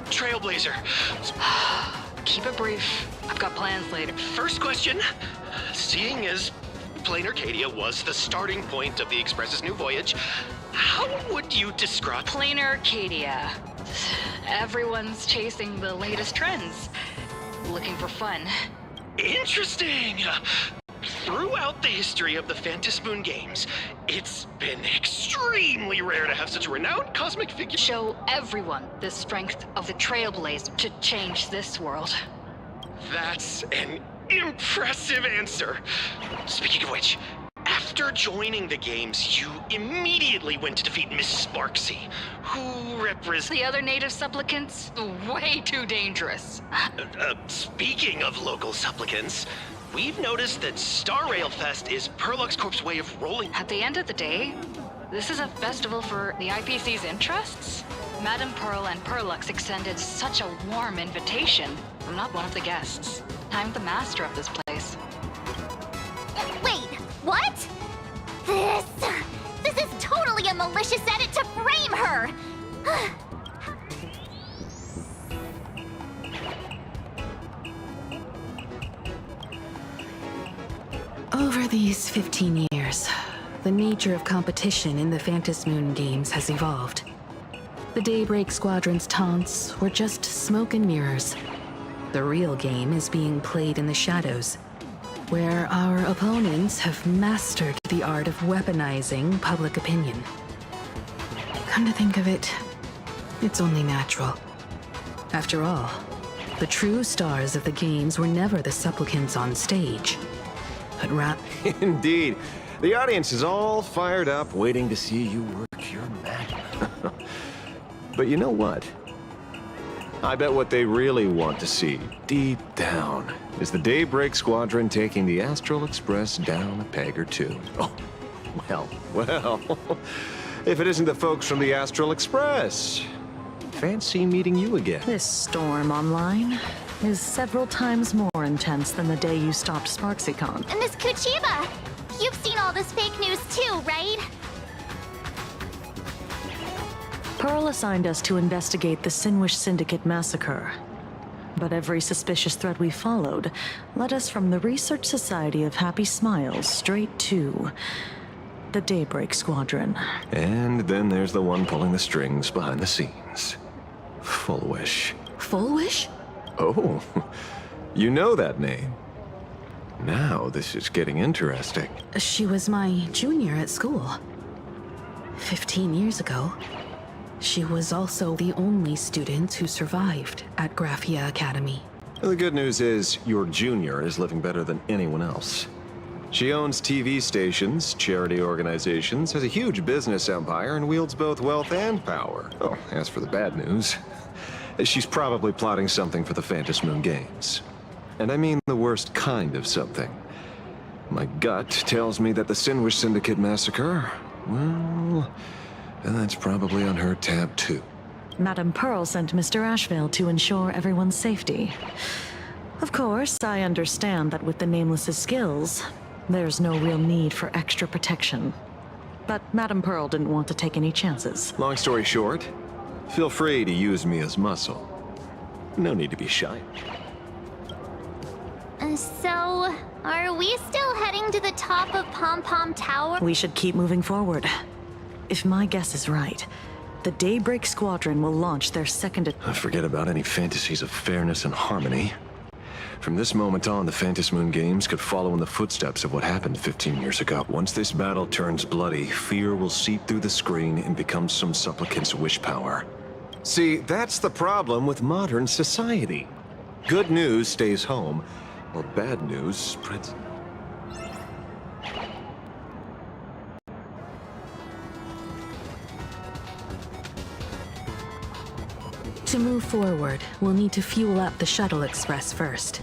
Trailblazer. Keep it brief. I've got plans later. First question. Seeing as Plain Arcadia was the starting point of the Express's new voyage, how would you describe... Plain Arcadia. Everyone's chasing the latest trends. Looking for fun. Interesting! Throughout the history of the Phantasmoon games, it's been extremely rare to have such a renowned cosmic figure... Show everyone the strength of the Trailblazer to change this world. That's an impressive answer. Speaking of which, after joining the games, you immediately went to defeat Miss Sparksy, who represents... The other native supplicants? Way too dangerous. Speaking of local supplicants, we've noticed that Star Rail Fest is Perlux Corp's way of rolling... At the end of the day, this is a festival for the IPC's interests. Madame Pearl and Perlux extended such a warm invitation. I'm not one of the guests. I'm the master of this place. Wait, what? This is totally a malicious edit to frame her! Over these 15 years, the nature of competition in the Phantasmoon games has evolved. The Daybreak Squadron's taunts were just smoke and mirrors. The real game is being played in the shadows, where our opponents have mastered the art of weaponizing public opinion. Come to think of it, it's only natural. After all, the true stars of the games were never the supplicants on stage, but Indeed. The audience is all fired up, waiting to see you work your magic. But you know what? I bet what they really want to see, deep down, is the Daybreak Squadron taking the Astral Express down a peg or two. Oh, well. If it isn't the folks from the Astral Express. Fancy meeting you again. This storm online is several times more intense than the day you stopped SparksyCon. Miss Kuchiba, you've seen all this fake news too, right? Pearl assigned us to investigate the Sinwish Syndicate massacre. But every suspicious thread we followed led us from the Research Society of Happy Smiles straight to the Daybreak Squadron. And then there's the one pulling the strings behind the scenes. Fullwish. Fullwish? Oh, you know that name. Now this is getting interesting. She was my junior at school. 15 years ago. She was also the only student who survived at Graphia Academy. The good news is, your junior is living better than anyone else. She owns TV stations, charity organizations, has a huge business empire, and wields both wealth and power. Oh, as for the bad news, she's probably plotting something for the Phantasmoon games. And I mean the worst kind of something. My gut tells me that the Sinwish Syndicate massacre, well... and that's probably on her tab, too. Madame Pearl sent Mr. Ashvale to ensure everyone's safety. Of course, I understand that with the Nameless's skills, there's no real need for extra protection. But Madame Pearl didn't want to take any chances. Long story short, feel free to use me as muscle. No need to be shy. So, are we still heading to the top of Pom Pom Tower? We should keep moving forward. If my guess is right, the Daybreak Squadron will launch their second... Forget about any fantasies of fairness and harmony. From this moment on, the Phantasmoon games could follow in the footsteps of what happened 15 years ago. Once this battle turns bloody, fear will seep through the screen and become some supplicant's wish power. See, that's the problem with modern society. Good news stays home, while bad news spreads... To move forward, we'll need to fuel up the Shuttle Express first.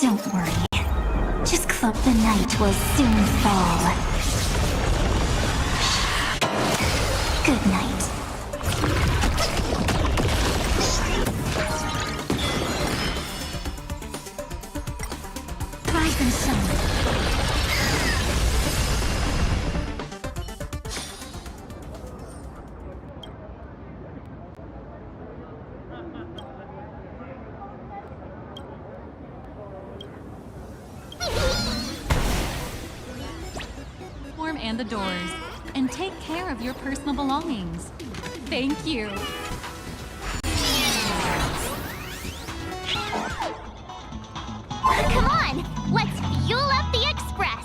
Don't worry. Just cloak the night will soon fall. Good night. Rise and shine. And the doors, and take care of your personal belongings. Thank you. Come on, let's fuel up the express.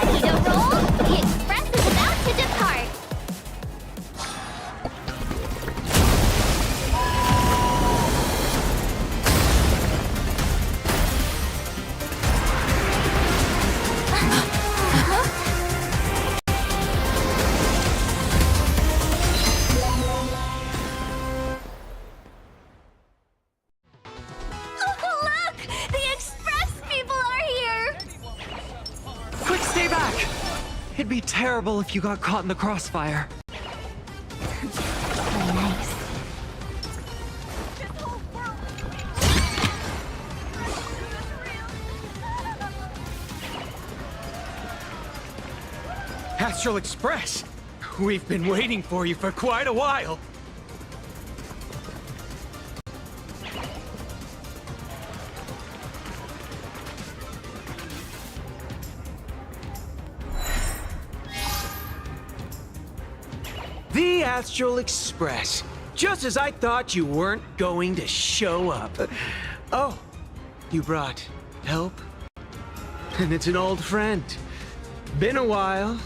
Ready to roll? The express is about to depart. Look! The express people are here! Quick, stay back! It'd be terrible if you got caught in the crossfire. Very nice. Astral Express! We've been waiting for you for quite a while. The Astral Express. Just as I thought you weren't going to show up. Oh, you brought help? And it's an old friend. Been a while,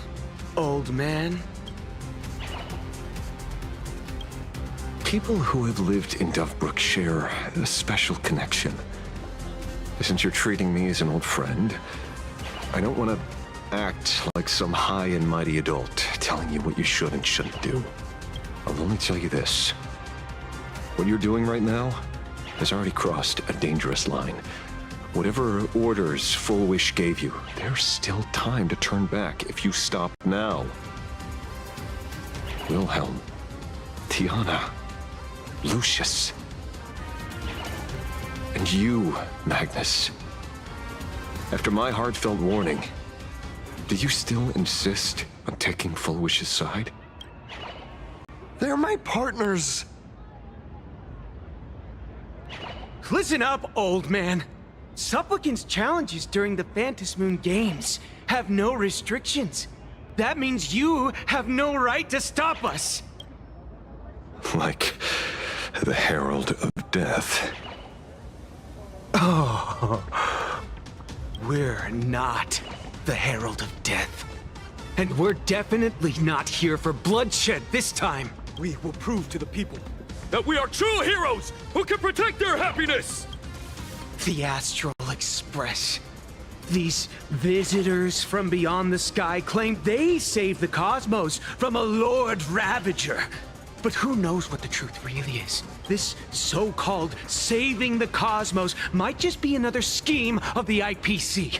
old man. People who have lived in Dovebrook share a special connection. Since you're treating me as an old friend, I don't want to act like some high and mighty adult telling you what you should and shouldn't do. I'll only tell you this. What you're doing right now has already crossed a dangerous line. Whatever orders Full Wish gave you, there's still time to turn back if you stop now. Wilhelm, Tiana, Lucius, and you, Magnus. After my heartfelt warning, do you still insist on taking Full Wish's side? They're my partners. Listen up, old man. Supplicants' challenges during the Phantasmoon Games have no restrictions. That means you have no right to stop us. Like the Herald of Death. Oh, we're not the Herald of Death. And we're definitely not here for bloodshed this time. We will prove to the people that we are true heroes who can protect their happiness! The Astral Express. These visitors from beyond the sky claim they saved the cosmos from a Lord Ravager. But who knows what the truth really is? This so-called saving the cosmos might just be another scheme of the IPC.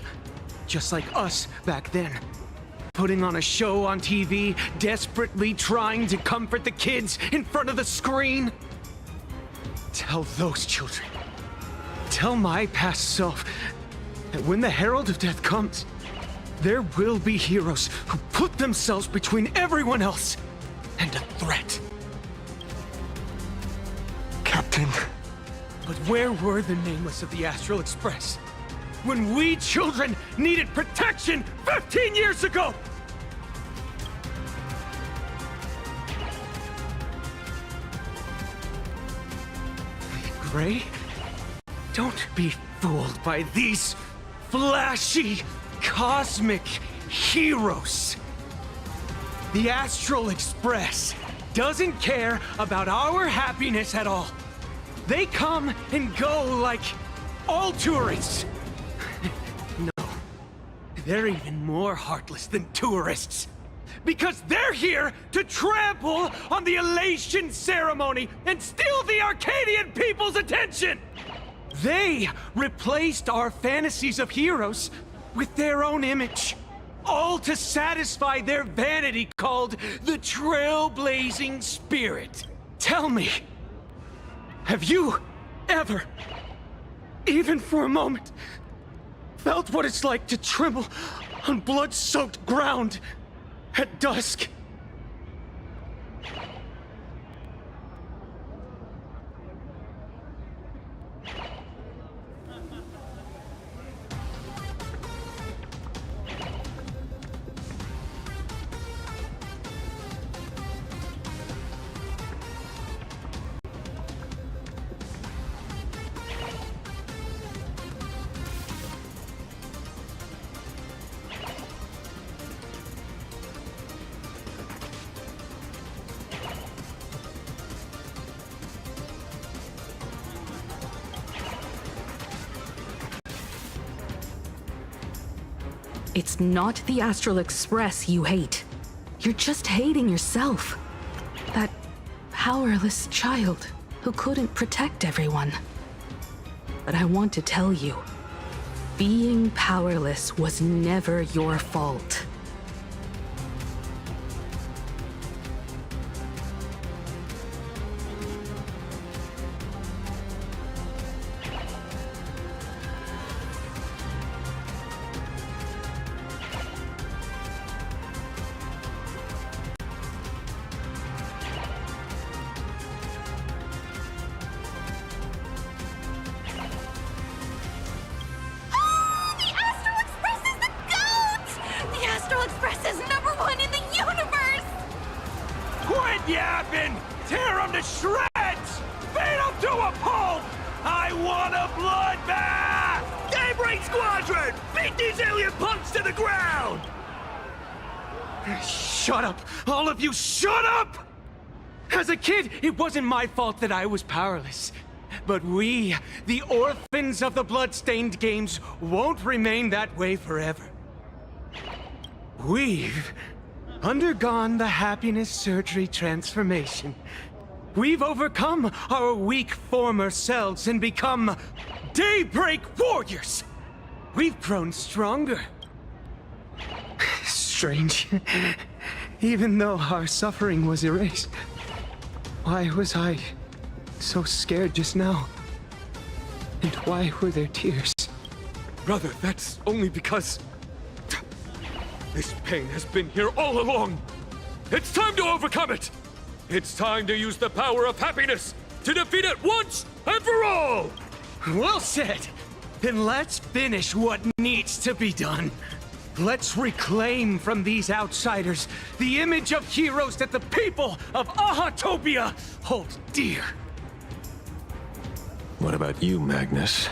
Just like us back then. putting on a show on TV, desperately trying to comfort the kids in front of the screen. Tell those children, tell my past self, that when the Herald of Death comes, there will be heroes who put themselves between everyone else and a threat. Captain. But where were the nameless of the Astral Express when we children needed protection 15 years ago? Gray, don't be fooled by these flashy, cosmic heroes. The Astral Express doesn't care about our happiness at all. They come and go like all tourists. No, they're even more heartless than tourists. Because they're here to trample on the elation ceremony and steal the Arcadian people's attention! They replaced our fantasies of heroes with their own image, all to satisfy their vanity called the trailblazing spirit. Tell me, have you ever, even for a moment, felt what it's like to tremble on blood-soaked ground at dusk? It's not the Astral Express you hate. You're just hating yourself. That powerless child who couldn't protect everyone. But I want to tell you, being powerless was never your fault. Yapping! Tear them to shreds! Beat them to a pulp! I want a bloodbath! Daybreak Squadron! Beat these alien punks to the ground! Shut up! All of you, shut up! As a kid, it wasn't my fault that I was powerless. But we, the orphans of the Bloodstained Games, won't remain that way forever. We've undergone the happiness surgery transformation. We've overcome our weak former selves and become Daybreak Warriors. We've grown stronger. Strange. Even though our suffering was erased, why was I so scared just now? And why were there tears? Brother, that's only because this pain has been here all along. It's time to overcome it. It's time to use the power of happiness to defeat it once and for all. Well said. Then let's finish what needs to be done. Let's reclaim from these outsiders the image of heroes that the people of Ahatopia hold dear. What about you, Magnus?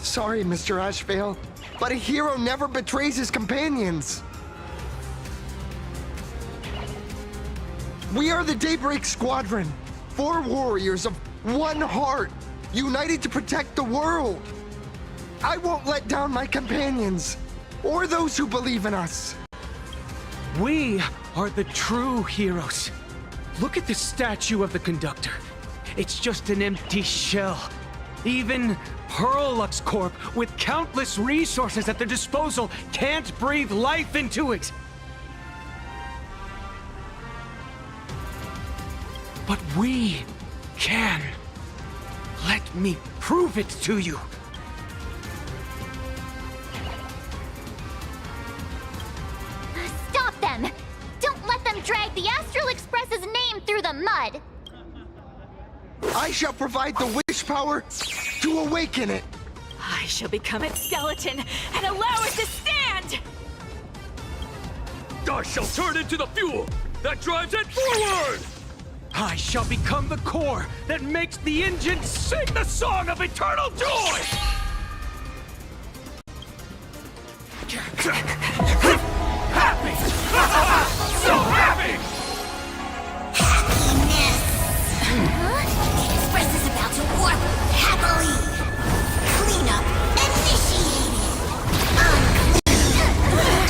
Sorry, Mr. Ashvale, but a hero never betrays his companions. We are the Daybreak Squadron, 4 warriors of one heart, united to protect the world. I won't let down my companions, or those who believe in us. We are the true heroes. Look at the statue of the conductor. It's just an empty shell. Even Perlux Corp, with countless resources at their disposal, can't breathe life into it. But we can. Let me prove it to you. Stop them! Don't let them drag the Astral Express's name through the mud! I shall provide the wish power to awaken it. I shall become its skeleton and allow it to stand! I shall turn into the fuel that drives it forward! I shall become the core that makes the engine sing the song of eternal joy! Happy! So happy! The Express is about to warp happily. Cleanup initiated. Unclean.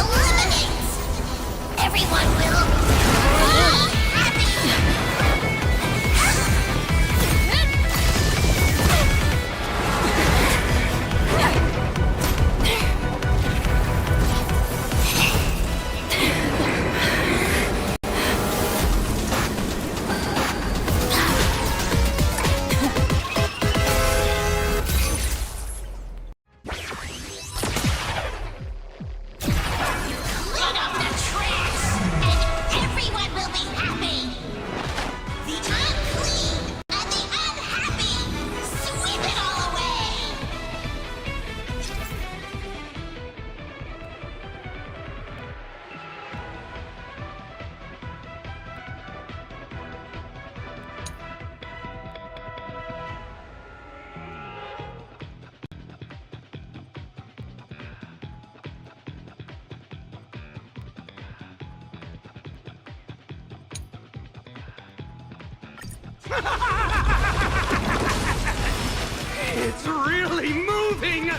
Eliminate. Everyone will be happy. Clean up the trash, and everyone will be happy. The unclean and the unhappy, sweep it all away. It's really moving!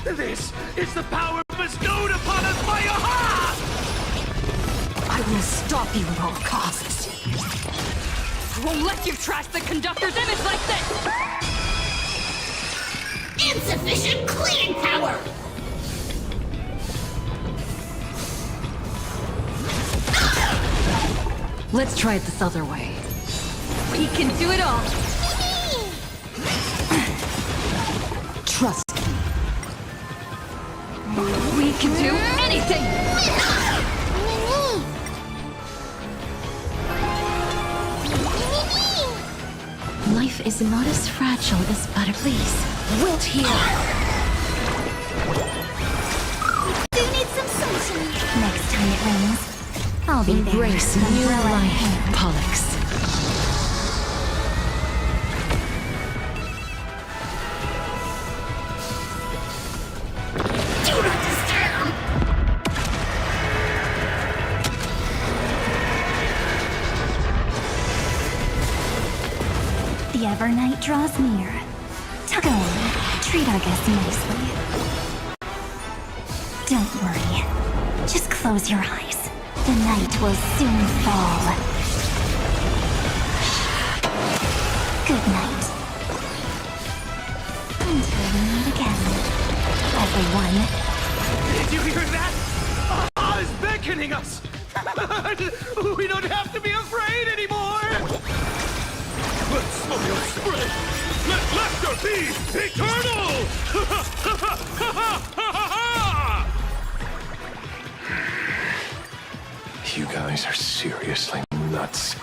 This is the power bestowed upon us by Aha! I will stop you at all costs. I won't let you trash the conductor's image like this! Insufficient cleaning power. Let's try it this other way. We can do it all! Trust me. We can do anything! Life is not as fragile as butter. Please, wilt here. Do you need some sunshine? Next time it rains, I'll be there. Embrace new Umbrella in life, hand. Pollux. Do not disturb. The Evernight draws near. Go on, treat our guests nicely. Don't worry. Just close your eyes. The night will soon fall. Good night. Until we meet again, everyone. Did you hear that? Ah is beckoning us! We don't have to be afraid anymore! Let smile spread! Let laughter be eternal! You guys are seriously nuts.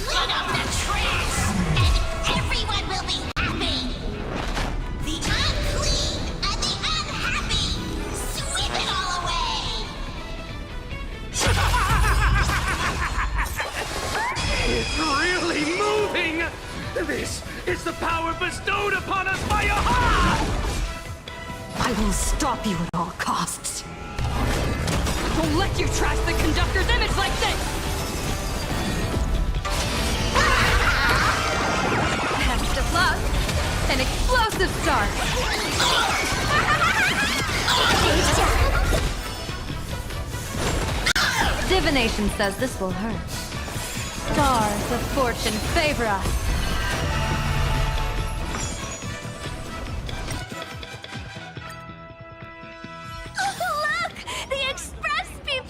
Clean up the trash, and everyone will be happy. The unclean and the unhappy, sweep it all away. It's really moving! This is the power bestowed upon us by Aha! I will stop you at all costs. I won't let you trash the conductor's image like this! Best of luck! An explosive start! Divination says this will hurt. Stars of fortune favor us. Look! The express people!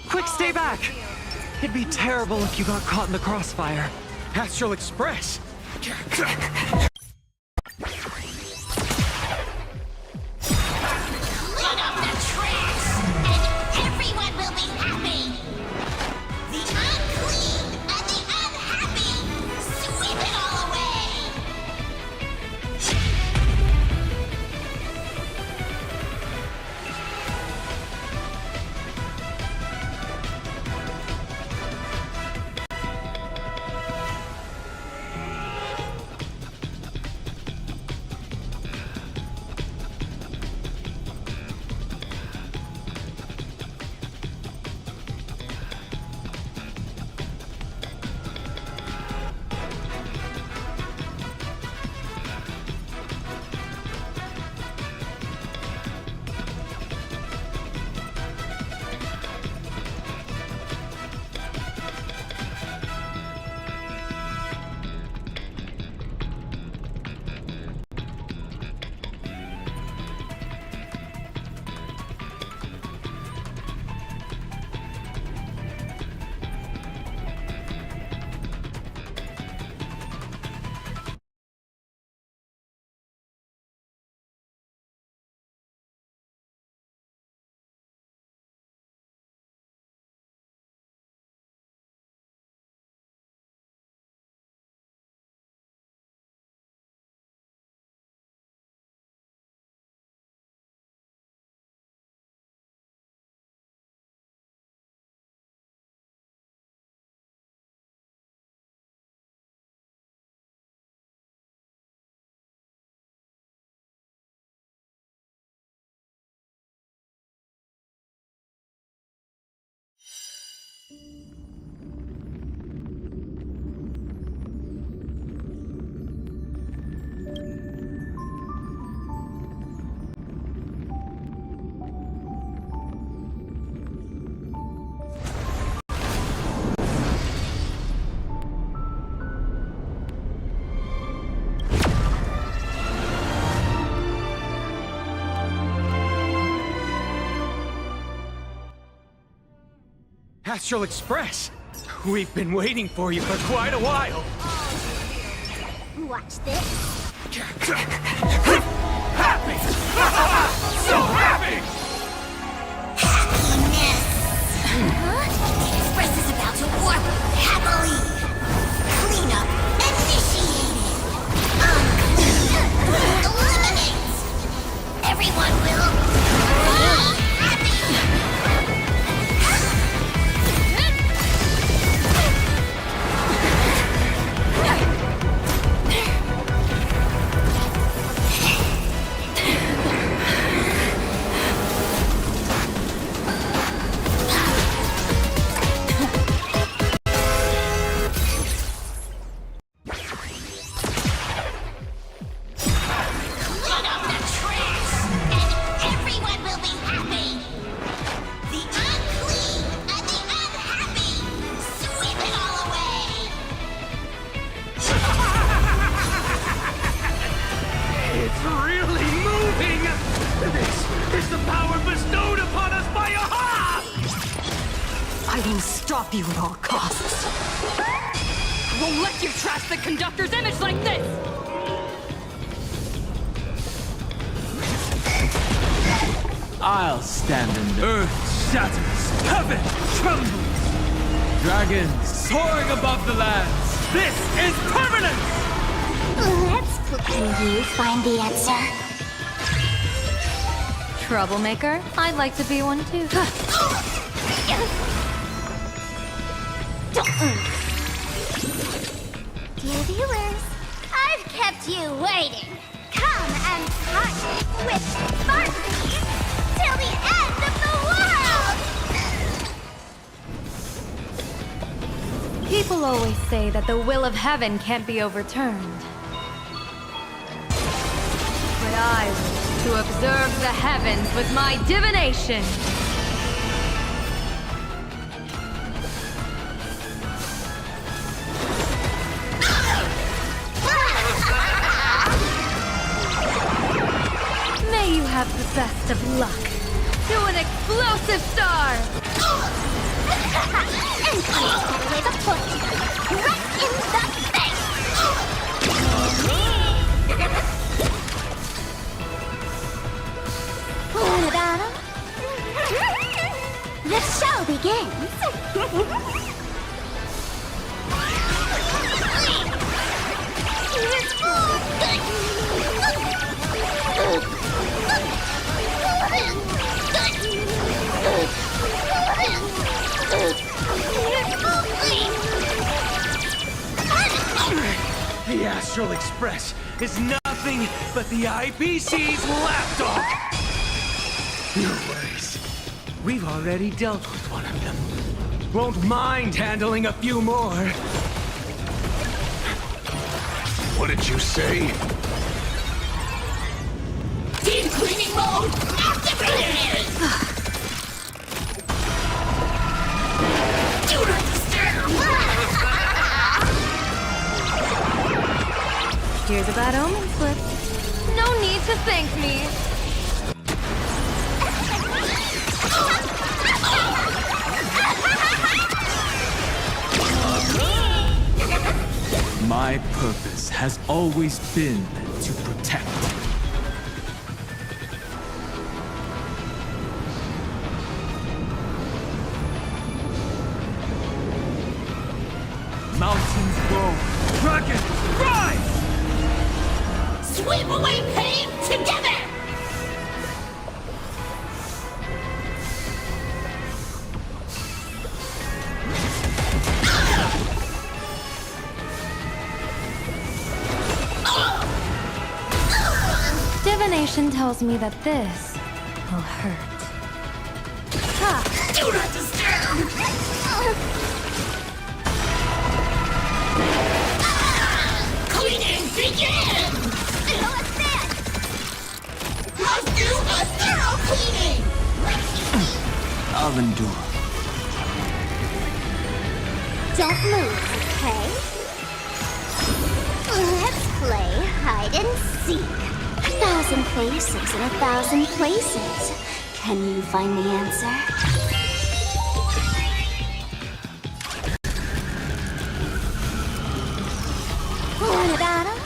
Quick, stay back! It'd be terrible if you got caught in the crossfire. Astral Express! Clean up the trash, and everyone will be happy. The unclean and the unhappy, sweep it all away. Astral Express! We've been waiting for you for quite a while. Watch this. Happy! So happy! The Express is about to warp happily. Cleanup initiated. Eliminate. Everyone will be happy. I will stop you at all costs. won't let you trash the conductor's image like this! I'll stand in the earth shatters, heaven trembles. Dragons soaring above the lands. This is permanent! Can you find the answer? Troublemaker? I'd like to be one too. Dear viewers, I've kept you waiting. Come and touch with Sparky till the end of the world! People always say that the will of heaven can't be overturned. But I wish to observe the heavens with my divination. May you have the best of luck. To an explosive star! And please get away the foot! Right in the face! What about him? The show begins! The Astral Express is nothing but the IPC's lapdog! No worries. We've already dealt with one of them. Won't mind handling a few more. What did you say? Deep cleaning mode activated! Do not disturb! Here's a bad omen slip. No need to thank me. My purpose has always been to protect. Mountains roll, dragons rise! Sweep away pain together! Divination tells me that this will hurt. Ha! Do not disturb! Cleaning begins! What's that? Must do a thorough cleaning! I'll endure. Don't move, okay? Let's play hide and seek. 1,000 faces in 1,000 places. Can you find the answer? What about him?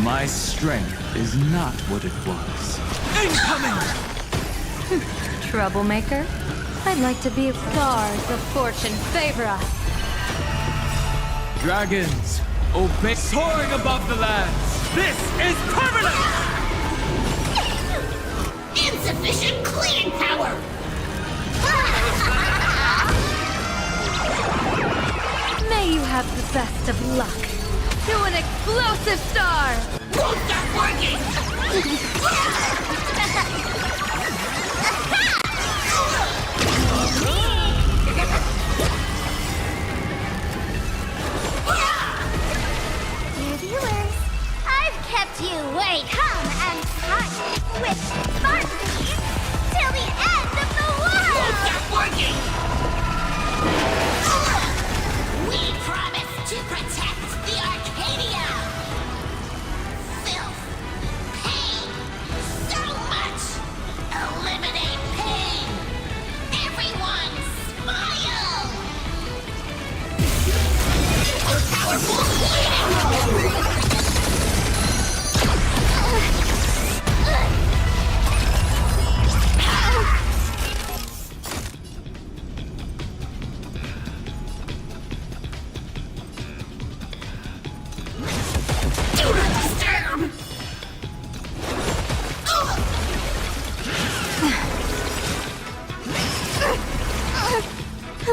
My strength is not what it was. Incoming! Troublemaker? I'd like to be a stars of fortune favor us. Dragons, obey. Soaring above the lands. This is permanent! Insufficient cleaning power! May you have the best of luck. To an explosive star! Won't stop working! Dear viewers, I've kept you wait. Come and touch with Sparky till the end of the world! Won't stop working!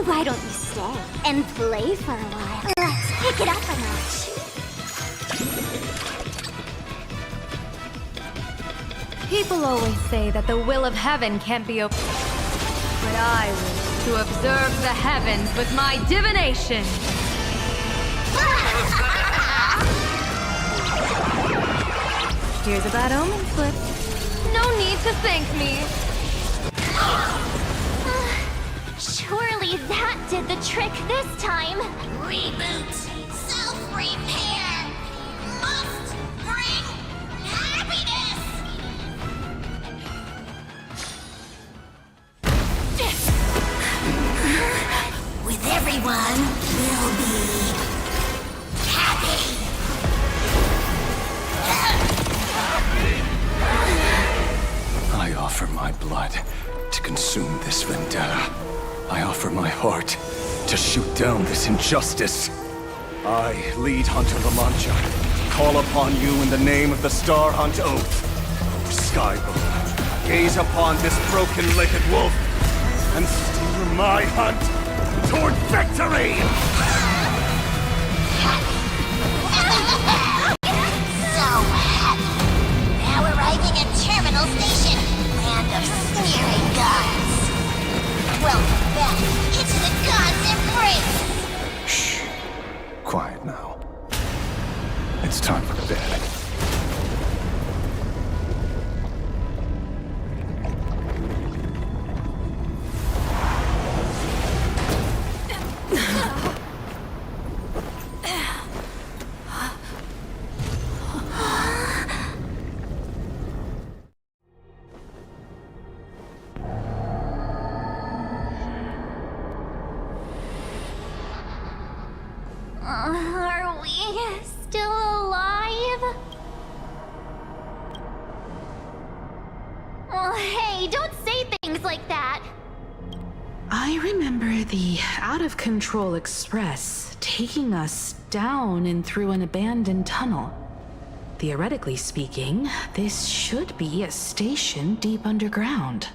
Why don't you stay and play for a while? Let's pick it up a notch. People always say that the will of heaven can't be opened. But I wish to observe the heavens with my divination. Here's a bad omen slip. No need to thank me. Surely that did the trick this time. Reboot. Self-repair. Must bring happiness. With everyone, we'll be happy. I offer my blood to consume this vendetta. I offer my heart to shoot down this injustice. I, lead Hunter La Mancha, call upon you in the name of the Star Hunt Oath. Skybound, gaze upon this broken-legged wolf and steer my hunt toward victory! So happy. Now arriving at Terminal Station, land of sneering gods. Welcome back into the gods' embrace. Shh. Quiet now. It's time for bed. Are we still alive? Oh, hey, don't say things like that. I remember the out-of-control express taking us down and through an abandoned tunnel. Theoretically speaking, this should be a station deep underground.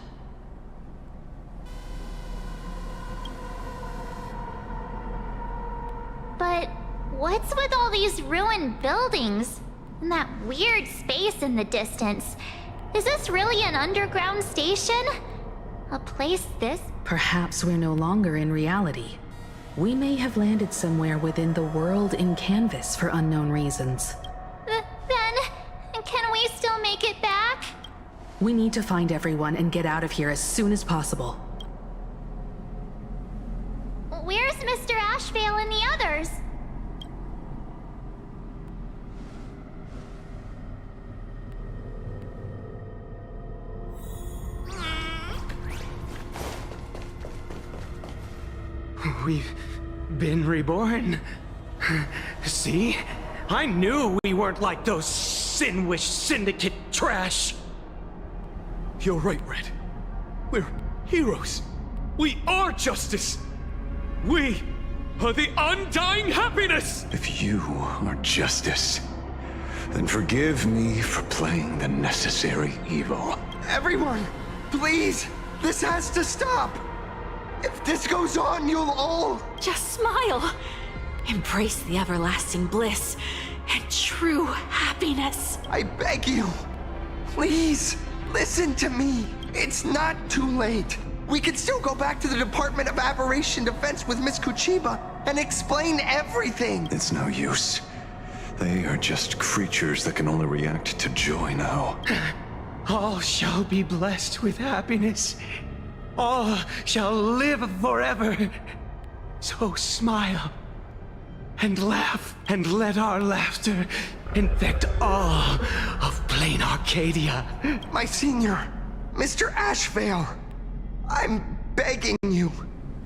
But what's with all these ruined buildings? And that weird space in the distance? Is this really an underground station? A place this? Perhaps we're no longer in reality. We may have landed somewhere within the world in canvas for unknown reasons. Then, can we still make it back? We need to find everyone and get out of here as soon as possible. Where's Mr. Ashvale and the others? We've been reborn. See? I knew we weren't like those Sinwish Syndicate trash. You're right, Red. We're heroes. We are justice. We are the undying happiness! If you are justice, then forgive me for playing the necessary evil. Everyone, please! This has to stop! If this goes on, you'll all... Just smile. Embrace the everlasting bliss and true happiness. I beg you. Please, listen to me. It's not too late. We can still go back to the Department of Aberration Defense with Miss Kuchiba and explain everything. It's no use. They are just creatures that can only react to joy now. All shall be blessed with happiness. All shall live forever. So smile and laugh and let our laughter infect all of plain Arcadia. My senior, Mr. Ashvale, I'm begging you.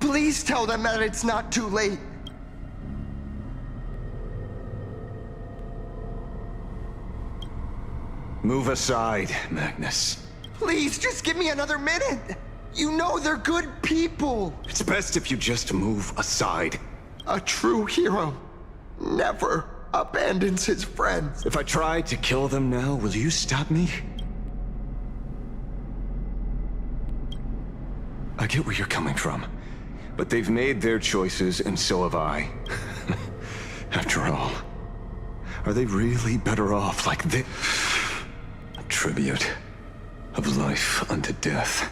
Please tell them that it's not too late. Move aside, Magnus. Please, just give me another minute. You know they're good people. It's best if you just move aside. A true hero never abandons his friends. If I try to kill them now, will you stop me? I get where you're coming from, but they've made their choices, and so have I. After all, are they really better off like this? A tribute of life unto death,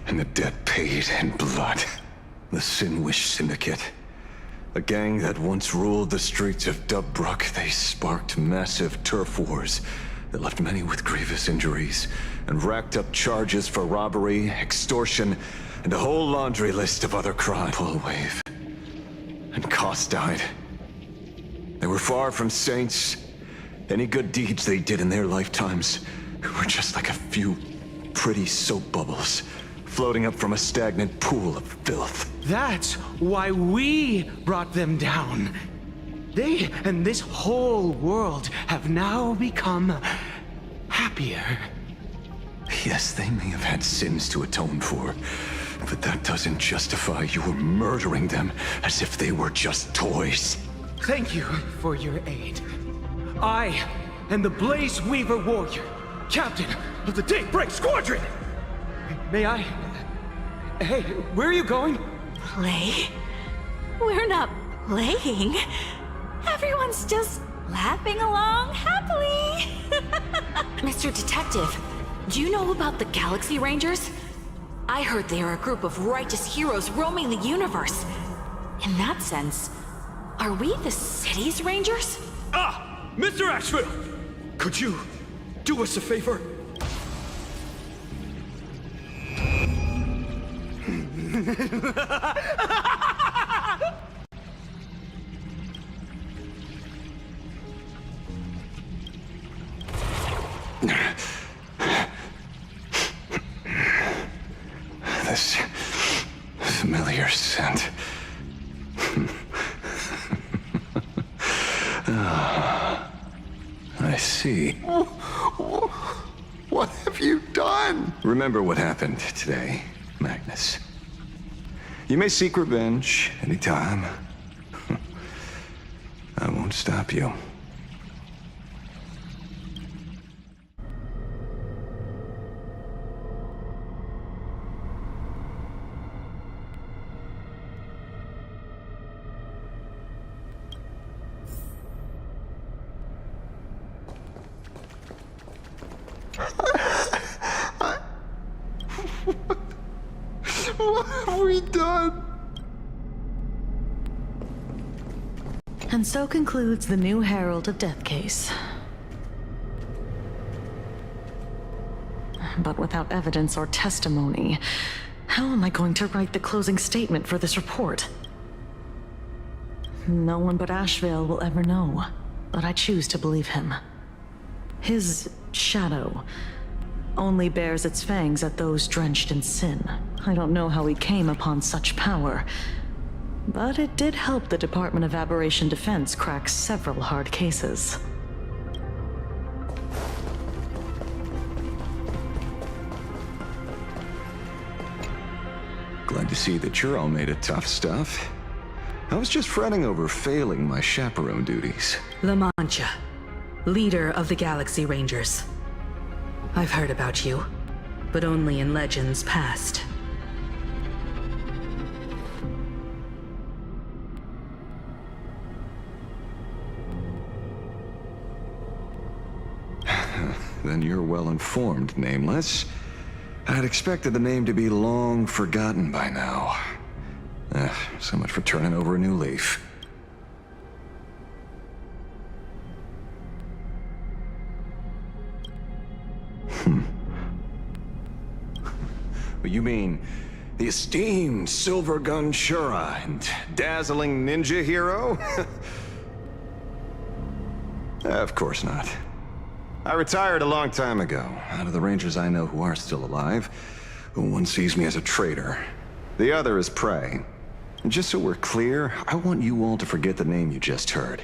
and the debt paid in blood. The Sinwish Syndicate, a gang that once ruled the streets of Dubbrook. They sparked massive turf wars that left many with grievous injuries, and racked up charges for robbery, extortion, and a whole laundry list of other crimes. Pull wave, and Koss died. They were far from saints. Any good deeds they did in their lifetimes were just like a few pretty soap bubbles floating up from a stagnant pool of filth. That's why we brought them down. They and this whole world have now become happier. Yes, they may have had sins to atone for, but that doesn't justify your murdering them as if they were just toys. Thank you for your aid. I am the Blaze Weaver Warrior, captain of the Daybreak Squadron! May I... Hey, where are you going? Play? We're not playing. Everyone's just laughing along happily. Mr. Detective, do you know about the Galaxy Rangers? I heard they are a group of righteous heroes roaming the universe. In that sense, are we the city's rangers? Ah! Mr. Asheville! Could you do us a favor? This familiar scent. I see. What have you done? Remember what happened today, Magnus. You may seek revenge anytime. I won't stop you. What have we done? And so concludes the new Herald of Death case. But without evidence or testimony, how am I going to write the closing statement for this report? No one but Asheville will ever know, but I choose to believe him. His shadow only bears its fangs at those drenched in sin. I don't know how he came upon such power, but it did help the Department of Aberration Defense crack several hard cases. Glad to see that you're all made of tough stuff. I was just fretting over failing my chaperone duties. La Mancha, leader of the Galaxy Rangers. I've heard about you, but only in legends past. Then you're well informed, Nameless. I'd expected the name to be long forgotten by now. So much for turning over a new leaf. You mean the esteemed Silver Gun Shura and dazzling ninja hero? Of course not. I retired a long time ago. Out of the Rangers I know who are still alive, one sees me as a traitor. The other is prey. And just so we're clear, I want you all to forget the name you just heard.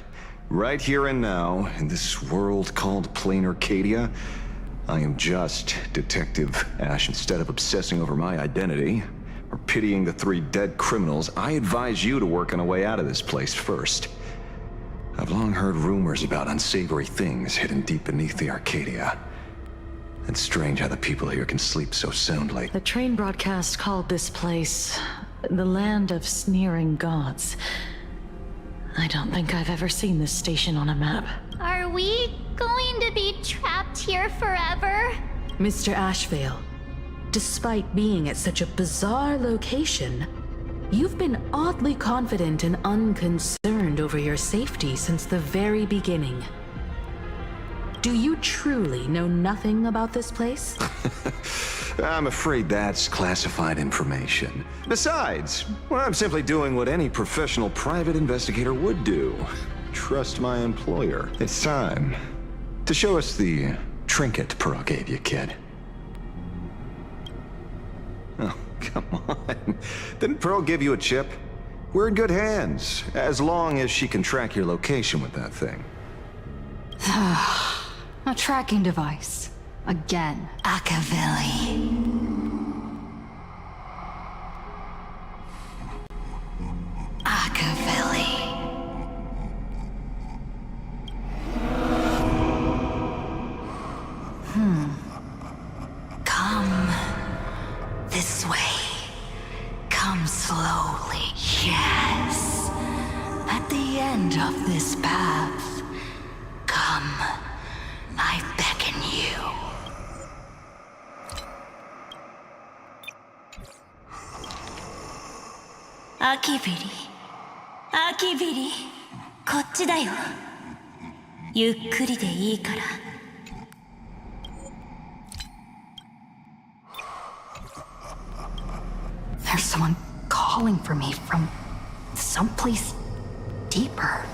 Right here and now, in this world called plain Arcadia, I am just Detective Ash. Instead of obsessing over my identity, or pitying the 3 dead criminals, I advise you to work on a way out of this place first. I've long heard rumors about unsavory things hidden deep beneath the Arcadia. It's strange how the people here can sleep so soundly. The train broadcast called this place the land of sneering gods. I don't think I've ever seen this station on a map. Are we going to be trapped here forever? Mr. Ashvale, despite being at such a bizarre location, you've been oddly confident and unconcerned over your safety since the very beginning. Do you truly know nothing about this place? I'm afraid that's classified information. Besides, well, I'm simply doing what any professional private investigator would do. Trust my employer. It's time to show us the trinket Pearl gave you, kid. Oh, come on. Didn't Pearl give you a chip? We're in good hands, as long as she can track your location with that thing. A tracking device. Again. Akavilli. Akavilli. Come this way. Come slowly. Yes. At the end of this path. Come. I beckon you. Akiviri. Akiviri. こっちだよ。ゆっくりでいいから。There's someone calling for me from someplace deeper.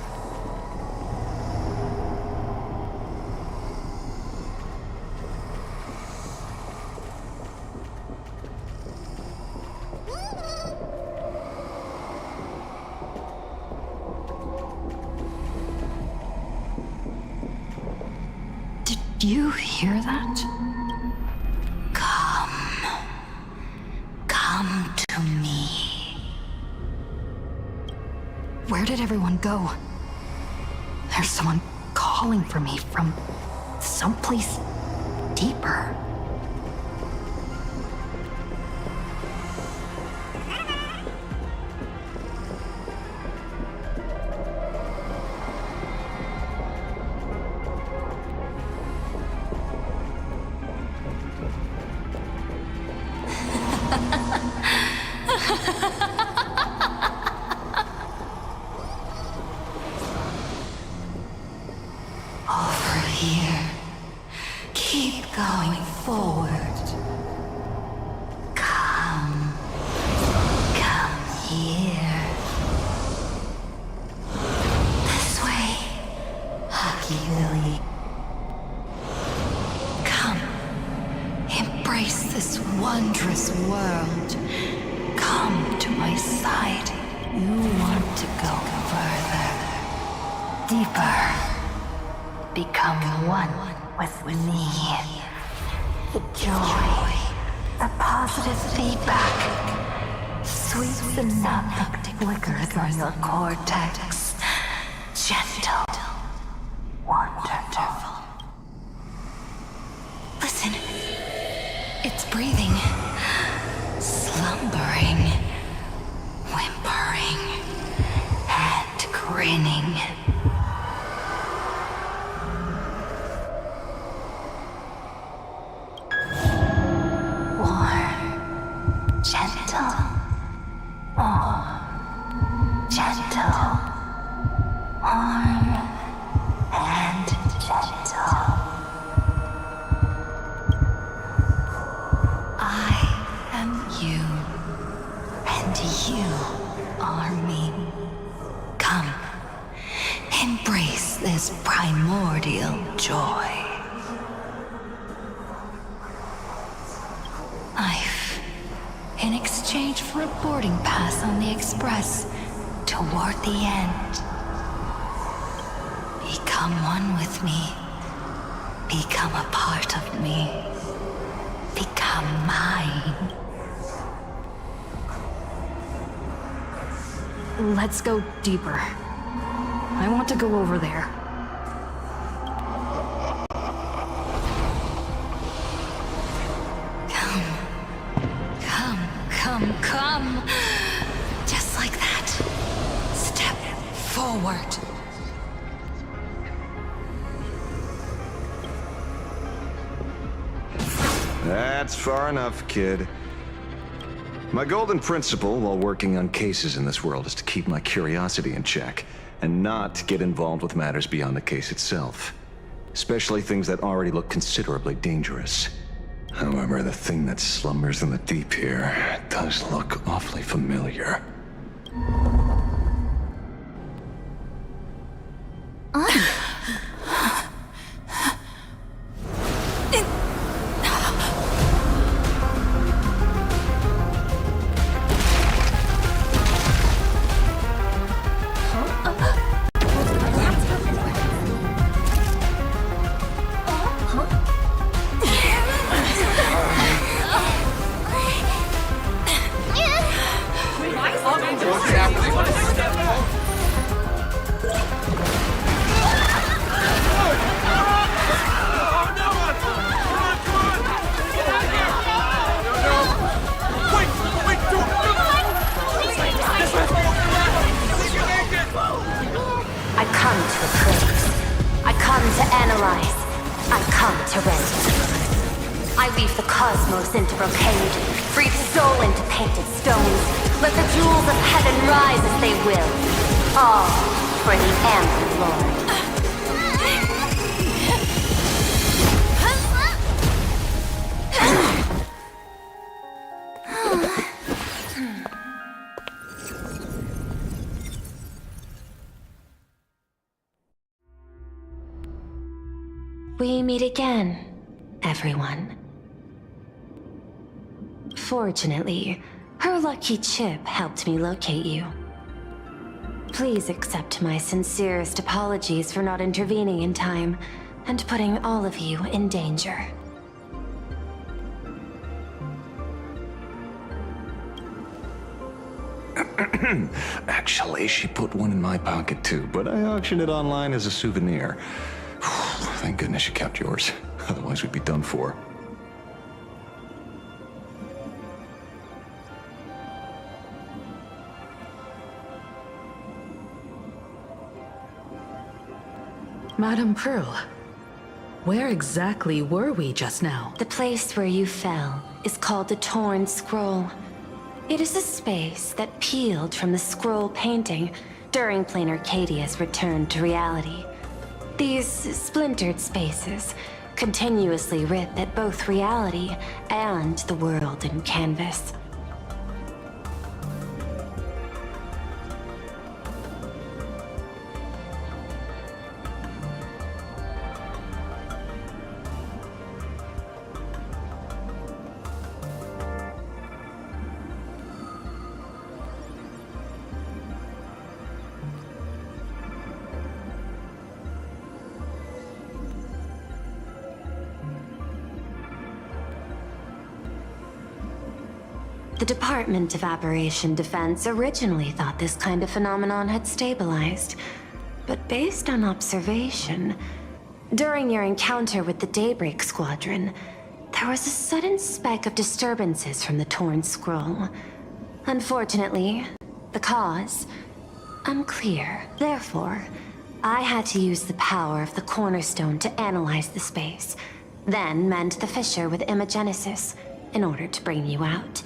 Did you hear that? Come to me. Where did everyone go? There's someone calling for me from someplace deeper. Over here. Keep going forward. Come. Come here. This way. Hockey Lily. Come. Embrace this wondrous world. Come to my side. You want to go further. Deeper. Become one with me. The joy, the positive feedback, sweet synaptic flickers on your cortex. Gentle, wonderful. Listen, it's breathing, slumbering, whimpering, and grinning. Gentle. Oh, gentle. Warm and gentle. I am you, and you are me. Come, embrace this primordial joy. In exchange for a boarding pass on the express toward the end. Become one with me. Become a part of me. Become mine. Let's go deeper. I want to go over there. Come. Just like that. Step forward. That's far enough, kid. My golden principle while working on cases in this world is to keep my curiosity in check and not get involved with matters beyond the case itself, especially things that already look considerably dangerous. However, the thing that slumbers in the deep here does look awfully familiar. I come to appraise. I come to analyze. I come to render. I weave the cosmos into brocade, breathe soul into painted stones. Let the jewels of heaven rise as they will. All for the Amber Lord. We meet again, everyone. Fortunately, her lucky chip helped me locate you. Please accept my sincerest apologies for not intervening in time and putting all of you in danger. Actually, she put one in my pocket too, but I auctioned it online as a souvenir. Thank goodness you kept yours. Otherwise, we'd be done for. Madame Pearl, where exactly were we just now? The place where you fell is called the Torn Scroll. It is a space that peeled from the scroll painting during Plain Arcadia's return to reality. These splintered spaces continuously rip at both reality and the world in canvas. The Department of Aberration Defense originally thought this kind of phenomenon had stabilized, but based on observation, during your encounter with the Daybreak Squadron, there was a sudden speck of disturbances from the Torn Scroll. Unfortunately, the cause, unclear. Therefore, I had to use the power of the Cornerstone to analyze the space, then mend the fissure with Imagenesis in order to bring you out.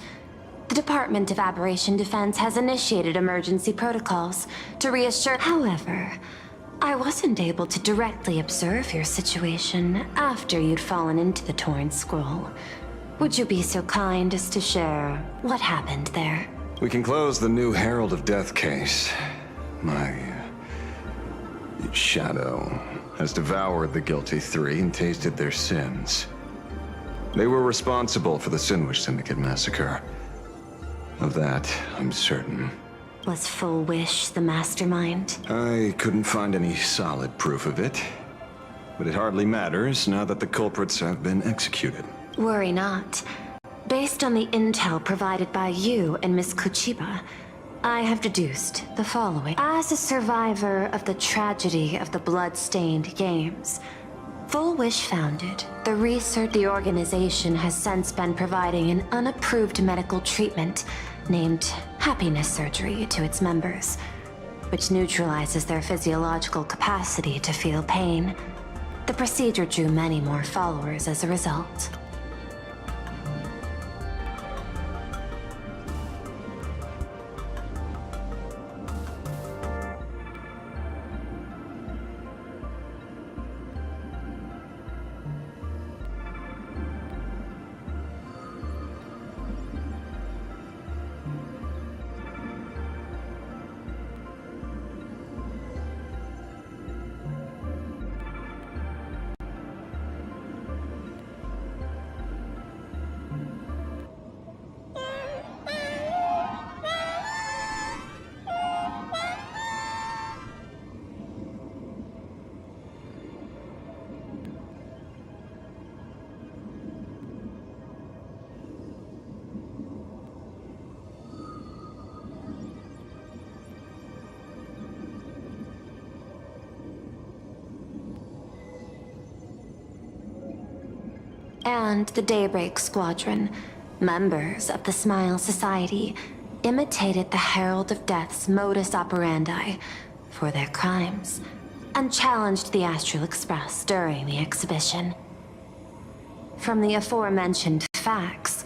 The Department of Aberration Defense has initiated emergency protocols to reassure. However, I wasn't able to directly observe your situation after you'd fallen into the Torn Scroll. Would you be so kind as to share what happened there? We can close the new Herald of Death case. My shadow has devoured the guilty three and tasted their sins. They were responsible for the Sinwish Syndicate massacre. Of that, I'm certain. Was Full Wish the mastermind? I couldn't find any solid proof of it. But it hardly matters now that the culprits have been executed. Worry not. Based on the intel provided by you and Miss Kuchiba, I have deduced the following. As a survivor of the tragedy of the Blood-Stained Games, Full Wish founded the organization has since been providing an unapproved medical treatment named happiness surgery to its members, which neutralizes their physiological capacity to feel pain. The procedure drew many more followers as a result. And the Daybreak Squadron, members of the Smile Society, imitated the Herald of Death's modus operandi for their crimes, and challenged the Astral Express during the exhibition. From the aforementioned facts,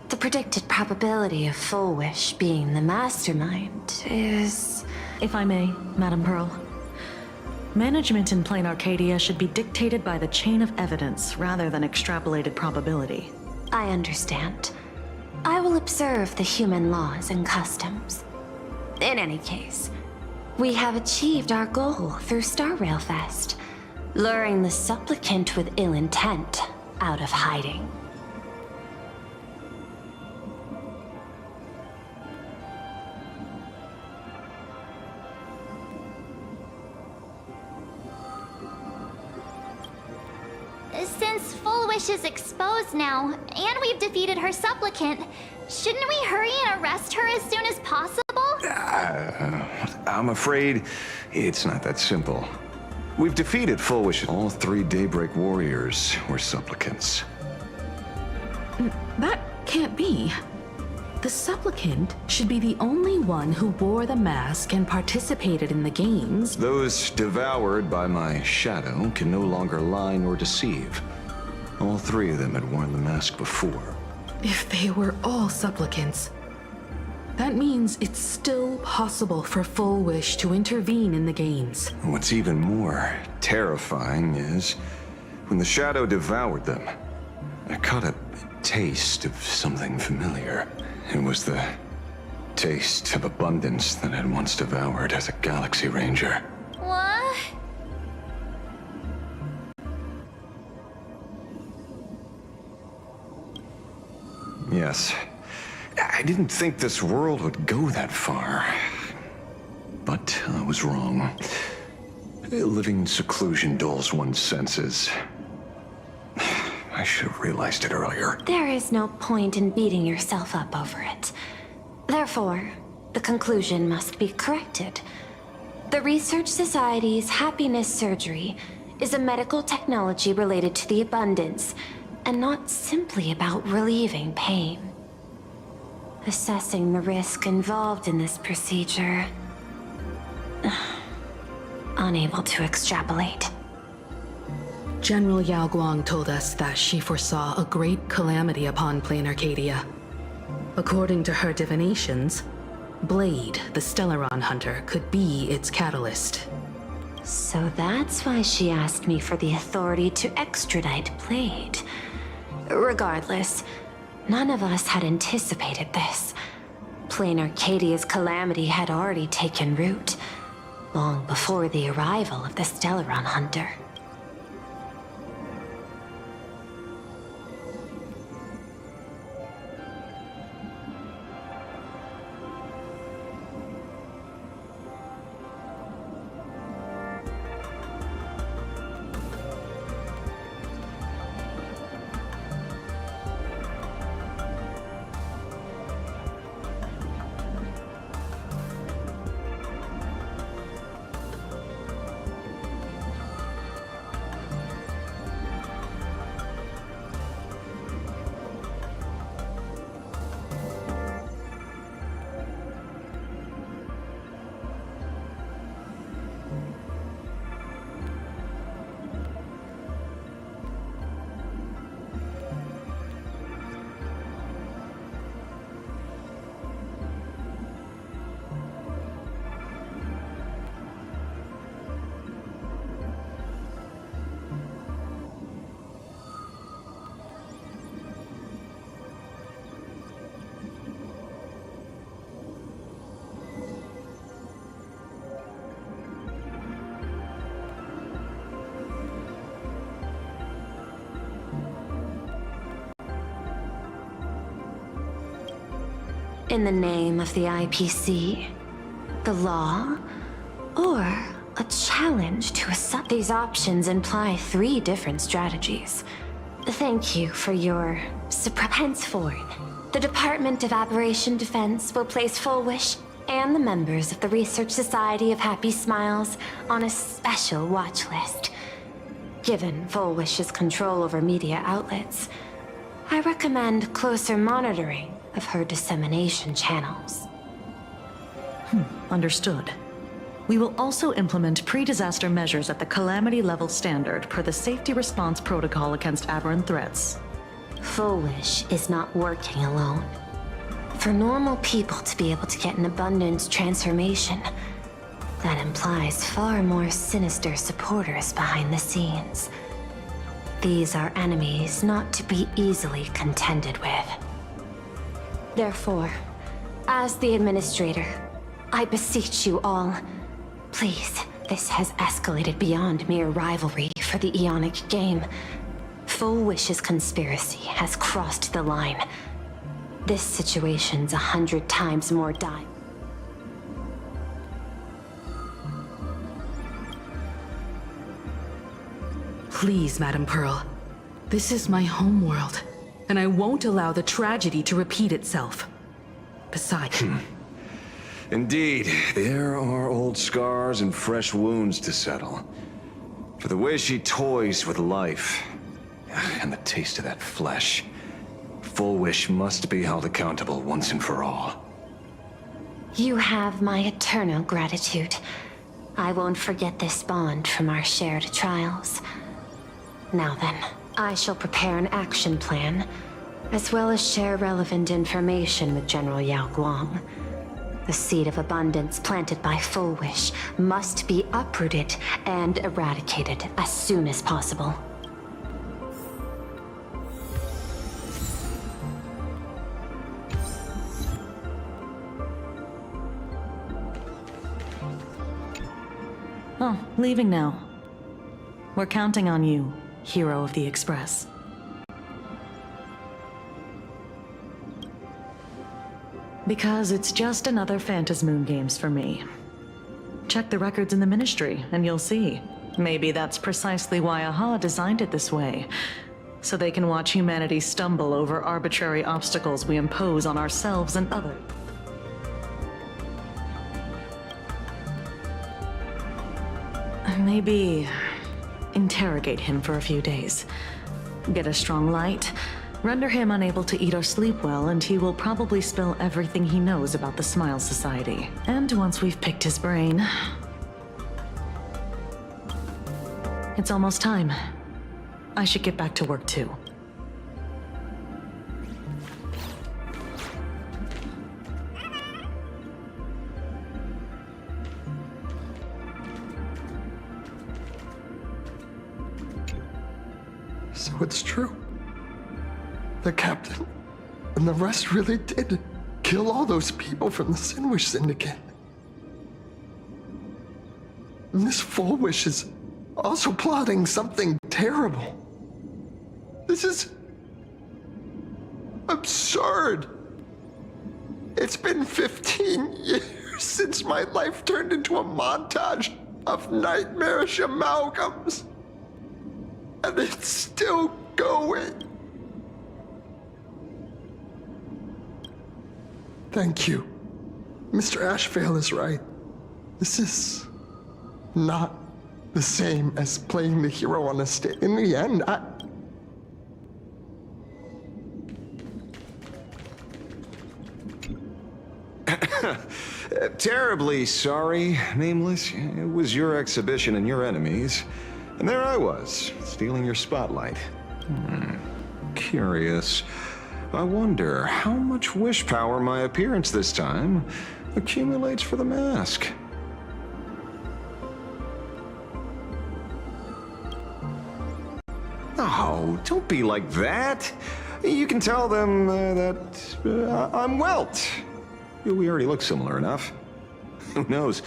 the predicted probability of Full Wish being the mastermind is... If I may, Madam Pearl. Management in Plain Arcadia should be dictated by the chain of evidence rather than extrapolated probability. I understand. I will observe the human laws and customs. In any case, we have achieved our goal through Star Rail Fest, luring the supplicant with ill intent out of hiding. Since Full Wish is exposed now, and we've defeated her supplicant, shouldn't we hurry and arrest her as soon as possible? I'm afraid it's not that simple. We've defeated Full Wish. All 3 Daybreak warriors were supplicants. That can't be. The supplicant should be the only one who wore the mask and participated in the games. Those devoured by my shadow can no longer lie nor deceive. All 3 of them had worn the mask before. If they were all supplicants, that means it's still possible for Full Wish to intervene in the games. What's even more terrifying is, when the shadow devoured them, I caught a taste of something familiar. It was the taste of abundance that I'd once devoured as a Galaxy Ranger. What? Yes. I didn't think this world would go that far. But I was wrong. Living in seclusion dulls one's senses. I should have realized it earlier. There is no point in beating yourself up over it. Therefore, the conclusion must be corrected. The Research Society's happiness surgery is a medical technology related to the abundance, and not simply about relieving pain. Assessing the risk involved in this procedure... unable to extrapolate. General Yao Guang told us that she foresaw a great calamity upon Plain Arcadia. According to her divinations, Blade, the Stellaron hunter, could be its catalyst. So that's why she asked me for the authority to extradite Blade. Regardless, none of us had anticipated this. Plain Arcadia's calamity had already taken root, long before the arrival of the Stellaron hunter. In the name of the IPC, the law, or a challenge to these options imply 3 different strategies. Thank you for your support. Henceforth, the Department of Aberration Defense will place Full Wish and the members of the Research Society of Happy Smiles on a special watch list. Given Full Wish's control over media outlets, I recommend closer monitoring of her dissemination channels. Understood. We will also implement pre-disaster measures at the calamity level standard per the safety response protocol against aberrant threats. Full Wish is not working alone. For normal people to be able to get an abundance transformation, that implies far more sinister supporters behind the scenes. These are enemies not to be easily contended with. Therefore, as the administrator, I beseech you all, please, this has escalated beyond mere rivalry for the Ionic game. Full Wish's conspiracy has crossed the line. This situation's 100 times more dire. Please, Madam Pearl. This is my homeworld, and I won't allow the tragedy to repeat itself. Besides... Indeed, there are old scars and fresh wounds to settle. For the way she toys with life, and the taste of that flesh, Full Wish must be held accountable once and for all. You have my eternal gratitude. I won't forget this bond from our shared trials. Now then, I shall prepare an action plan, as well as share relevant information with General Yao Guang. The seed of abundance planted by Full Wish must be uprooted and eradicated as soon as possible. Oh, leaving now. We're counting on you, hero of the Express. Because it's just another Phantasmoon Games for me. Check the records in the Ministry, and you'll see. Maybe that's precisely why AHA designed it this way. So they can watch humanity stumble over arbitrary obstacles we impose on ourselves and others. Maybe interrogate him for a few days. Get a strong light, render him unable to eat or sleep well, and he will probably spill everything he knows about the Smile Society. And once we've picked his brain... It's almost time. I should get back to work too. So it's true. The captain and the rest really did kill all those people from the Sinwish Syndicate. And this Full Wish is also plotting something terrible. This is absurd. It's been 15 years since my life turned into a montage of nightmarish amalgams. And it's still going. Thank you. Mr. Ashvale is right. This is not the same as playing the hero on a stage. In the end, Terribly sorry, Nameless. It was your exhibition and your enemies. And there I was, stealing your spotlight. Curious. I wonder how much wish power my appearance this time accumulates for the mask. Oh, don't be like that. You can tell them that I'm Welt. We already look similar enough. Who knows?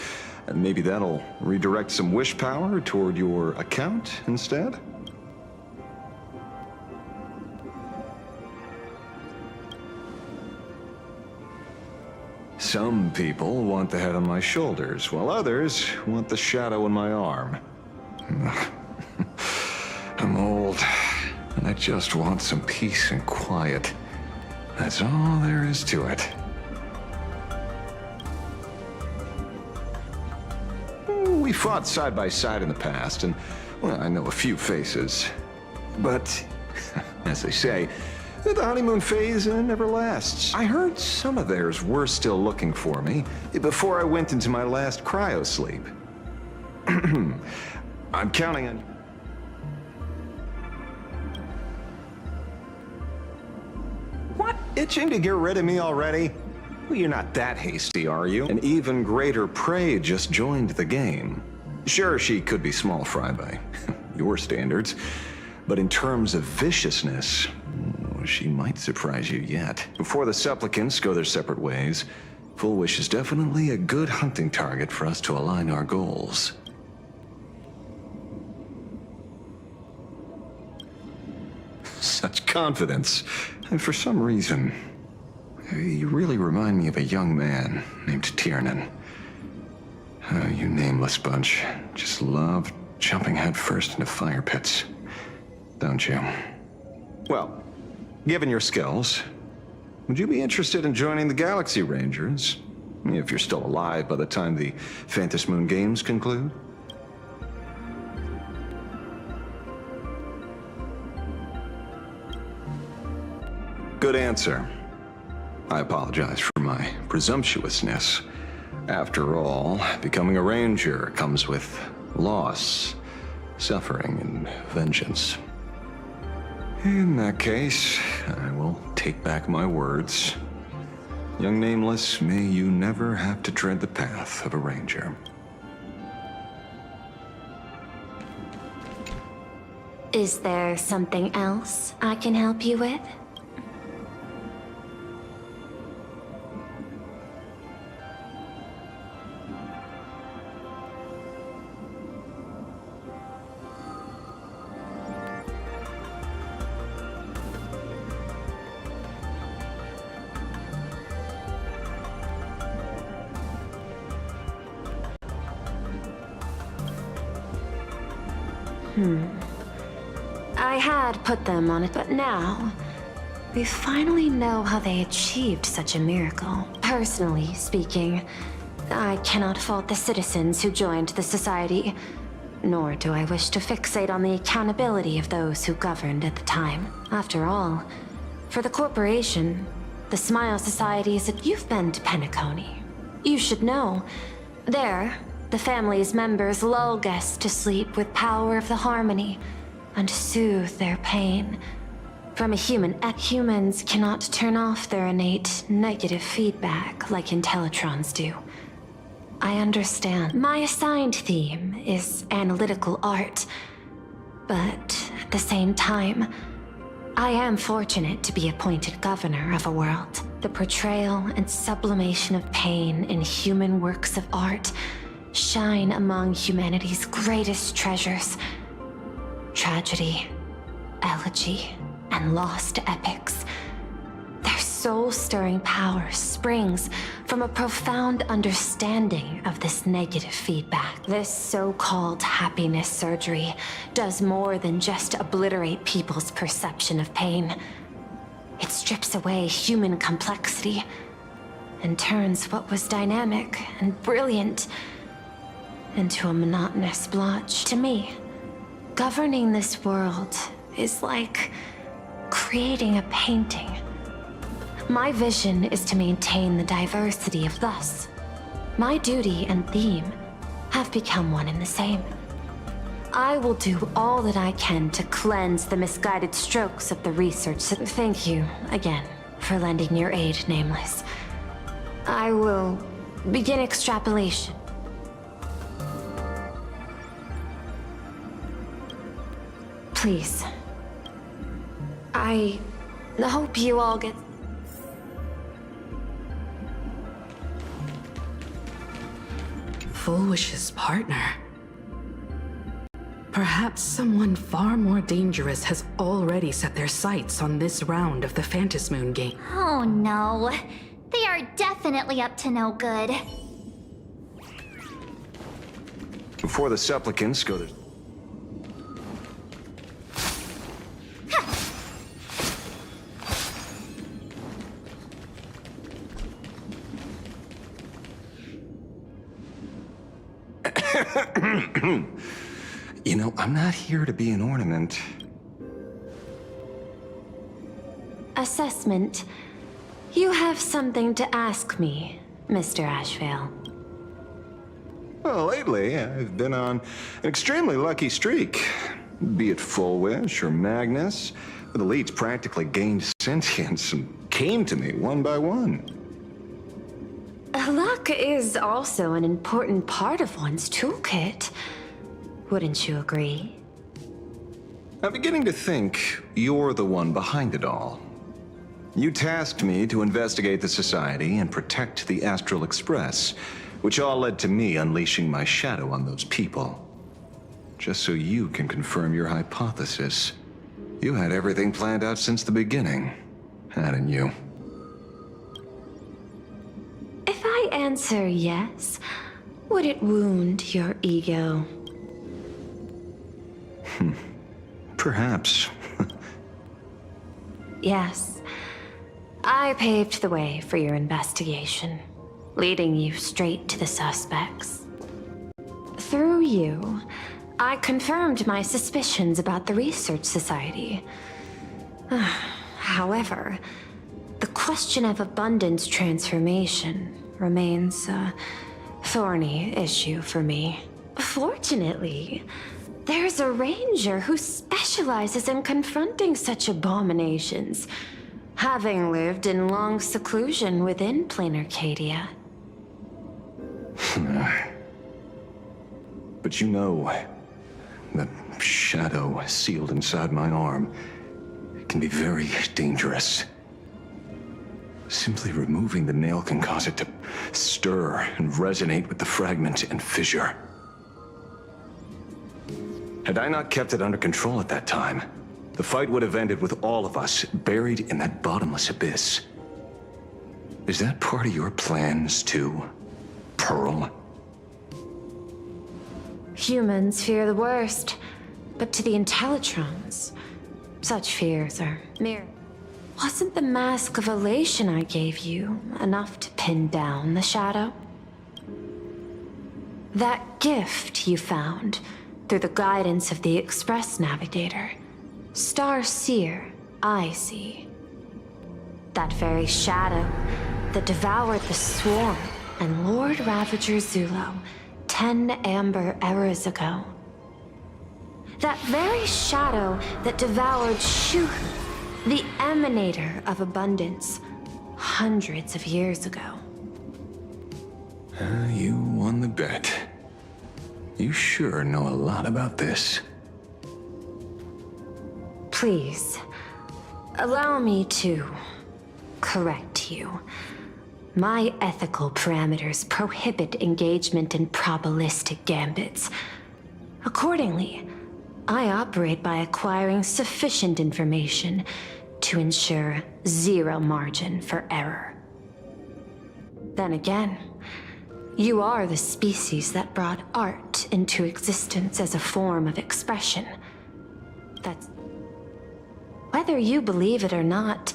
Maybe that'll redirect some wish power toward your account instead? Some people want the head on my shoulders, while others want the shadow in my arm. I'm old, and I just want some peace and quiet. That's all there is to it. We fought side by side in the past, and, well, I know a few faces. But, as they say, the honeymoon phase never lasts. I heard some of theirs were still looking for me before I went into my last cryosleep. I'm counting on you. What? Itching to get rid of me already? Well, you're not that hasty, are you? An even greater prey just joined the game. Sure, she could be small fry by your standards, but in terms of viciousness, she might surprise you yet. Before the supplicants go their separate ways, Full Wish is definitely a good hunting target for us to align our goals. Such confidence, and for some reason, you really remind me of a young man named Tiernan. You nameless bunch just love jumping headfirst into fire pits, don't you? Well, given your skills, would you be interested in joining the Galaxy Rangers? If you're still alive by the time the Phantom Moon Games conclude? Good answer. I apologize for my presumptuousness. After all, becoming a ranger comes with loss, suffering, and vengeance. In that case, I will take back my words. Young Nameless, may you never have to tread the path of a ranger. Is there something else I can help you with? I had put them on it, but now we finally know how they achieved such a miracle. Personally speaking, I cannot fault the citizens who joined the society, nor do I wish to fixate on the accountability of those who governed at the time. After all, for the corporation, the Smile Society is that you've been to Penacony. You should know. There, the family's members lull guests to sleep with power of the harmony and soothe their pain. From a human, humans cannot turn off their innate negative feedback like Intellitrons do. I understand. My assigned theme is analytical art, but at the same time, I am fortunate to be appointed governor of a world. The portrayal and sublimation of pain in human works of art shine among humanity's greatest treasures. Tragedy, elegy, and lost epics. Their soul-stirring power springs from a profound understanding of this negative feedback. This so-called happiness surgery does more than just obliterate people's perception of pain. It strips away human complexity and turns what was dynamic and brilliant into a monotonous blotch. To me, governing this world is like creating a painting. My vision is to maintain the diversity of thus. My duty and theme have become one and the same. I will do all that I can to cleanse the misguided strokes of the research. Thank you again for lending your aid, Nameless. I will begin extrapolation. Please. I hope you all get... Full Wish's partner. Perhaps someone far more dangerous has already set their sights on this round of the Phantom Moon game. Oh no. They are definitely up to no good. Before the supplicants go to... You know, I'm not here to be an ornament. Assessment. You have something to ask me, Mr. Ashvale. Well, lately, I've been on an extremely lucky streak. Be it Full Wish or Magnus, the elites practically gained sentience and came to me one by one. Luck is also an important part of one's toolkit. Wouldn't you agree? I'm beginning to think you're the one behind it all. You tasked me to investigate the Society and protect the Astral Express, which all led to me unleashing my shadow on those people. Just so you can confirm your hypothesis. You had everything planned out since the beginning, hadn't you? If I answer yes, would it wound your ego? Perhaps. Yes. I paved the way for your investigation, leading you straight to the suspects. Through you, I confirmed my suspicions about the Research Society. However, the question of abundance transformation remains a thorny issue for me. Fortunately, there's a ranger who specializes in confronting such abominations, having lived in long seclusion within plain Arcadia. But you know, that shadow sealed inside my arm can be very dangerous. Simply removing the nail can cause it to stir and resonate with the fragment and fissure. Had I not kept it under control at that time, the fight would have ended with all of us buried in that bottomless abyss. Is that part of your plans too, Pearl? Humans fear the worst, but to the Intellitrons, such fears are mere. Wasn't the mask of elation I gave you enough to pin down the shadow? That gift you found through the guidance of the Express Navigator, Star Seer, I see. That very shadow that devoured the Swarm and Lord Ravager Zulo 10 amber eras ago. That very shadow that devoured Shuhu, the Emanator of Abundance, hundreds of years ago. You won the bet. You sure know a lot about this. Please, allow me to correct you. My ethical parameters prohibit engagement in probabilistic gambits. Accordingly, I operate by acquiring sufficient information to ensure zero margin for error. Then again, you are the species that brought art into existence as a form of expression. That's... Whether you believe it or not,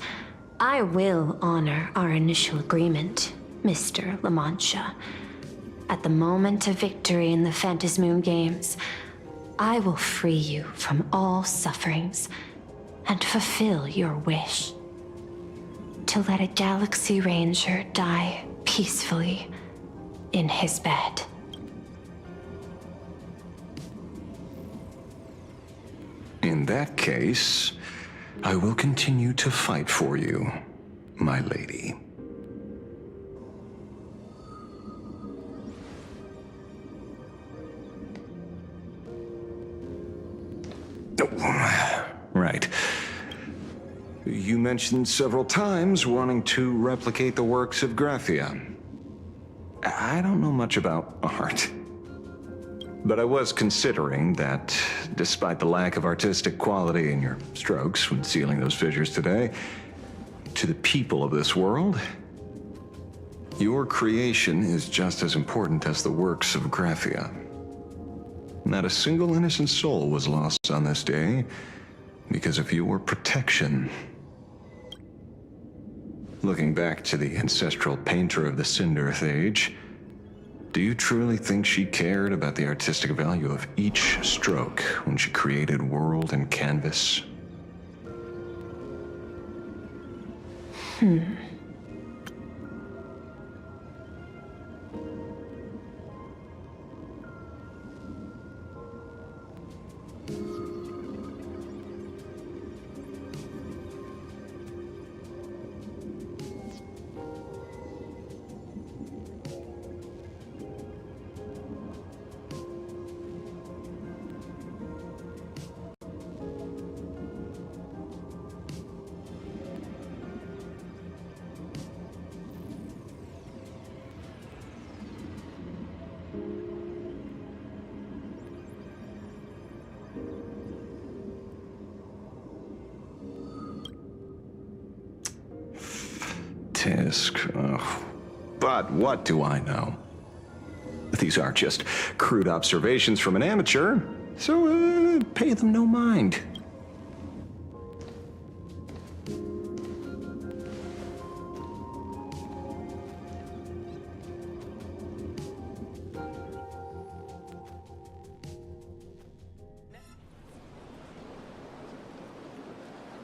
I will honor our initial agreement, Mr. La Mancha. At the moment of victory in the Phantasmoon Games, I will free you from all sufferings and fulfill your wish. To let a Galaxy Ranger die peacefully in his bed. In that case, I will continue to fight for you, my lady. Oh, right. You mentioned several times wanting to replicate the works of Graphia. I don't know much about art, but I was considering that, despite the lack of artistic quality in your strokes when sealing those fissures today, to the people of this world, Your creation is just as important as the works of Graphia. Not a single innocent soul was lost on this day because of your protection. Looking back to the ancestral painter of the Cinderth Age, do you truly think she cared about the artistic value of each stroke when she created world and canvas? Tisk. Ugh. But what do I know? These are just crude observations from an amateur, so pay them no mind.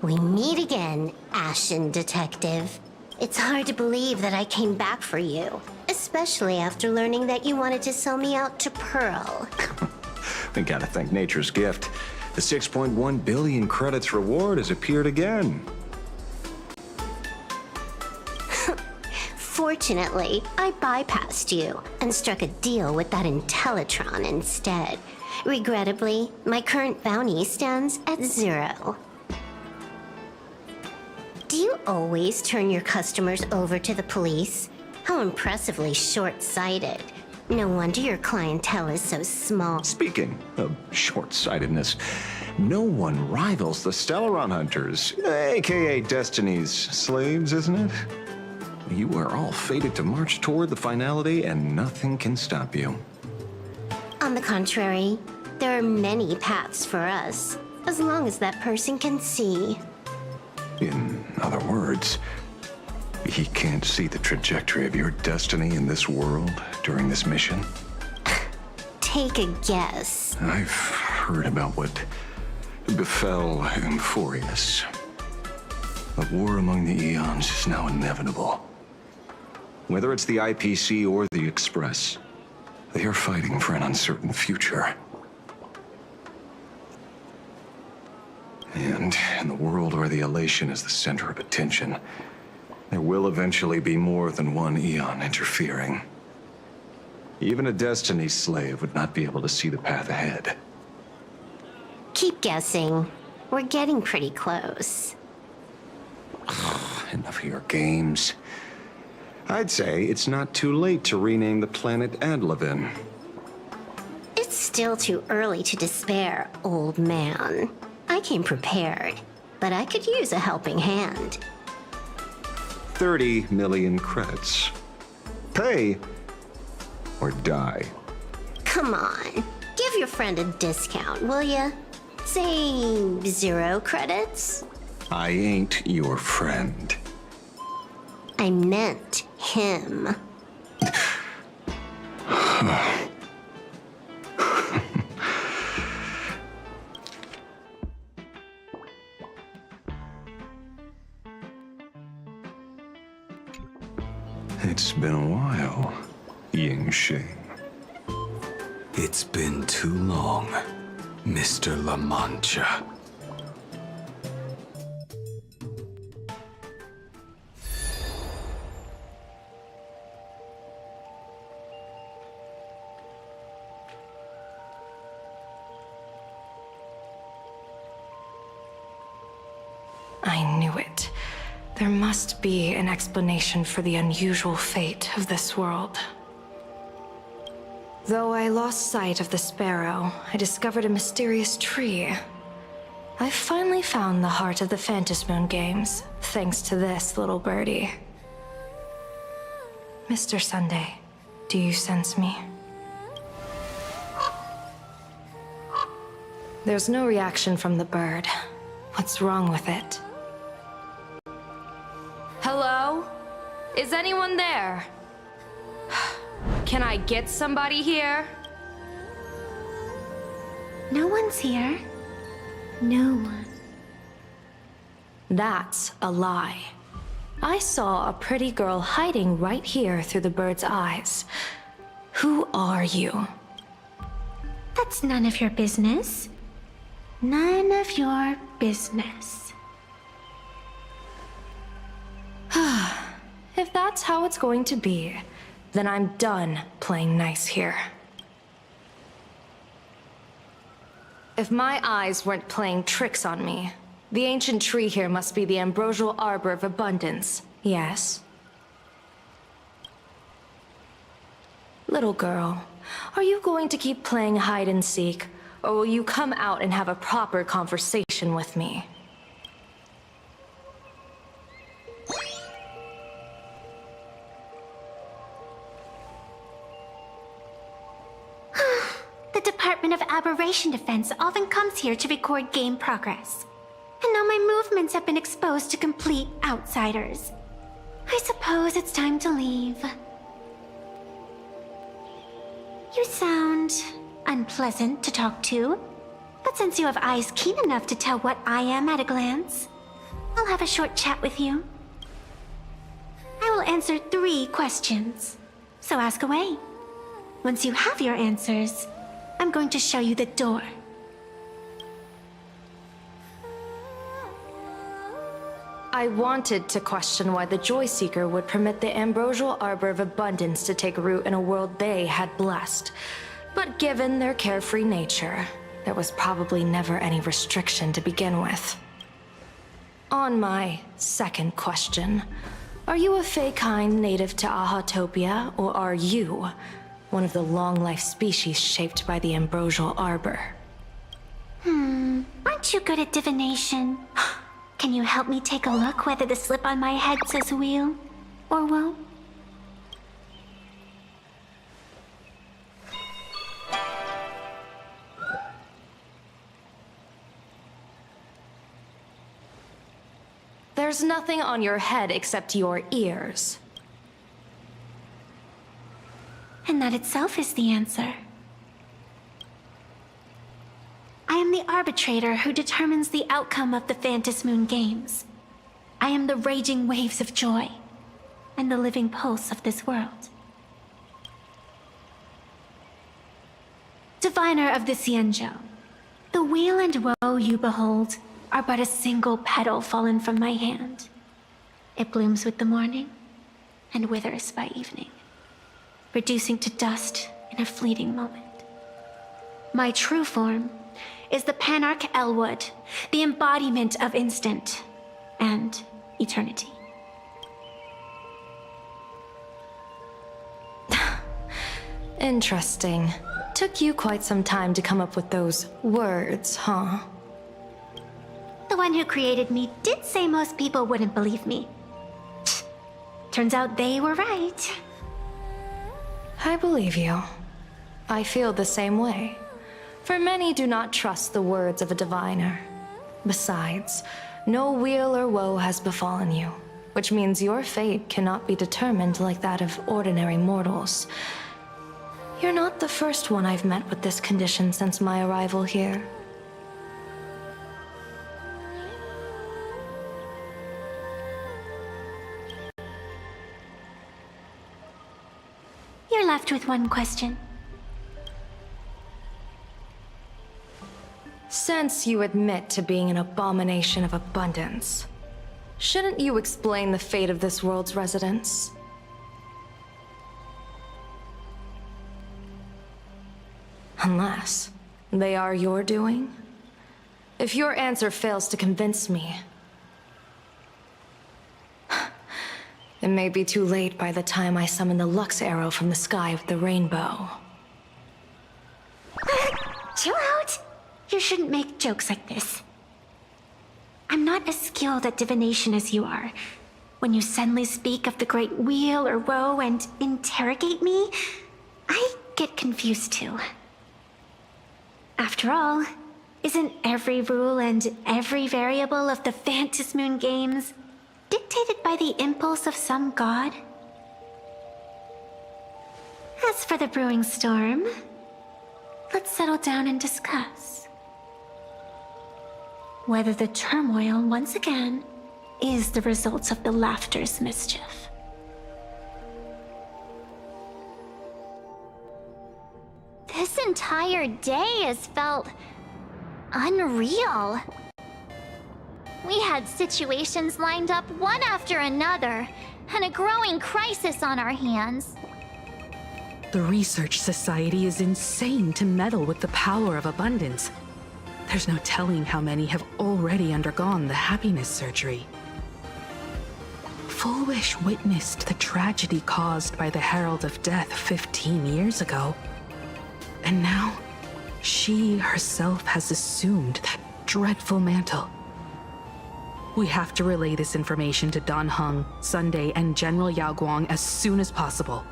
We meet again, Ashen Detective. It's hard to believe that I came back for you, especially after learning that you wanted to sell me out to Pearl. We gotta thank nature's gift. The 6.1 billion credits reward has appeared again. Fortunately, I bypassed you and struck a deal with that Intellitron instead. Regrettably, my current bounty stands at 0. Do you always turn your customers over to the police? How impressively short-sighted. No wonder your clientele is so small. Speaking of short-sightedness, no one rivals the Stellaron Hunters, aka Destiny's slaves, isn't it? You are all fated to march toward the finality, and nothing can stop you. On the contrary, there are many paths for us, as long as that person can see. In other words, he can't see the trajectory of your destiny in this world during this mission? Take a guess. I've heard about what befell Euphorius. A war among the Eons is now inevitable. Whether it's the IPC or the Express, they are fighting for an uncertain future. And in the world where the elation is the center of attention, there will eventually be more than one Eon interfering. Even a Destiny slave would not be able to see the path ahead. Keep guessing. We're getting pretty close. Enough of your games. I'd say it's not too late to rename the planet Adlevin. It's still too early to despair, old man. I came prepared, but I could use a helping hand. 30 million credits. Pay or die. Come on, give your friend a discount, will ya? Say 0 credits? I ain't your friend. I meant him. It's been a while, Yingxing. It's been too long, Mr. La Mancha. I knew it. There must be an explanation for the unusual fate of this world. Though I lost sight of the sparrow, I discovered a mysterious tree. I finally found the heart of the Phantasmoon games, thanks to this little birdie. Mr. Sunday, do you sense me? There's no reaction from the bird. What's wrong with it? Hello? Is anyone there? Can I get somebody here? No one's here. No one. That's a lie. I saw a pretty girl hiding right here through the bird's eyes. Who are you? That's none of your business. None of your business. If that's how it's going to be, then I'm done playing nice here. If my eyes weren't playing tricks on me, the ancient tree here must be the ambrosial arbor of abundance, yes? Little girl, are you going to keep playing hide and seek, or will you come out and have a proper conversation with me? The Department of Aberration Defense often comes here to record game progress. And now my movements have been exposed to complete outsiders. I suppose it's time to leave. You sound unpleasant to talk to, but since you have eyes keen enough to tell what I am at a glance, I'll have a short chat with you. I will answer 3 questions, so ask away. Once you have your answers, I'm going to show you the door. I wanted to question why the Joy Seeker would permit the ambrosial arbor of abundance to take root in a world they had blessed. But given their carefree nature, there was probably never any restriction to begin with. On my second question, are you a Fey kind native to Ahatopia, or are you one of the long-life species shaped by the ambrosial arbor? Aren't you good at divination? Can you help me take a look whether the slip on my head says wheel or woe? There's nothing on your head except your ears. And that itself is the answer. I am the arbitrator who determines the outcome of the Phantas Moon Games. I am the raging waves of joy, and the living pulse of this world. Diviner of the Xianzhou, the weal and woe you behold are but a single petal fallen from my hand. It blooms with the morning, and withers by evening, reducing to dust in a fleeting moment. My true form is the Panarch Elwood, the embodiment of instant and eternity. Interesting. Took you quite some time to come up with those words, huh? The one who created me did say most people wouldn't believe me. Turns out they were right. I believe you. I feel the same way. For many do not trust the words of a diviner. Besides, no weal or woe has befallen you, which means your fate cannot be determined like that of ordinary mortals. You're not the first one I've met with this condition since my arrival here. You're left with one question. Since you admit to being an abomination of abundance, shouldn't you explain the fate of this world's residents? Unless they are your doing? If your answer fails to convince me, it may be too late by the time I summon the Lux Arrow from the sky of the rainbow. Chill out! You shouldn't make jokes like this. I'm not as skilled at divination as you are. When you suddenly speak of the great wheel or woe and interrogate me, I get confused too. After all, isn't every rule and every variable of the Phantasmoon Moon games dictated by the impulse of some god? As for the brewing storm, let's settle down and discuss whether the turmoil once again is the result of the laughter's mischief. This entire day has felt unreal. We had situations lined up one after another, and a growing crisis on our hands. The Research Society is insane to meddle with the power of abundance. There's no telling how many have already undergone the happiness surgery. Full Wish witnessed the tragedy caused by the Herald of Death 15 years ago. And now, she herself has assumed that dreadful mantle. We have to relay this information to Dan Heng, Sunday, and General Yao Guang as soon as possible.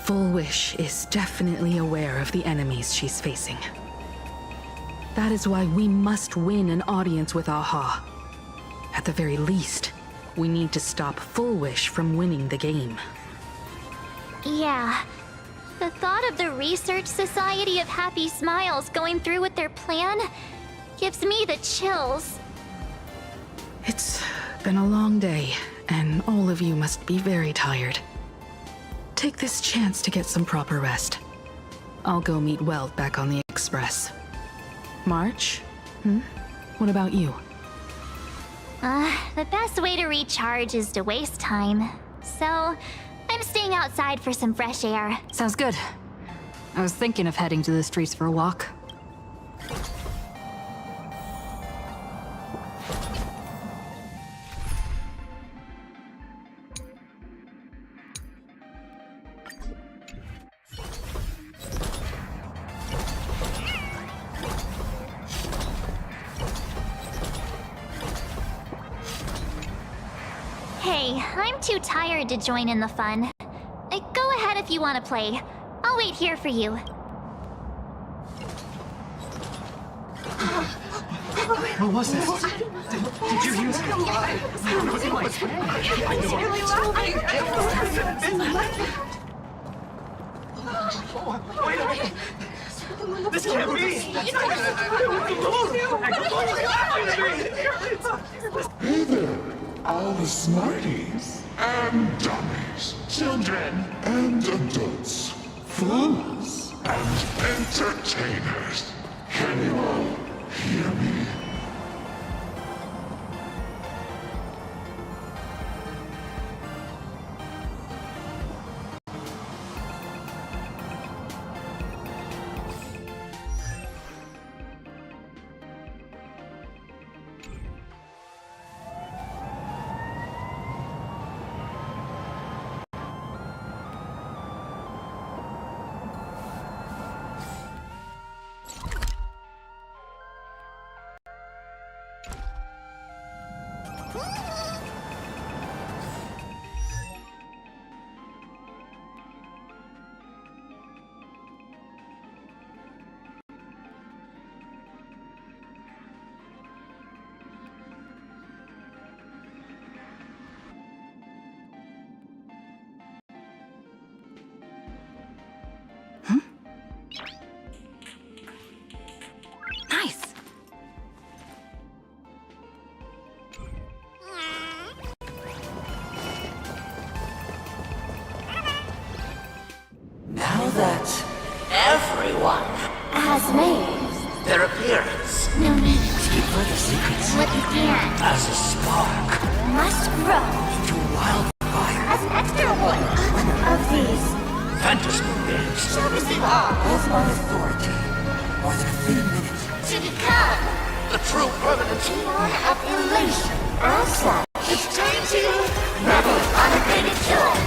Full Wish is definitely aware of the enemies she's facing. That is why we must win an audience with Aha. At the very least, we need to stop Full Wish from winning the game. Yeah. The thought of the Research Society of Happy Smiles going through with their plan gives me the chills. It's been a long day, and all of you must be very tired. Take this chance to get some proper rest. I'll go meet Weld back on the Express. March? What about you? The best way to recharge is to waste time. So, I'm staying outside for some fresh air. Sounds good. I was thinking of heading to the streets for a walk. Hey, I'm too tired to join in the fun. Go ahead if you want to play. I'll wait here for you. What was this? Did you use it? I don't know what it was. I know. Wait a minute. This can't be! Hey there, all the smarties and dummies, children and adults, fools and entertainers. Can you all hear me? Nice! Now that everyone has names, their appearance, no need to keep further secrets what you can as a spark must grow into a wildfire as an extra one of these Phantasmoon games shall receive all as my authority. More than a few minutes to become the true permanent demon of elation. As such, it's time to revel in unabated joy.